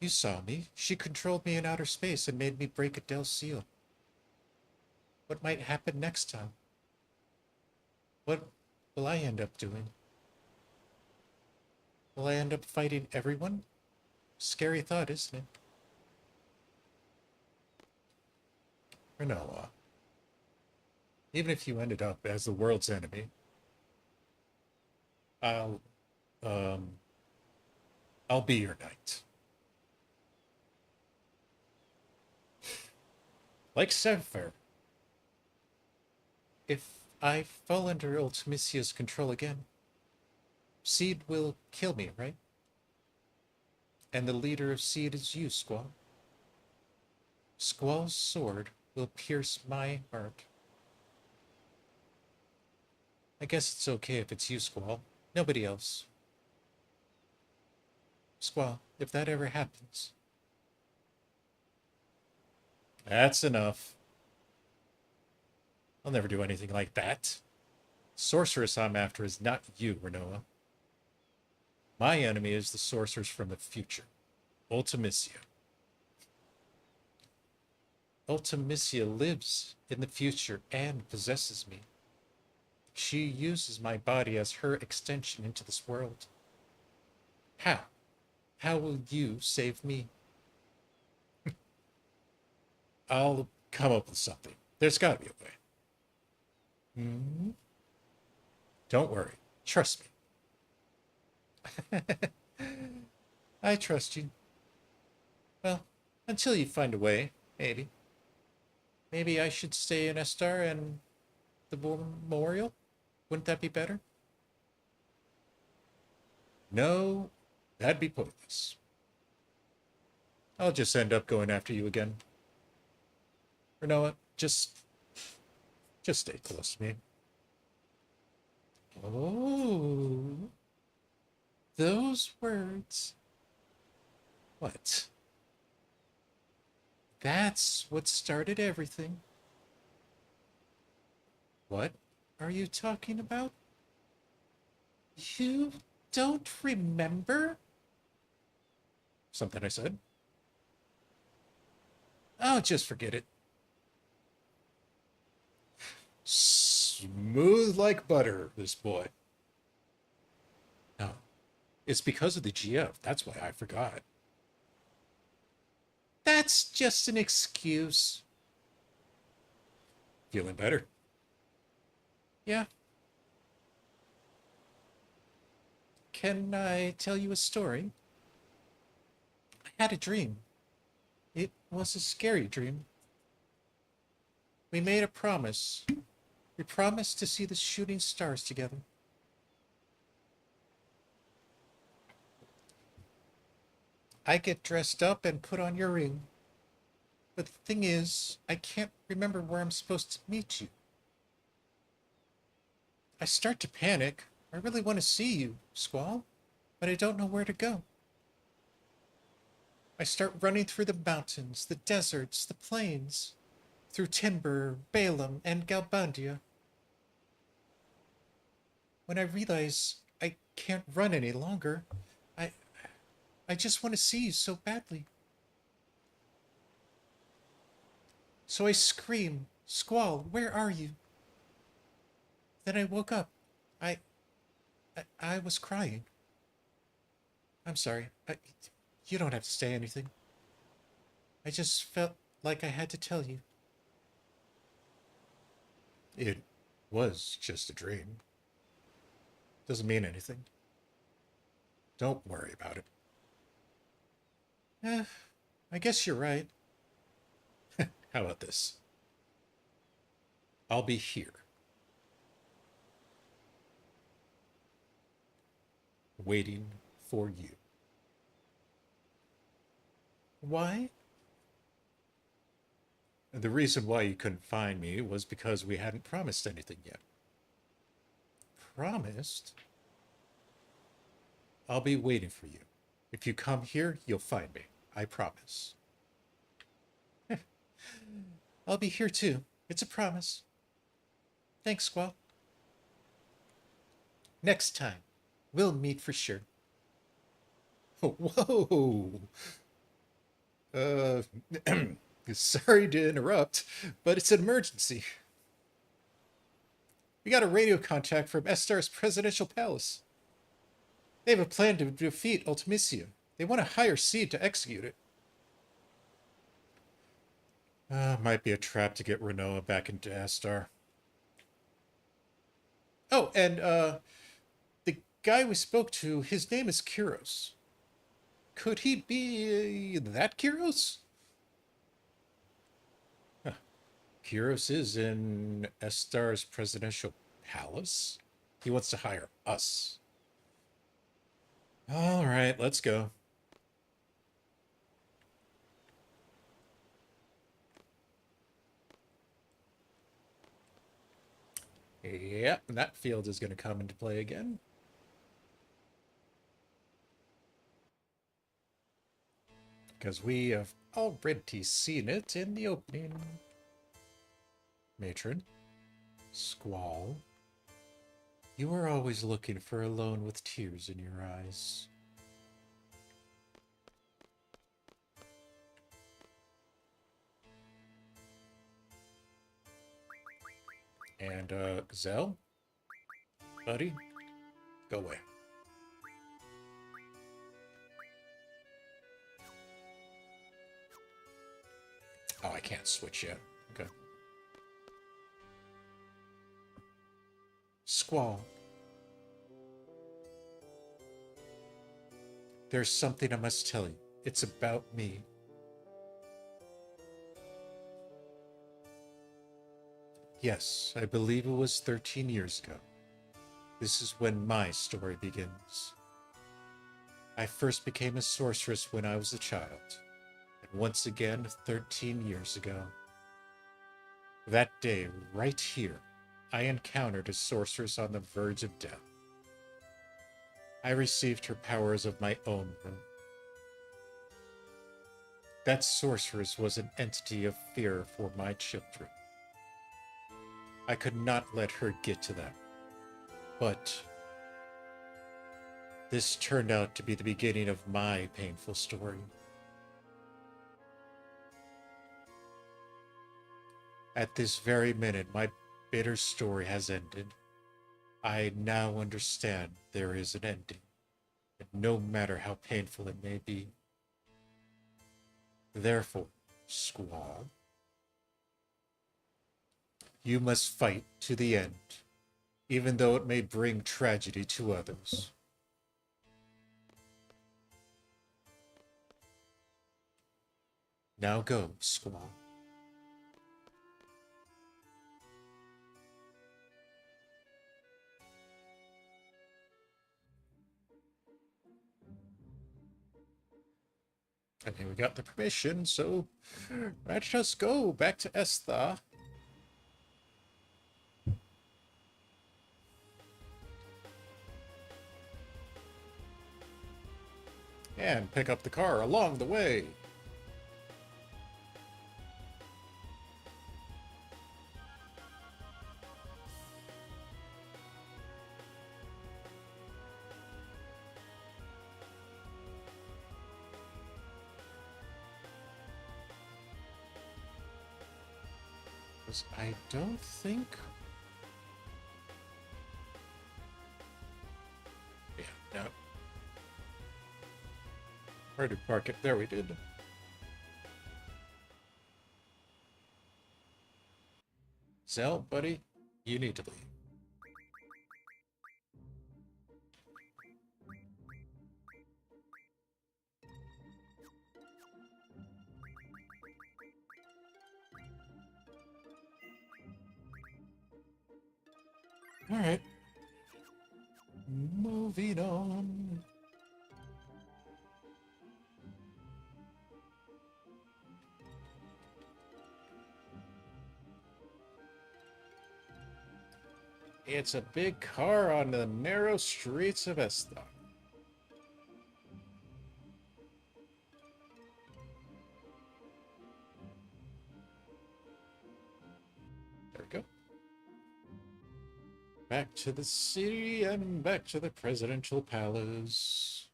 A: You saw me. She controlled me in outer space and made me break Adele's seal. What might happen next time? What will I end up doing? Will I end up fighting everyone? Scary thought, isn't it? Renoa. Even if you ended up as the world's enemy, I'll, um, I'll be your knight. Like Sefer. If I fall under Ultimisia's control again, Seed will kill me, right? And the leader of Seed is you, Squall. Squall's sword will pierce my heart. I guess it's okay if it's you, Squall. Nobody else. Squall, if that ever happens. That's enough. I'll never do anything like that. Sorceress I'm after is not you, Renoa. My enemy is the sorceress from the future, Ultimisia. Ultimisia lives in the future and possesses me. She uses my body as her extension into this world. How? How will you save me? I'll come up with something. There's got to be a way. Hmm? Don't worry. Trust me. I trust you. Well, until you find a way, maybe. Maybe I should stay in Estar and the memorial? Wouldn't that be better? No, that'd be pointless. I'll just end up going after you again. Renoa, just stay close to me. Oh, those words. What? That's what started everything. What are you talking about? You don't remember? Something I said? Oh, just forget it. Smooth like butter, this boy. No, it's because of the GF. That's why I forgot. That's just an excuse. Feeling better? Yeah. Can I tell you a story? I had a dream. It was a scary dream. We made a promise. We promised to see the shooting stars together. I get dressed up and put on your ring. But the thing is, I can't remember where I'm supposed to meet you. I start to panic. I really want to see you, Squall, but I don't know where to go. I start running through the mountains, the deserts, the plains, through Timber, Balaam, and Galbandia. When I realize I can't run any longer, I I just want to see you so badly. So I scream, Squall, where are you? Then I woke up. I I was crying. I'm sorry. You don't have to say anything. I just felt like I had to tell you. It was just a dream. Doesn't mean anything. Don't worry about it. Eh, I guess you're right. How about this? I'll be here, waiting for you. Why? The reason why you couldn't find me was because we hadn't promised anything yet. Promised? I'll be waiting for you. If you come here, you'll find me. I promise. I'll be here too. It's a promise. Thanks, Squall. Next time, we'll meet for sure. Whoa! Uh, sorry to interrupt, but it's an emergency. We got a radio contact from Estar's presidential palace. They have a plan to defeat Ultimisia. They want a higher seed to execute it. Might be a trap to get Renoa back into Astar. Oh, and the guy we spoke to, his name is Kyros. Could he be that Kyros? Huh. Kyros is in Estar's presidential palace. He wants to hire us. All right, let's go. Yep, and that field is going to come into play again. Because we have already seen it in the opening. Matron. Squall. You are always looking for a loan with tears in your eyes. And, Zell? Buddy? Go away. Oh, I can't switch yet. Okay. Squall. There's something I must tell you. It's about me. Yes, I believe it was 13 years ago. This is when my story begins. I first became a sorceress when I was a child, and once again 13 years ago. That day, right here, I encountered a sorceress on the verge of death. I received her powers of my own will. That sorceress was an entity of fear for my children. I could not let her get to them. But this turned out to be the beginning of my painful story. At this very minute, my bitter story has ended. I now understand there is an ending, and no matter how painful it may be. Therefore, Squall, you must fight to the end, even though it may bring tragedy to others. Now go, Squall. Okay, we got the permission, so let's just go back to Estha. And pick up the car along the way. Because I don't think... Yeah, no. Where did park it? There we did. Zell, buddy, you need to leave. All right. Moving on. It's a big car on the narrow streets of Estha. There we go. Back to the city and back to the presidential palace.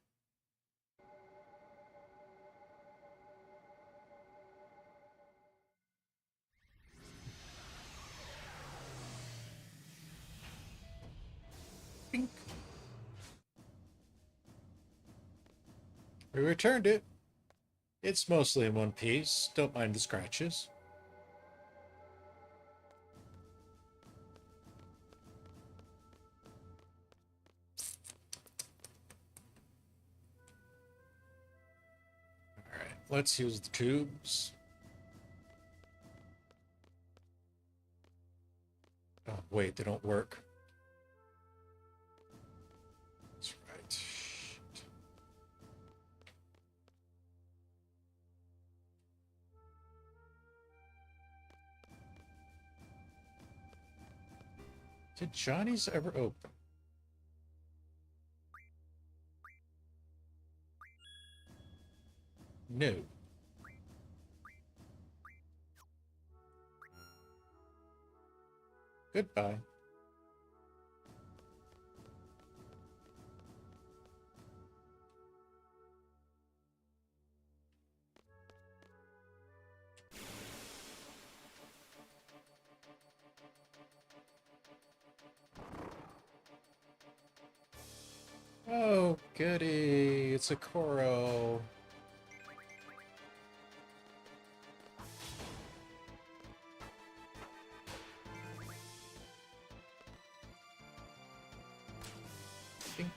A: Bink. We returned it. It's mostly in one piece. Don't mind the scratches. Alright, let's use the tubes. Oh, wait, they don't work. That's right. Shit. Did Johnny's ever open? No. Goodbye. Oh, goody. It's a Koro. Think.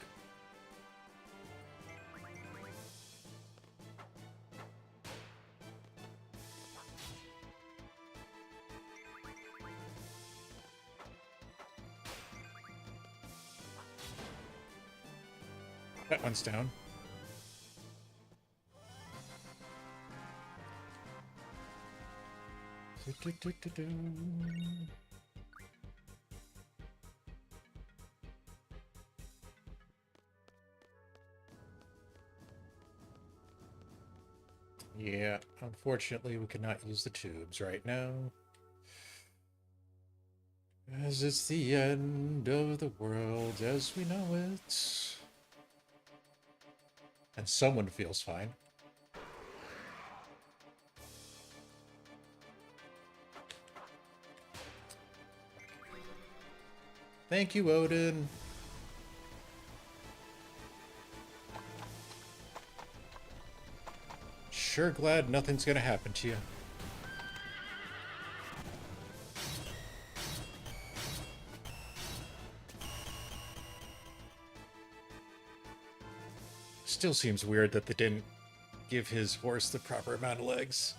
A: That one's down. Yeah, unfortunately, we cannot use the tubes right now. As it's the end of the world as we know it. And someone feels fine. Thank you, Odin. Sure glad nothing's gonna happen to you. Still seems weird that they didn't give his horse the proper amount of legs.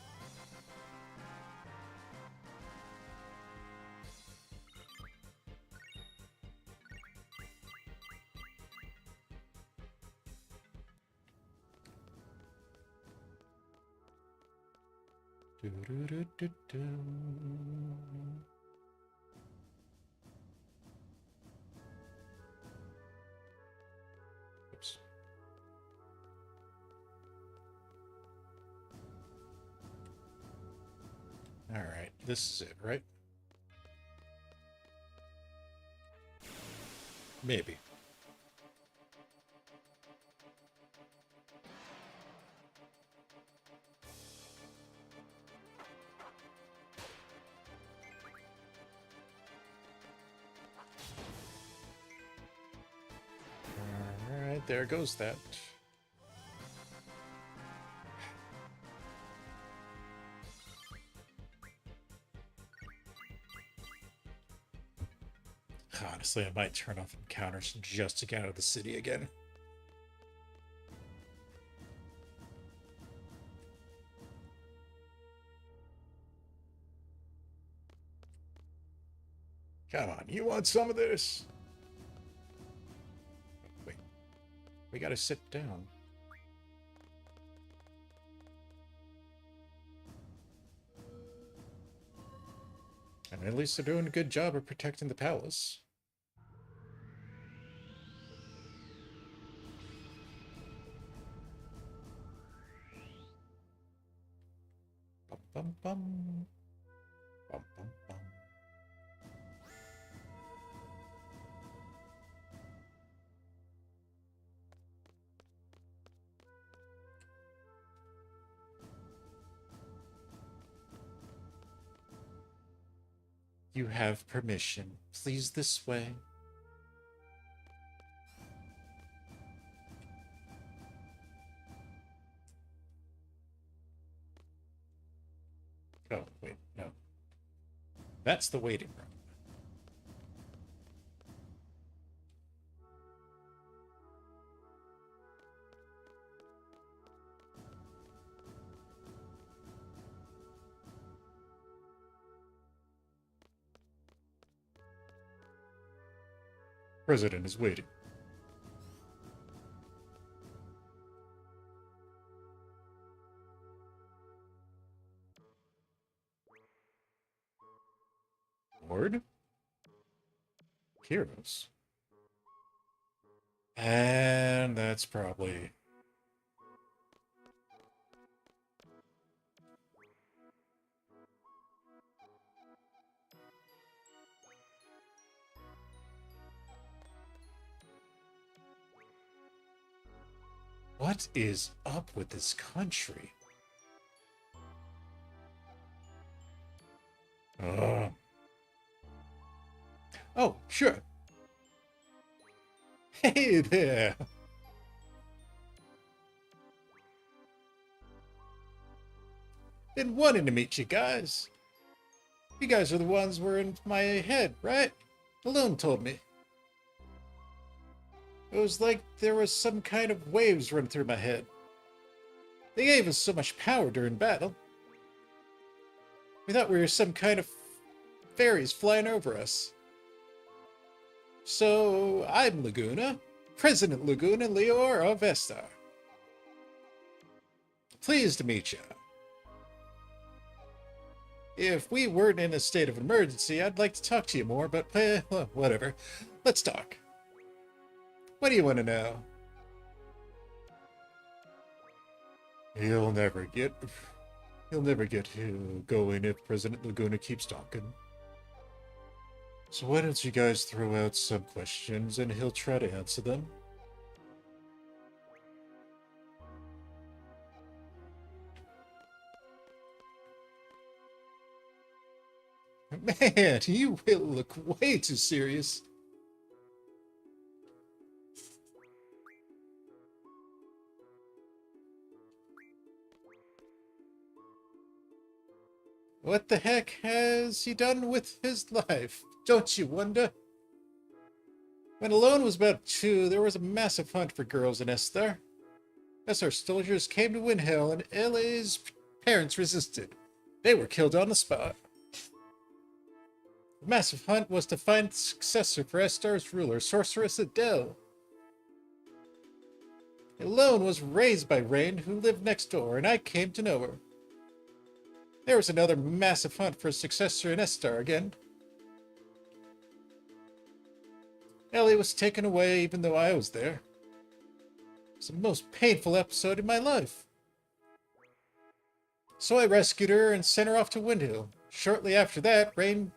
A: Oops. All right, this is it, right? Maybe. All right, there goes that. Honestly, I might turn off encounters just to get out of the city again. Come on, you want some of this? Wait, we gotta sit down. And at least they're doing a good job of protecting the palace. Bum bum bum. Bum bum bum. You have permission. Please this way. Oh, wait, no. That's the waiting room. President is waiting. Lord? Heroes. And that's probably... What is up with this country? Oh, sure. Hey there. Been wanting to meet you guys. You guys are the ones who were in my head, right? Malone told me. It was like there was some kind of waves running through my head. They gave us so much power during battle. We thought we were some kind of fairies flying over us. So, I'm Laguna, President Laguna Leor of Vestar. Pleased to meet you. If we weren't in a state of emergency, I'd like to talk to you more, but well, whatever. Let's talk. What do you want to know? He'll never get going if President Laguna keeps talking. So why don't you guys throw out some questions and he'll try to answer them? Man, you will look way too serious. What the heck has he done with his life? Don't you wonder? When Alone was about 2, there was a massive hunt for girls in Esthar. Esthar soldiers came to Windhill, and Ele's parents resisted. They were killed on the spot. The massive hunt was to find the successor for Esthar's ruler, Sorceress Adele. Alone was raised by Rain, who lived next door, and I came to know her. There was another massive hunt for a successor in Esthar again. Ellie was taken away even though I was there. It was the most painful episode in my life. So I rescued her and sent her off to Windhill. Shortly after that, Rain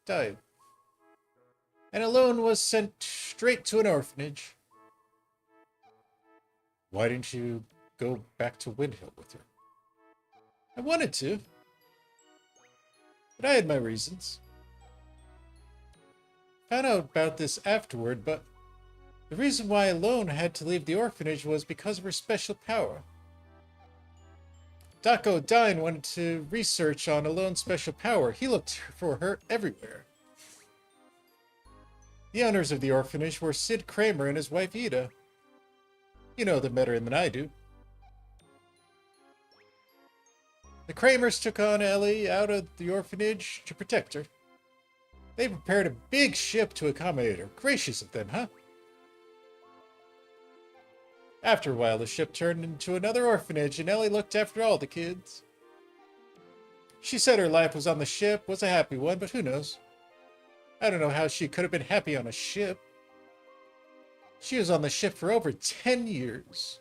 A: died. And Alone was sent straight to an orphanage. Why didn't you go back to Windhill with her? I wanted to. But I had my reasons. Found out about this afterward, but the reason why Alone had to leave the orphanage was because of her special power. Dr. O'Dine wanted to research on Alone's special power. He looked for her everywhere. The owners of the orphanage were Sid Kramer and his wife Ida. You know them better than I do. The Kramers took on Ellie out of the orphanage to protect her. They prepared a big ship to accommodate her. Gracious of them, huh? After a while, the ship turned into another orphanage, and Ellie looked after all the kids. She said her life was on the ship, was a happy one, but who knows? I don't know how she could have been happy on a ship. She was on the ship for over 10 years.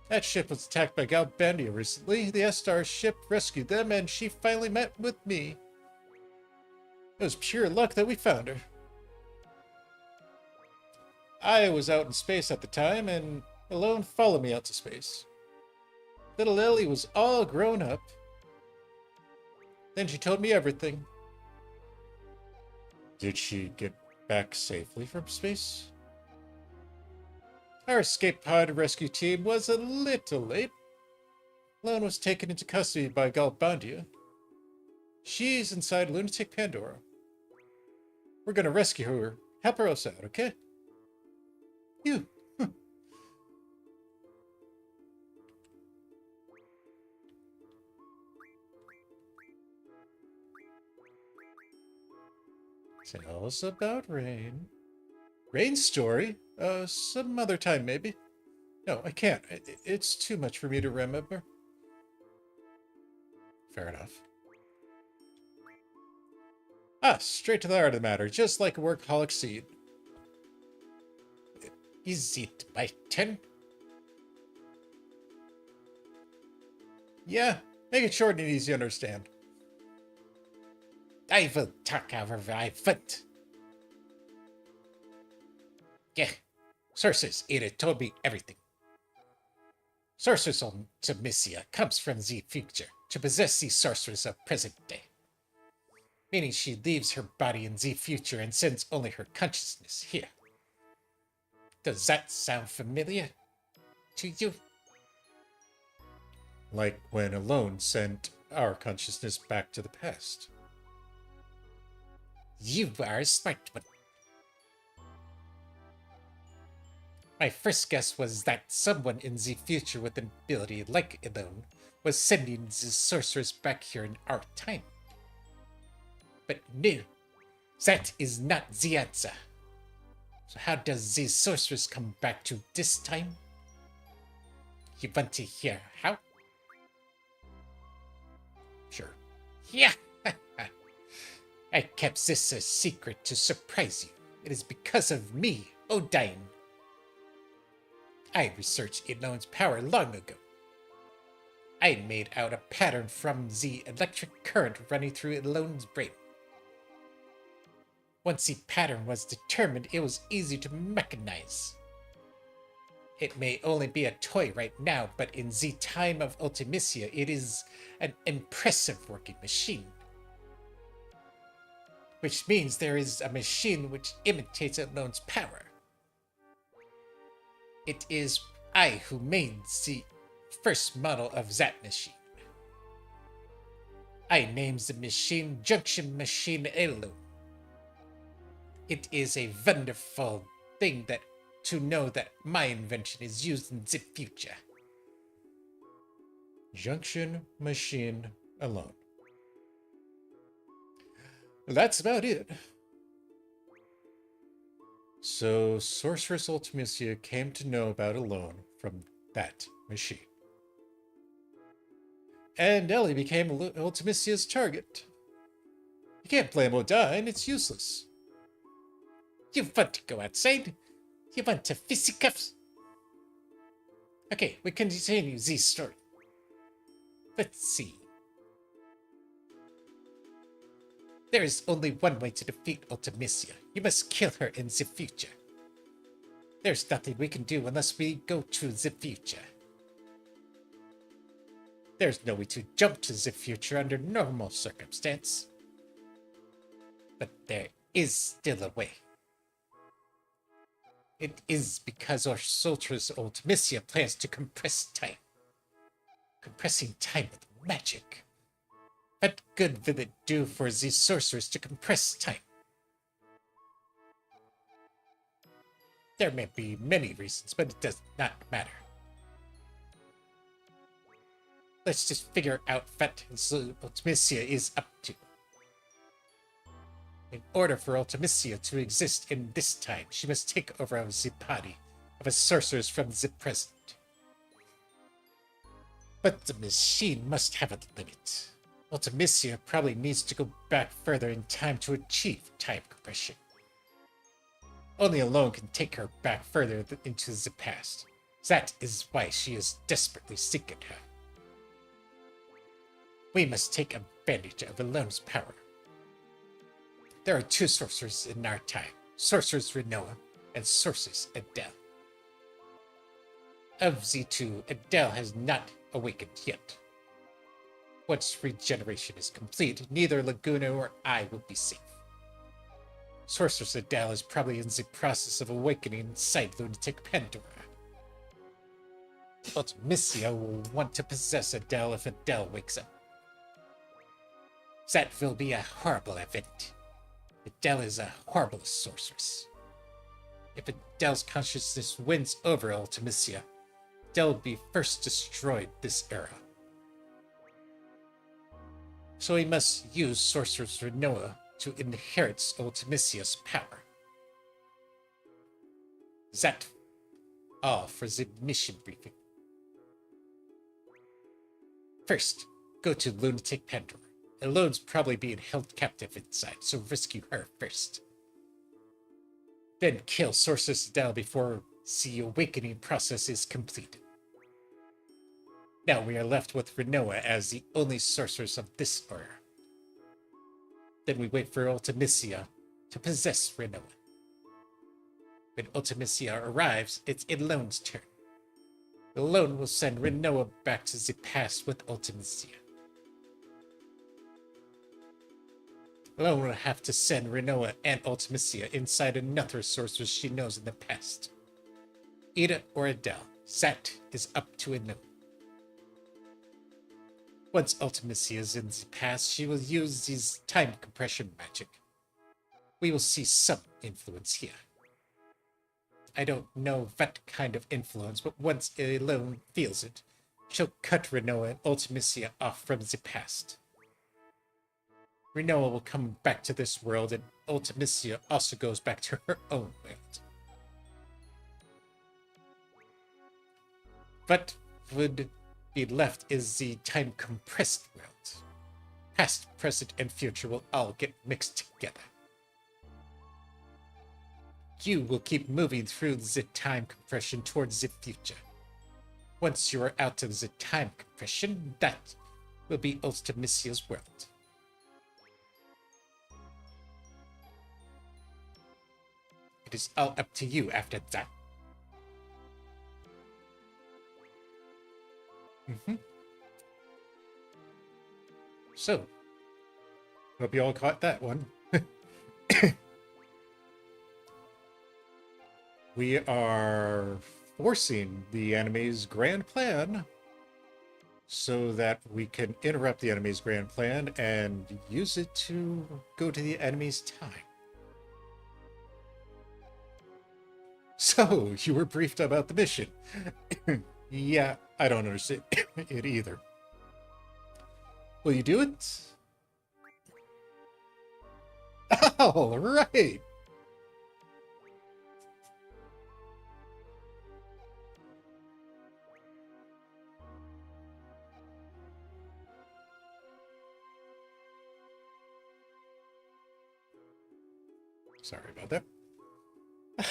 A: That ship was attacked by Galbandia recently. The Esthar ship rescued them, and she finally met with me. It was pure luck that we found her. I was out in space at the time, and Alone followed me out to space. Little Ellie was all grown up. Then she told me everything. Did she get back safely from space? Our escape pod rescue team was a little late. Lone was taken into custody by Galbandia. She's inside Lunatic Pandora. We're gonna rescue her. Help her out, okay? You. Tell us about Rain. Rain's story? Some other time, maybe. No, I can't. It's too much for me to remember. Fair enough. Ah, straight to the heart of the matter, just like a workaholic seed.
B: Is it my turn?
A: Yeah, make it short and easy to understand.
B: I will talk however I want. Yeah, sources, it told me everything. Sorceress Ultimisia comes from the future to possess the sorceress of present day. Meaning she leaves her body in the future and sends only her consciousness here. Does that sound familiar to you?
A: Like when Alone sent our consciousness back to the past.
B: You are a smart one. My first guess was that someone in the future with an ability like Alone was sending the sorceress back here in our time. But no, that is not the answer. So how does the sorceress come back to this time? You want to hear how?
A: Sure.
B: Yeah! I kept this a secret to surprise you. It is because of me, Odin. I researched Alone's power long ago. I made out a pattern from the electric current running through Alone's brain. Once the pattern was determined, it was easy to mechanize. It may only be a toy right now, but in the time of Ultimisia, it is an impressive working machine. Which means there is a machine which imitates Alone's power. It is I who made the first model of that machine. I named the machine Junction Machine Alone. It is a wonderful thing that to know that my invention is used in the future.
A: Junction Machine Alone. That's about it. So, Sorceress Ultimisia came to know about Alone from that machine. And Ellie became Ultimisia's target. You can't blame Odine, it's useless.
B: You want to go outside? You want to fisticuffs? Okay, we continue this story. Let's see. There is only one way to defeat Ultimisia. You must kill her in the future. There's nothing we can do unless we go to the future. There's no way to jump to the future under normal circumstance. But there is still a way. It is because our sorceress Ultimisia plans to compress time. Compressing time with magic. What good will it do for the sorceress to compress time? There may be many reasons, but it does not matter. Let's just figure out what Ultimisia is up to. In order for Ultimisia to exist in this time, she must take over the body of a sorceress from the present. But the machine must have a limit. Ultimisia probably needs to go back further in time to achieve time compression. Only Alone can take her back further into the past. That is why she is desperately seeking her. We must take advantage of Alone's power. There are two sorcerers in our time, Sorceress Renoa and Sorceress Adele. Of the two, Adele has not awakened yet. Once regeneration is complete, neither Laguna or I will be safe. Sorceress Adele is probably in the process of awakening inside Lunatic Pandora. Ultimisia will want to possess Adele if Adele wakes up. That will be a horrible event. Adele is a horrible sorceress. If Adele's consciousness wins over Ultimisia, Adele will be first destroyed this era. So we must use Sorceress Renoa to inherit Ultimisia's power. That all for the mission briefing. First, go to Lunatic Pandora Alone's probably being held captive inside, so rescue her first. Then kill Sorceress Adele before the awakening process is completed. Now we are left with Renoa as the only sorceress of this order. Then we wait for Ultimisia to possess Renoa. When Ultimisia arrives, it's Alone's turn. Alone will send Renoa back to the past with Ultimisia. Alone will have to send Renoa and Ultimisia inside another sorceress she knows in the past. Ada or Adele, that is up to Alone. Once Ultimisia is in the past, she will use this time compression magic. We will see some influence here. I don't know what kind of influence, but once Alone feels it, she'll cut Renoa and Ultimisia off from the past. Renoa will come back to this world, and Ultimisia also goes back to her own world. What would be left is the time-compressed world. Past, present, and future will all get mixed together. You will keep moving through the time compression towards the future. Once you are out of the time compression, that will be Ultimisia's world. It is all up to you after that. So, hope you all caught that one. We are forcing the enemy's grand plan so that we can interrupt the enemy's grand plan and use it to go to the enemy's time. So, you were briefed about the mission. Yeah, I don't understand it either. Will you do it? All right. Sorry about that.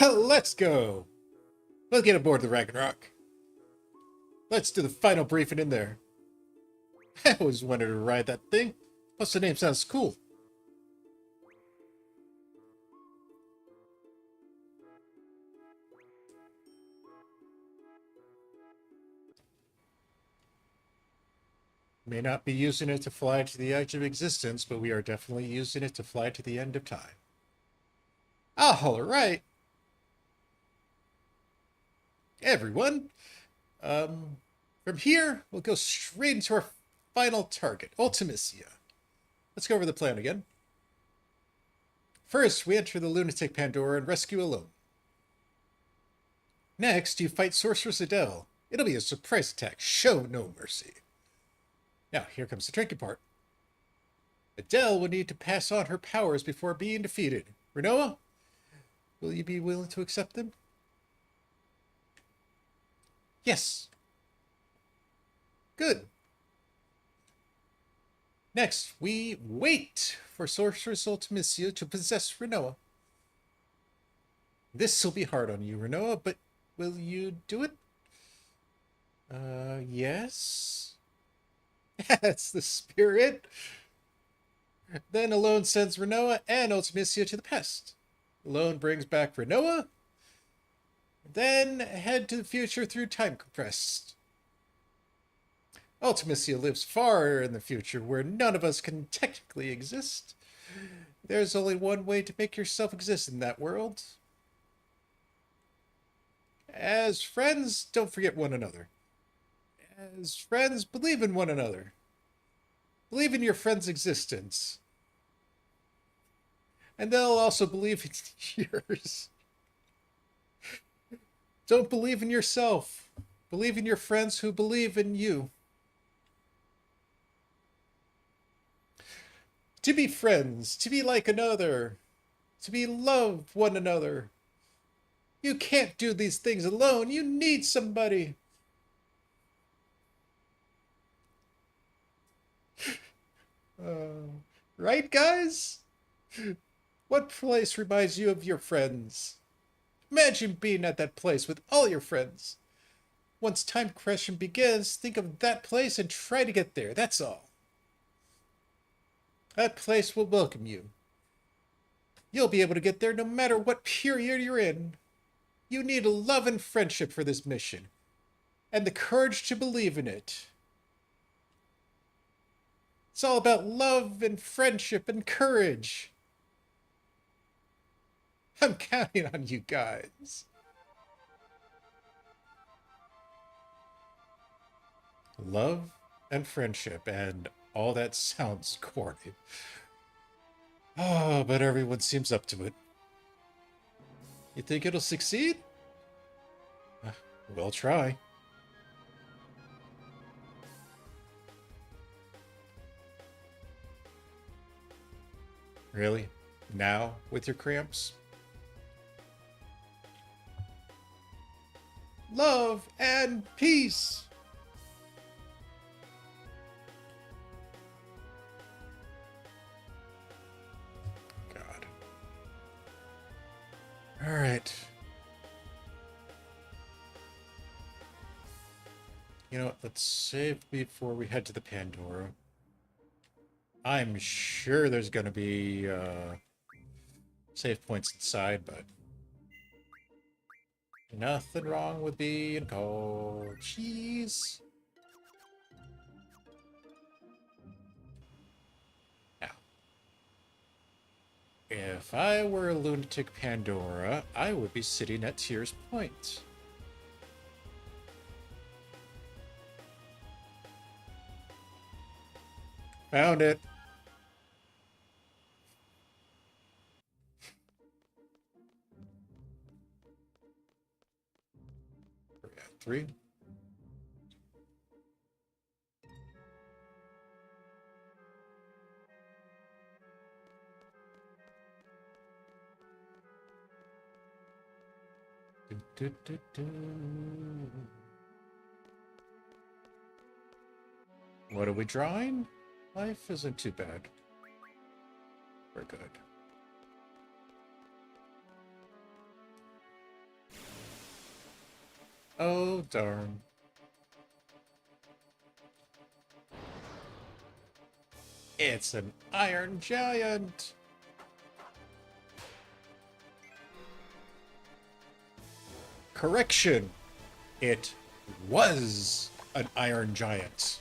B: Let's go. Let's get aboard the Ragnarok. Let's do the final briefing in there. I always wanted to ride that thing. Plus the name sounds cool. May not be using it to fly to the edge of existence, but we are definitely using it to fly to the end of time. All right. Everyone, from here, we'll go straight into our final target, Ultimisia. Let's go over the plan again. First, we enter the Lunatic Pandora and rescue Alone. Next, you fight Sorceress Adele. It'll be a surprise attack. Show no mercy. Now, here comes the tricky part. Adele will need to pass on her powers before being defeated. Renoa, will you be willing to accept them? Yes. Good. Next, we wait for Sorceress Ultimisia to possess Renoa. This will be hard on you, Renoa, but will you do it? Yes. That's the spirit. Then Alone sends Renoa and Ultimisia to the past. Alone brings back Renoa. Then head to the future through time compressed. Ultimisia lives far in the future where none of us can technically exist. There's only one way to make yourself exist in that world. As friends, don't forget one another. As friends, believe in one another. Believe in your friend's existence. And they'll also believe in yours. Don't believe in yourself. Believe in your friends who believe in you. To be friends, to be like another, to be love one another. You can't do these things alone. You need somebody.
A: Right, guys? What place reminds you of your friends? Imagine being at that place with all your friends. Once time compression begins, think of that place and try to get there, that's all. That place will welcome you. You'll be able to get there no matter what period you're in. You need love and friendship for this mission, and the courage to believe in it. It's all about love and friendship and courage. I'm counting on you guys. Love and friendship, and all that sounds corny. Oh, but everyone seems up to it. You think it'll succeed? We'll try. Really? Now, with your cramps? Love and peace! God. Alright. You know what? Let's save before we head to the Pandora. I'm sure there's going to be save points inside, but nothing wrong with being called cheese. Now, if I were a lunatic Pandora, I would be sitting at Tyr's Point. Found it. We're at 3. Do, do, do. What are we drawing? Life isn't too bad. We're good. Oh, darn. It's an iron giant! Correction! It was an iron giant.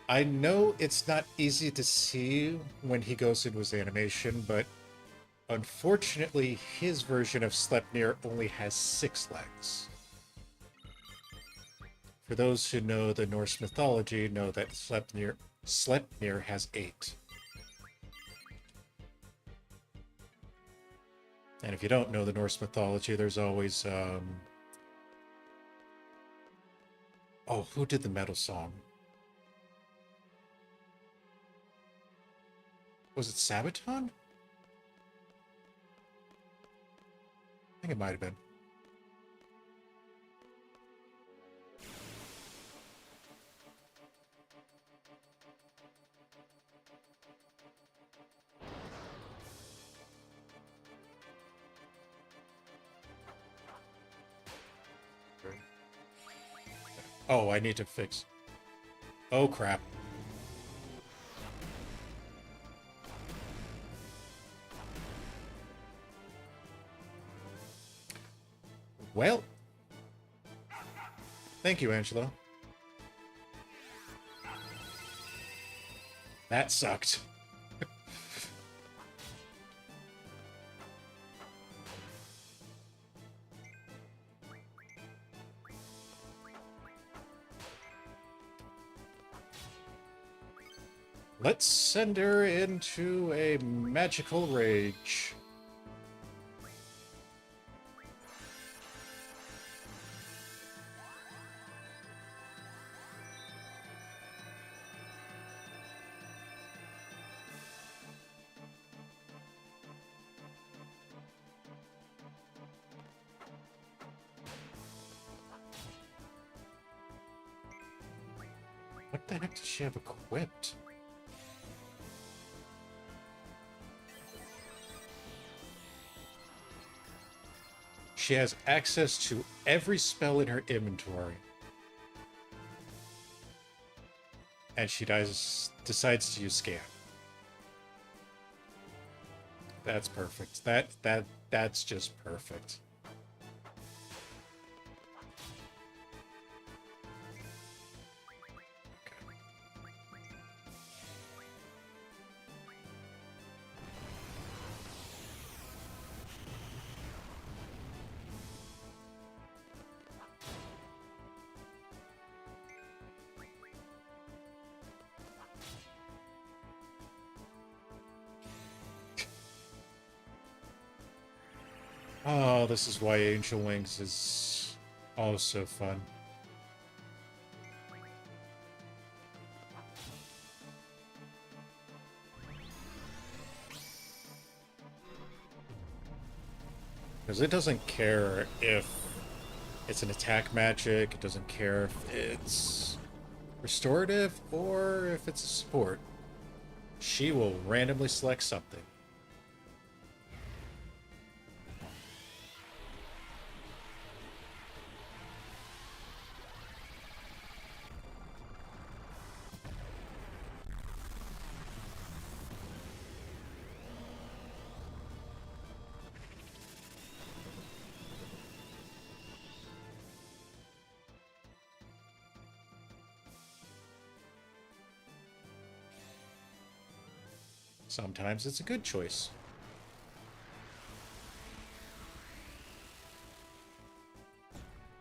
A: I know it's not easy to see when he goes into his animation, but unfortunately his version of Sleipnir only has 6 legs. For those who know the Norse mythology, know that Sleipnir has 8. And if you don't know the Norse mythology, there's always oh, who did the metal song? Was it Sabaton? I think it might have been. Oh, I need to fix. Oh, crap. Well, thank you, Angelo. That sucked. Let's send her into a magical rage. the heck does she have equipped? She has access to every spell in her inventory. And she decides to use Scan. That's perfect. That's just perfect. Oh, this is why Angel Wings is so fun. Because it doesn't care if it's an attack magic, it doesn't care if it's restorative or if it's a support. She will randomly select something. Sometimes it's a good choice.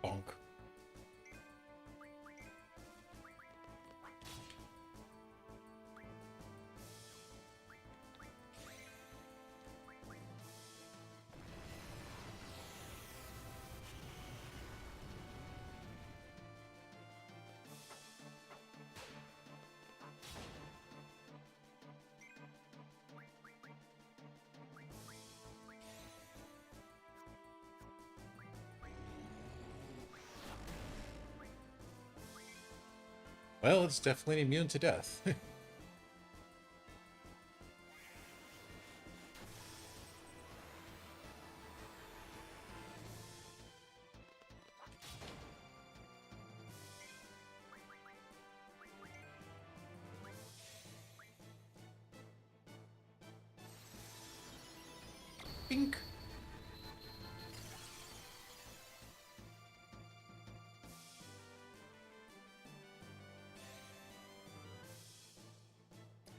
A: Bonk. Well, it's definitely immune to death. Bink.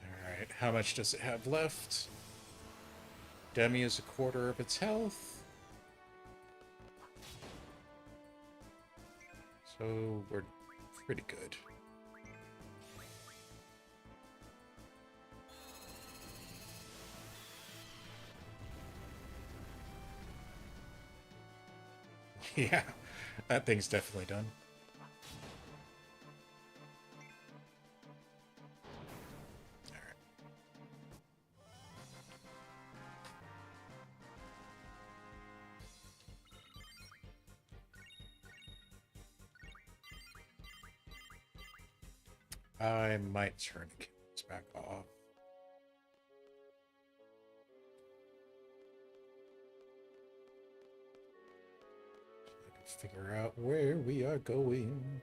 A: Alright, how much does it have left? Demi is a quarter of its health. So we're pretty good. Yeah, that thing's definitely done. I might turn the cameras back off. So I can figure out where we are going.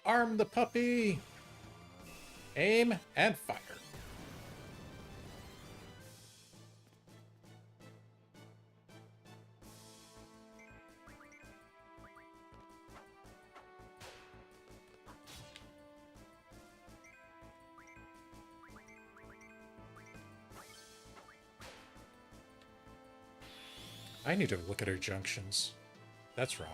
A: Arm the puppy! Aim and fire. I need to look at her junctions. That's wrong.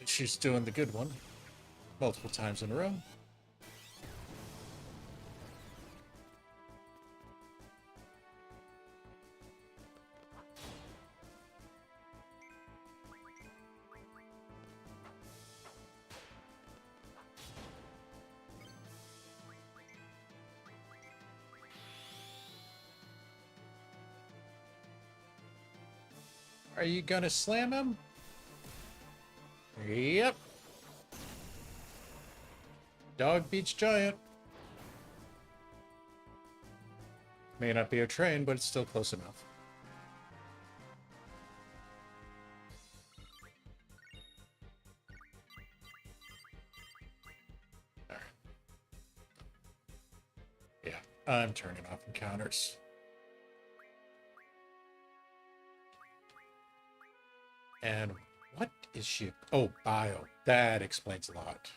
A: she's doing the good one. Multiple times in a row. Are you gonna slam him? Yep. Dog beats giant. May not be a train, but it's still close enough. Alright. Yeah, I'm turning off encounters. And what is she? Oh, bio. That explains a lot.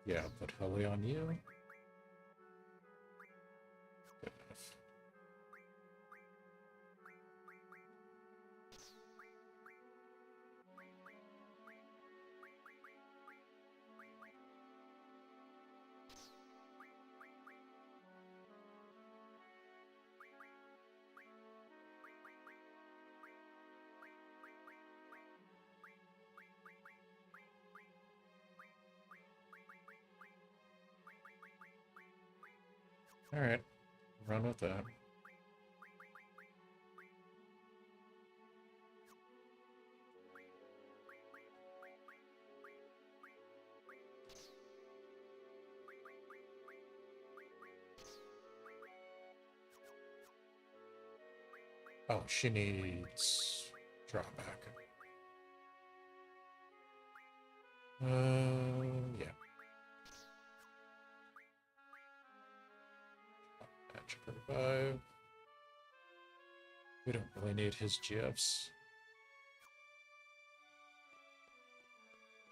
A: Yeah, put Hully on you. Good enough. All right, run with that. Oh, she needs drawback. Yeah. Magic revive. We don't really need his GFs.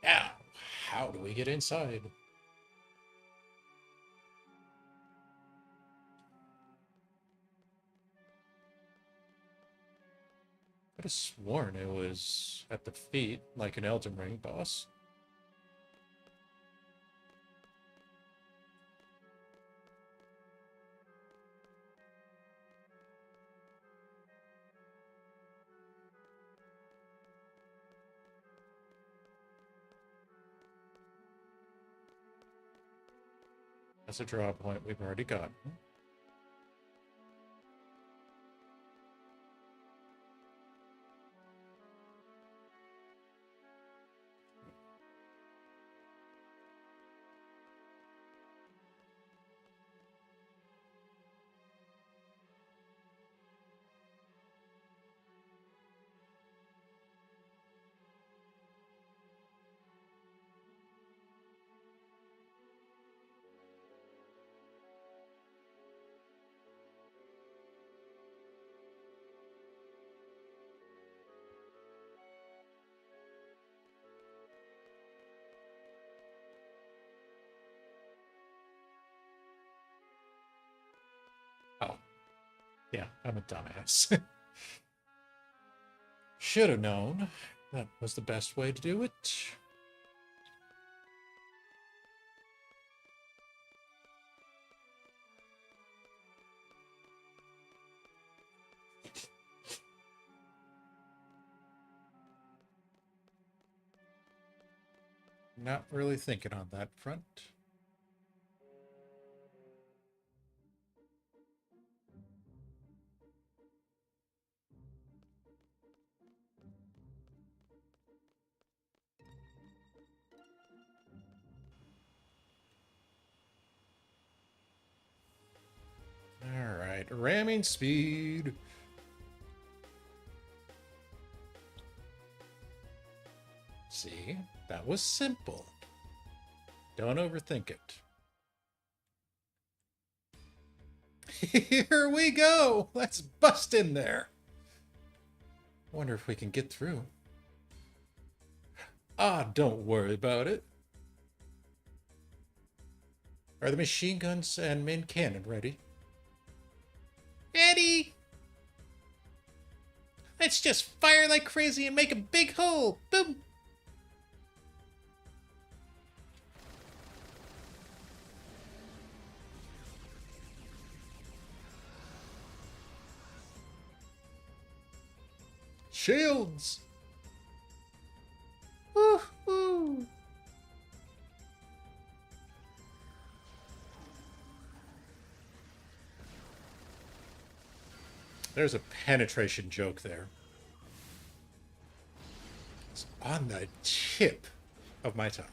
A: Now, how do we get inside? I could have sworn it was at the feet, like an Elden Ring boss. That's a draw point we've already gotten. Oh, yeah, I'm a dumbass. Should have known that was the best way to do it. Not really thinking on that front. All right, ramming speed. See? That was simple. Don't overthink it. Here we go! Let's bust in there! Wonder if we can get through. Ah, don't worry about it. Are the machine guns and main cannon ready? Ready! Let's just fire like crazy and make a big hole! Boom! Shields! Woo-hoo! There's a penetration joke there. It's on the tip of my tongue.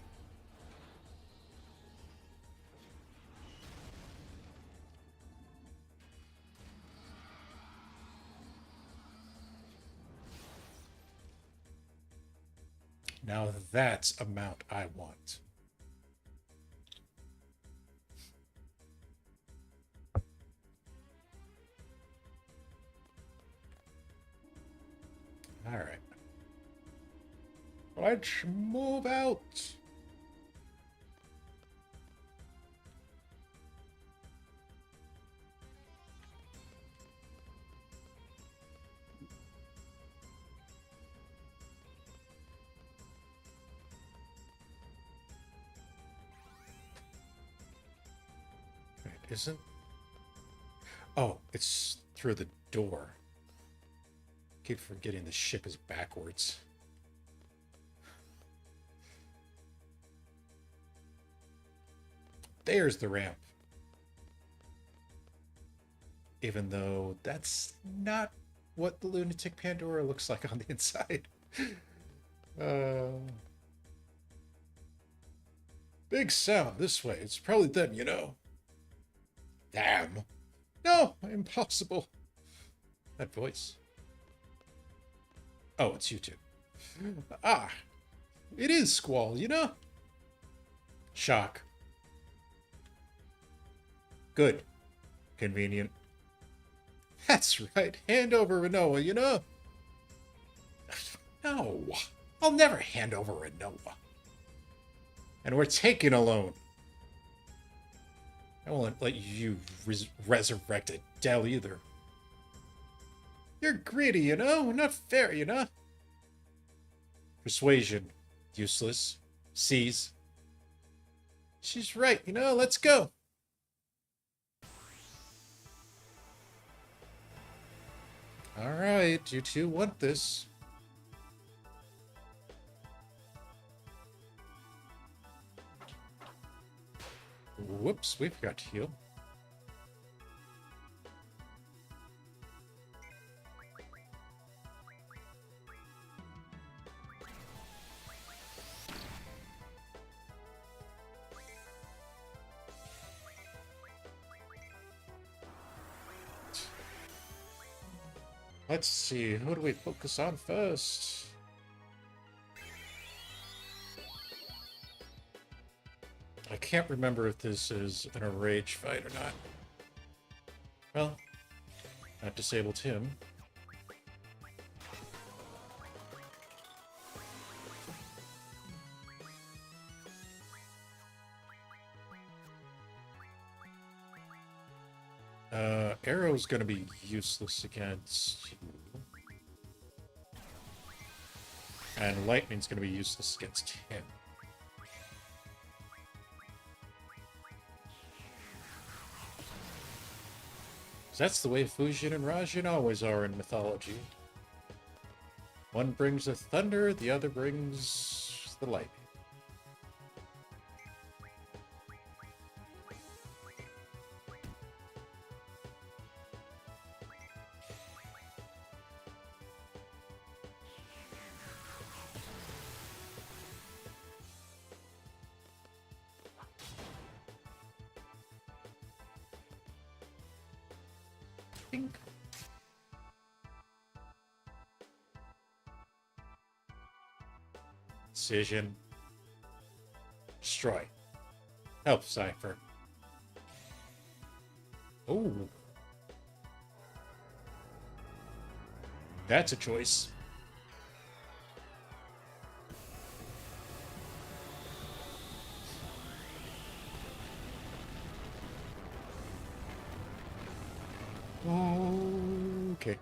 A: Now that's a mount I want. All right. Let's move out. Wait, isn't... Oh, it's through the door. Keep forgetting the ship is backwards. There's the ramp. Even though that's not what the Lunatic Pandora looks like on the inside. Big sound this way. It's probably them, you know. Damn. No, impossible. That voice. Oh, it's you two. Ah, it is Squall, you know? Shock. Good. Convenient. That's right. Hand over Renoa, you know? No. I'll never hand over Renoa. And we're taking a loan. I won't let you resurrect Adele either. You're greedy, you know? Not fair, you know? Persuasion. Useless. Seize. She's right, you know? Let's go. Alright, you two want this. Whoops, we forgot to heal. Let's see, who do we focus on first? I can't remember if this is an enraged fight or not. Well, that disabled him. Arrow's gonna be useless against you. And Lightning's gonna be useless against him. That's the way Fujin and Raijin always are in mythology. One brings the thunder, the other brings the lightning. Pink. Decision. Destroy. Help Cypher. Oh. That's a choice. Okay.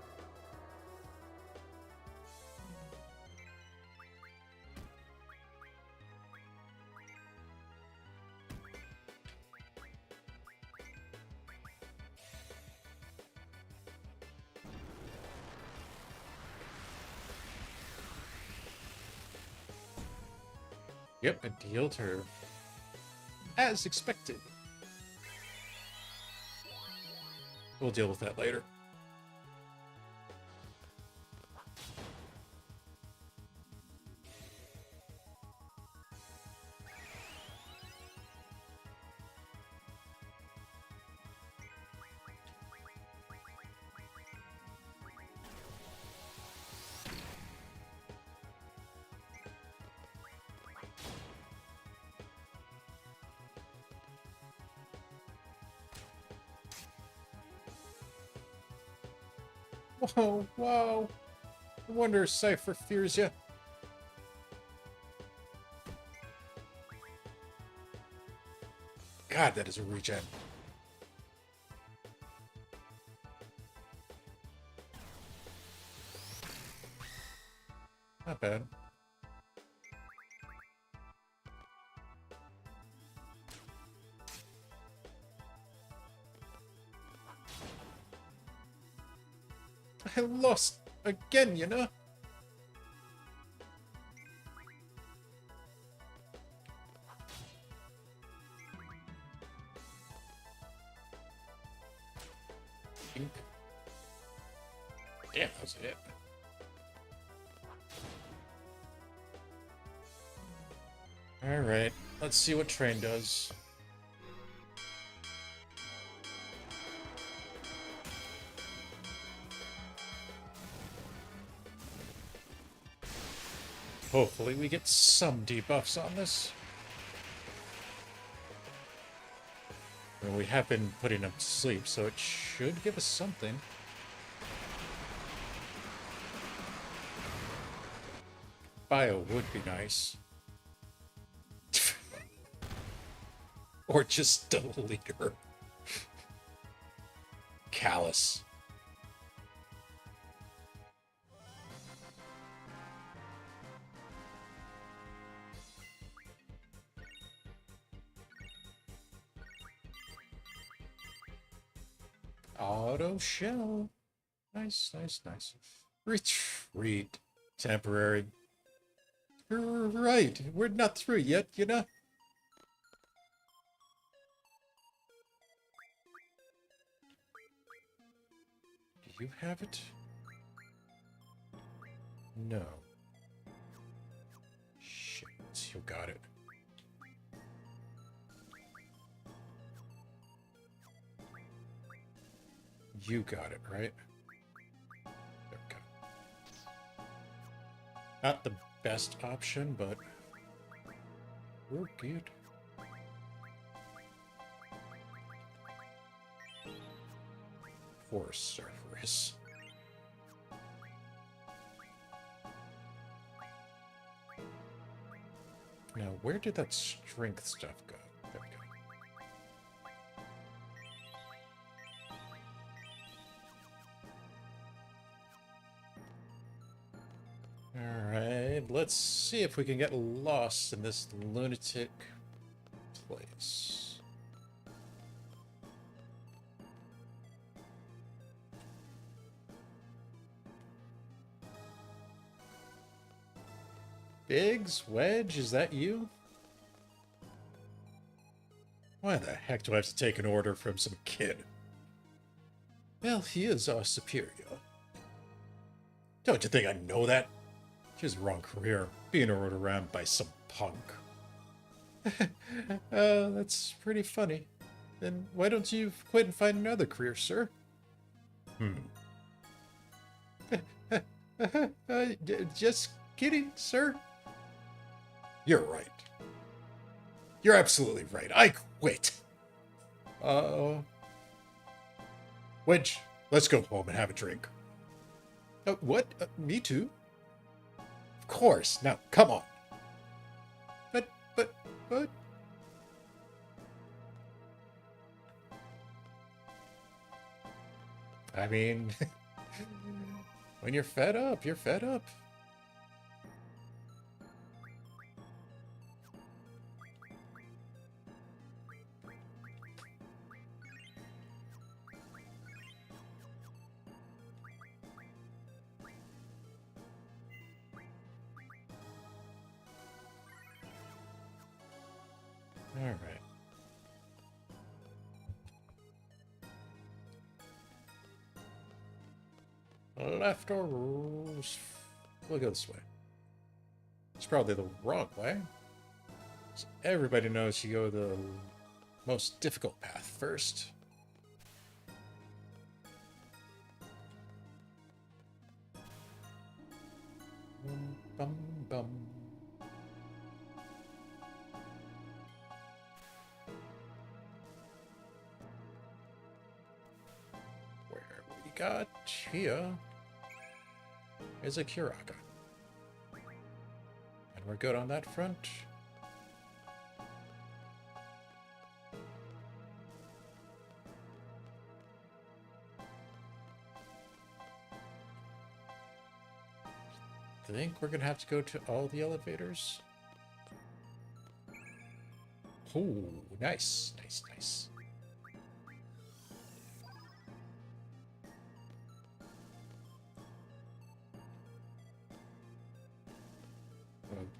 A: Yep, it healed her. As expected. We'll deal with that later. Whoa, whoa. I wonder if Cypher fears you. God, that is a regen. Not bad. I lost again, you know? Damn, that was a hit. Alright, let's see what Train does. Hopefully we get some debuffs on this. Well, we have been putting him to sleep, so it should give us something. Bio would be nice. Or just delete her. Callous. Auto shell. Nice, nice, nice. Retreat. Temporary. Right, we're not through yet, you know? Do you have it? No. Shit, you got it. You got it, right? There we go. Not the best option, but we're good. Poor Cerberus. Now, where did that strength stuff go? There we go. Alright, let's see if we can get lost in this lunatic place. Biggs, Wedge, is that you? Why the heck do I have to take an order from some kid? Well, he is our superior. Don't you think I know that? She has the wrong career, being ordered around by some punk. That's pretty funny. Then why don't you quit and find another career, sir? Just kidding, sir. You're right. You're absolutely right. I quit. Wedge, let's go home and have a drink. What? Me too? Of course. Now, come on. But... I mean, when you're fed up, you're fed up. All right. Left or we'll go this way. It's probably the wrong way. So everybody knows you go the most difficult path first. Bum, bum. Where we got here is a Kuraka. And we're good on that front. I think we're gonna have to go to all the elevators. Oh, nice, nice, nice.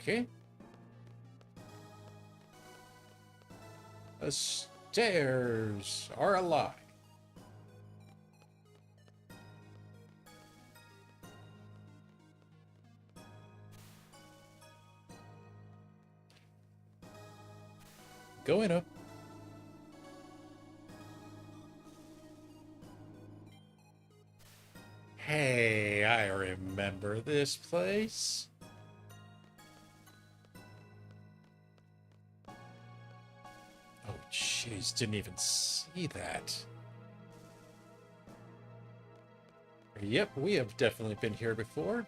A: Okay. The stairs are alive. Going up. Hey, I remember this place. Oh, jeez, didn't even see that. Yep, we have definitely been here before.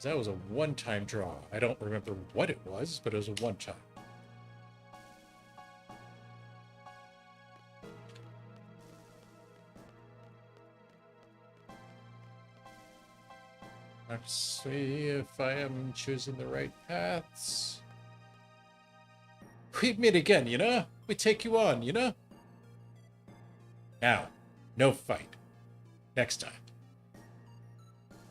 A: That was a one-time draw. I don't remember what it was, but it was a one-time. Let's see if I am choosing the right paths. We meet again, you know? We take you on, you know? Now, no fight. Next time.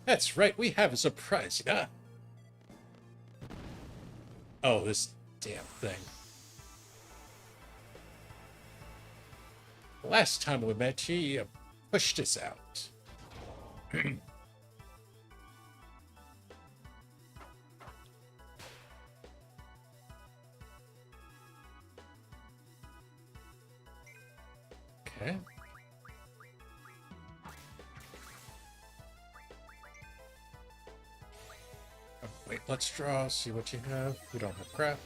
A: That's right, we have a surprise, you know? Oh, this damn thing. Last time we met, he pushed us out. Okay. Oh, wait, let's draw, see what you have. We don't have crap.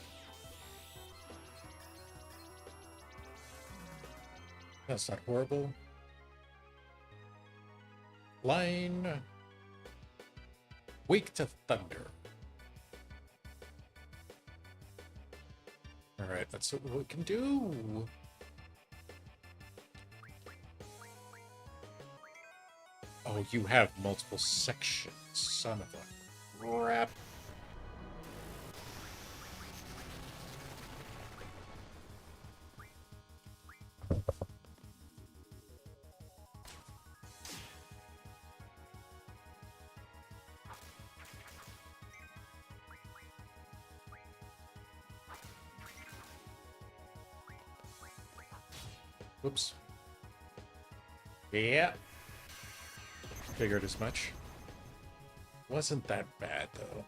A: That's not horrible. Line. Weak to thunder. Alright, that's what we can do. Oh, you have multiple sections, son of a crap. Whoops. Yeah. Figured as much. Wasn't that bad, though.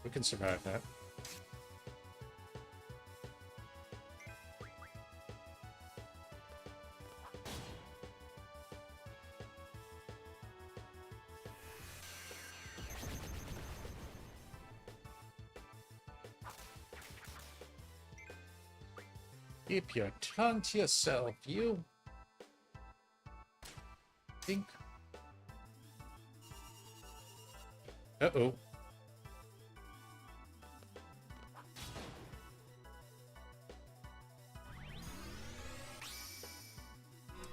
A: We can survive that. Keep your tongue to yourself, you think. Uh-oh.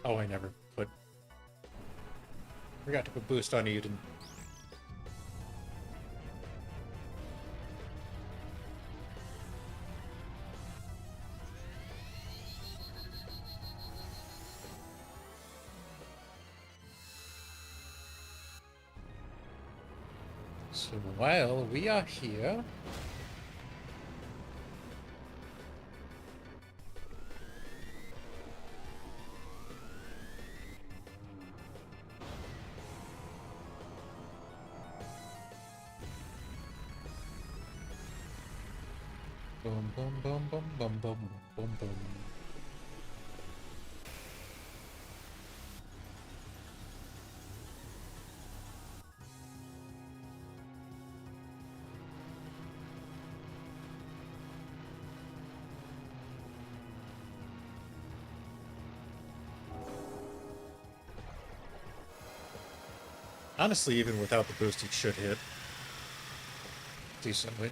A: Oh, I never put... Forgot to put boost on Eden. So while we are here... Boom, boom, boom, boom, boom, boom, boom, boom. Honestly, even without the boost, it should hit decently.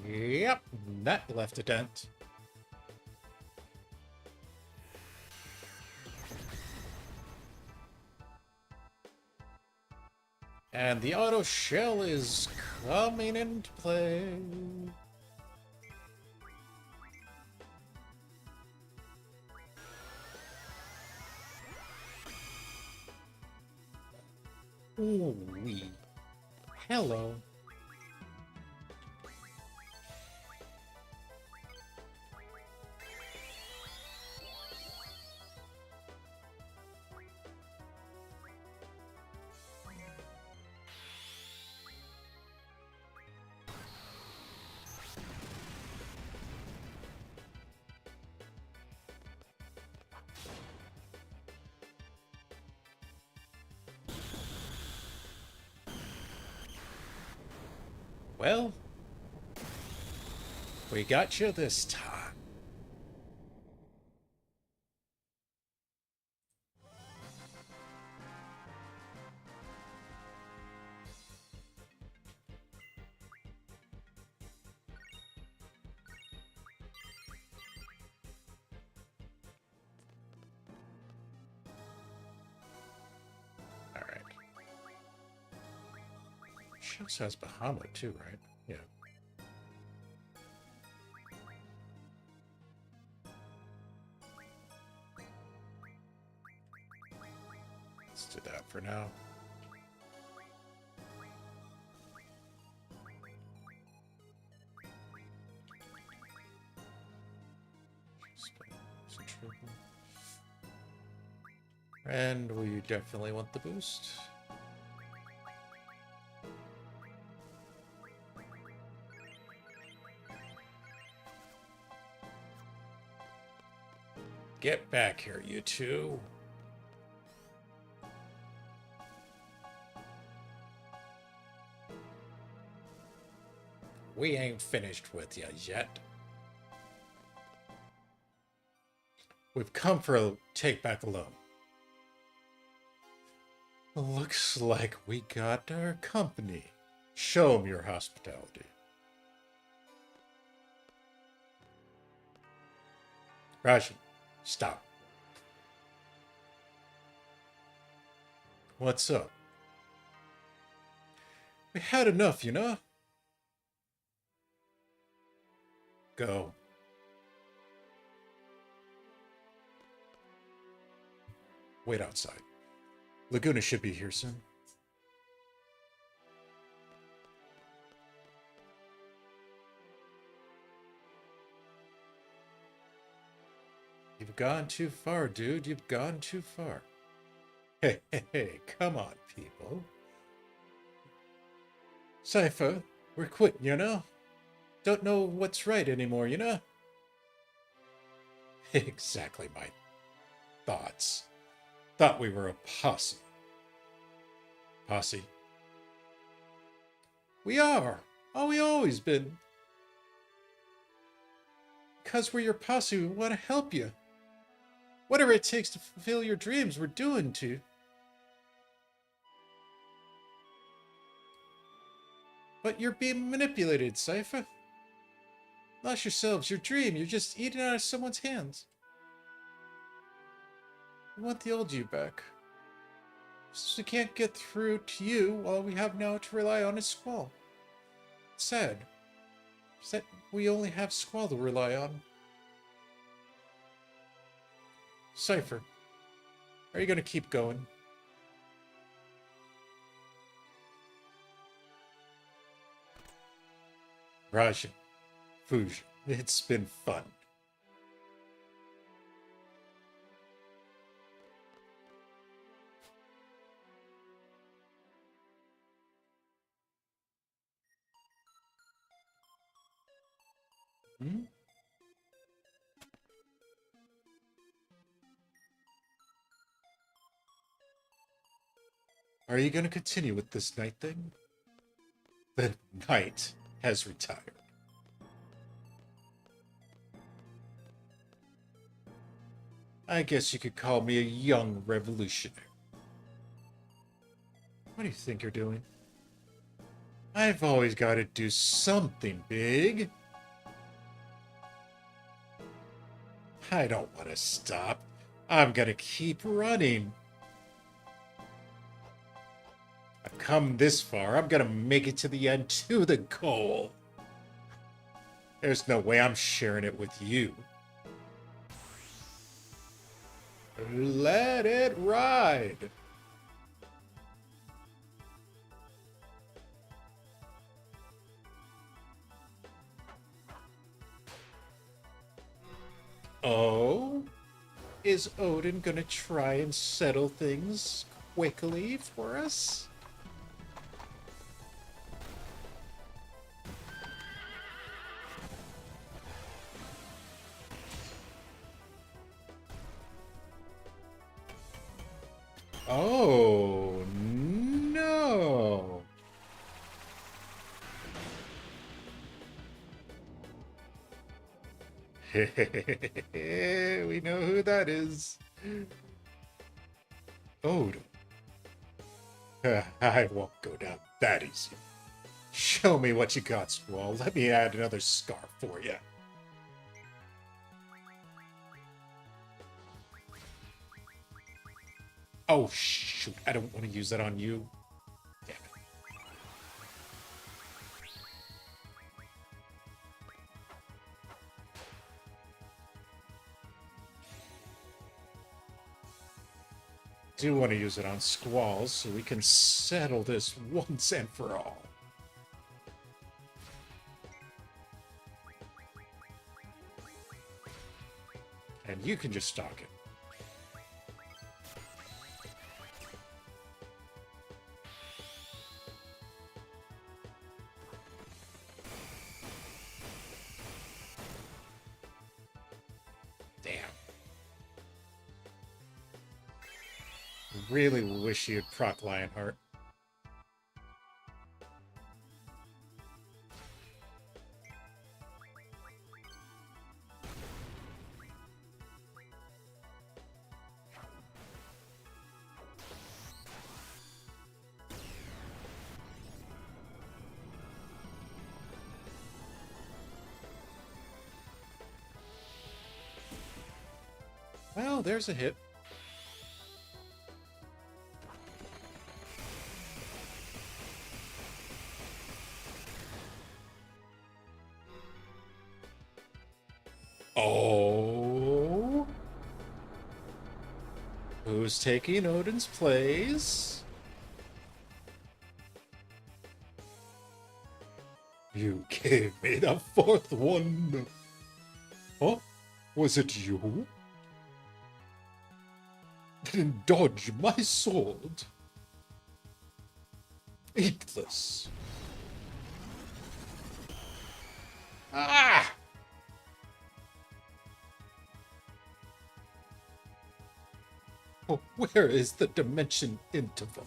A: Yep, that left a dent. And the auto shell is coming into play. Ooh-wee. Hello. Well, we got you this time. Alright. Shows has Bahamut too, right? Yeah. Let's do that for now. And we definitely want the boost. Get back here, you two. We ain't finished with you yet. We've come for a take back alone. Looks like we got our company. Show 'em your hospitality. Rajan, stop. What's up? We had enough, you know? Go. Wait outside. Laguna should be here soon. You've gone too far, dude. You've gone too far. Hey, hey, hey, come on, people. Cypher, we're quitting, you know? Don't know what's right anymore, you know? Exactly my thoughts. Thought we were a posse. Posse. We are. Oh, we always been. Because we're your posse, we want to help you. Whatever it takes to fulfill your dreams, we're doing to. But you're being manipulated, Cypher. Lost yourselves, your dream. You're just eating out of someone's hands. We want the old you back. Since we can't get through to you, all we have now to rely on is Squall. It's sad. It's that we only have Squall to rely on. Cypher, are you going to keep going? Raja, Fuji, it's been fun. Hmm? Are you going to continue with this night thing? The knight has retired. I guess you could call me a young revolutionary. What do you think you're doing? I've always got to do something big. I don't want to stop. I'm going to keep running. I've come this far. I'm going to make it to the end, to the goal. There's no way I'm sharing it with you. Let it ride. Oh? Is Odin gonna try and settle things quickly for us? Oh, no. We know who that is. Odin. I won't go down that easy. Show me what you got, Squall. Let me add another scar for you. Oh, shoot. I don't want to use that on you. Damn it. Do want to use it on Squall so we can settle this once and for all. And you can just stalk it. Damn. Really wish you'd proc Lionheart. Well, there's a hit. Oh. Who's taking Odin's place? You gave me the fourth one. Huh? Was it you? Didn't dodge my sword. Eat this. Ah! Where is the dimension interval?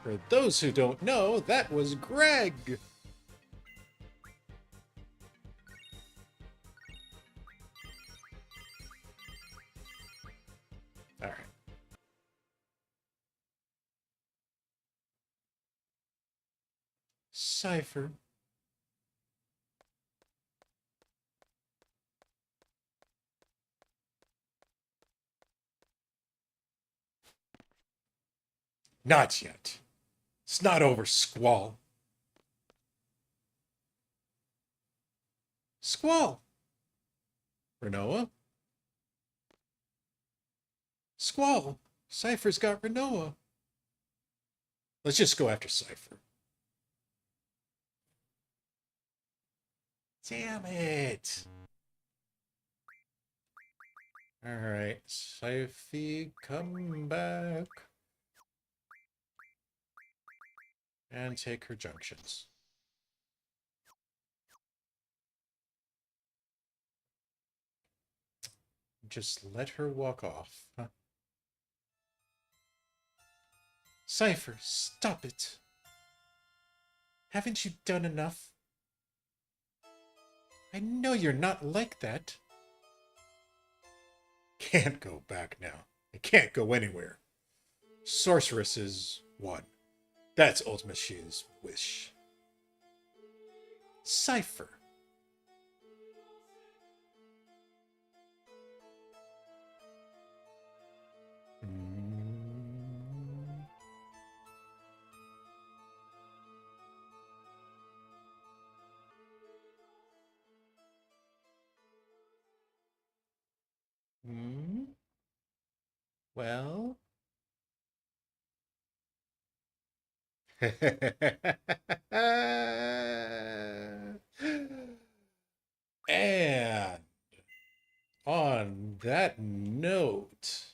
A: For those who don't know, that was Greg. All right. Cipher. Not yet. It's not over, Squall. Squall. Renoa? Squall. Cipher's got Renoa. Let's just go after Cipher. Damn it. All right, Syphy, come back. And take her junctions. Just let her walk off, huh? Cipher, stop it. Haven't you done enough? I know you're not like that. Can't go back now. I can't go anywhere. Sorceress is one. That's Ultimacia's wish. Cipher. Hmm? Well? And on that note,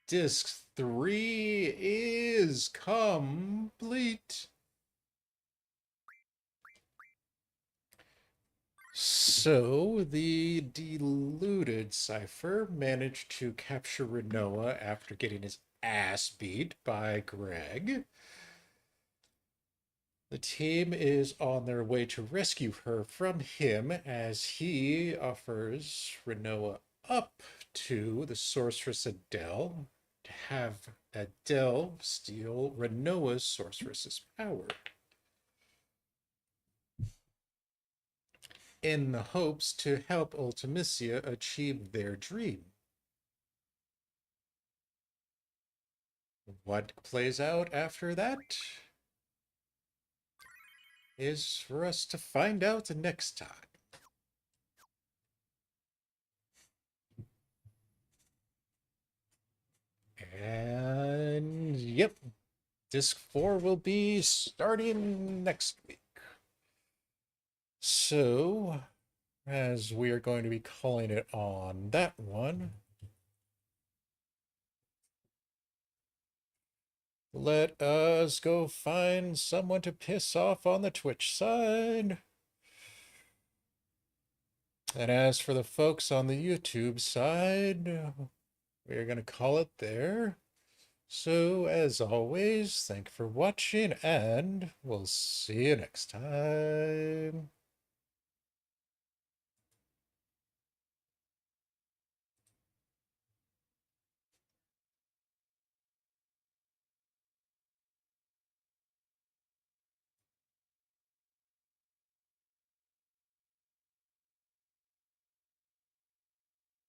A: Disc 3 is complete. So, the deluded Cipher managed to capture Renoa after getting his ass beat by Greg. The team is on their way to rescue her from him as he offers Renoa up to the sorceress Adele to have Adele steal Renoa's sorceress's power, in the hopes to help Ultimacia achieve their dream. What plays out after that is for us to find out next time. And yep, Disc 4 will be starting next week. So, as we are going to be calling it on that one, let us go find someone to piss off on the Twitch side. And as for the folks on the YouTube side, we're going to call it there. So, as always, thank you for watching, and we'll see you next time.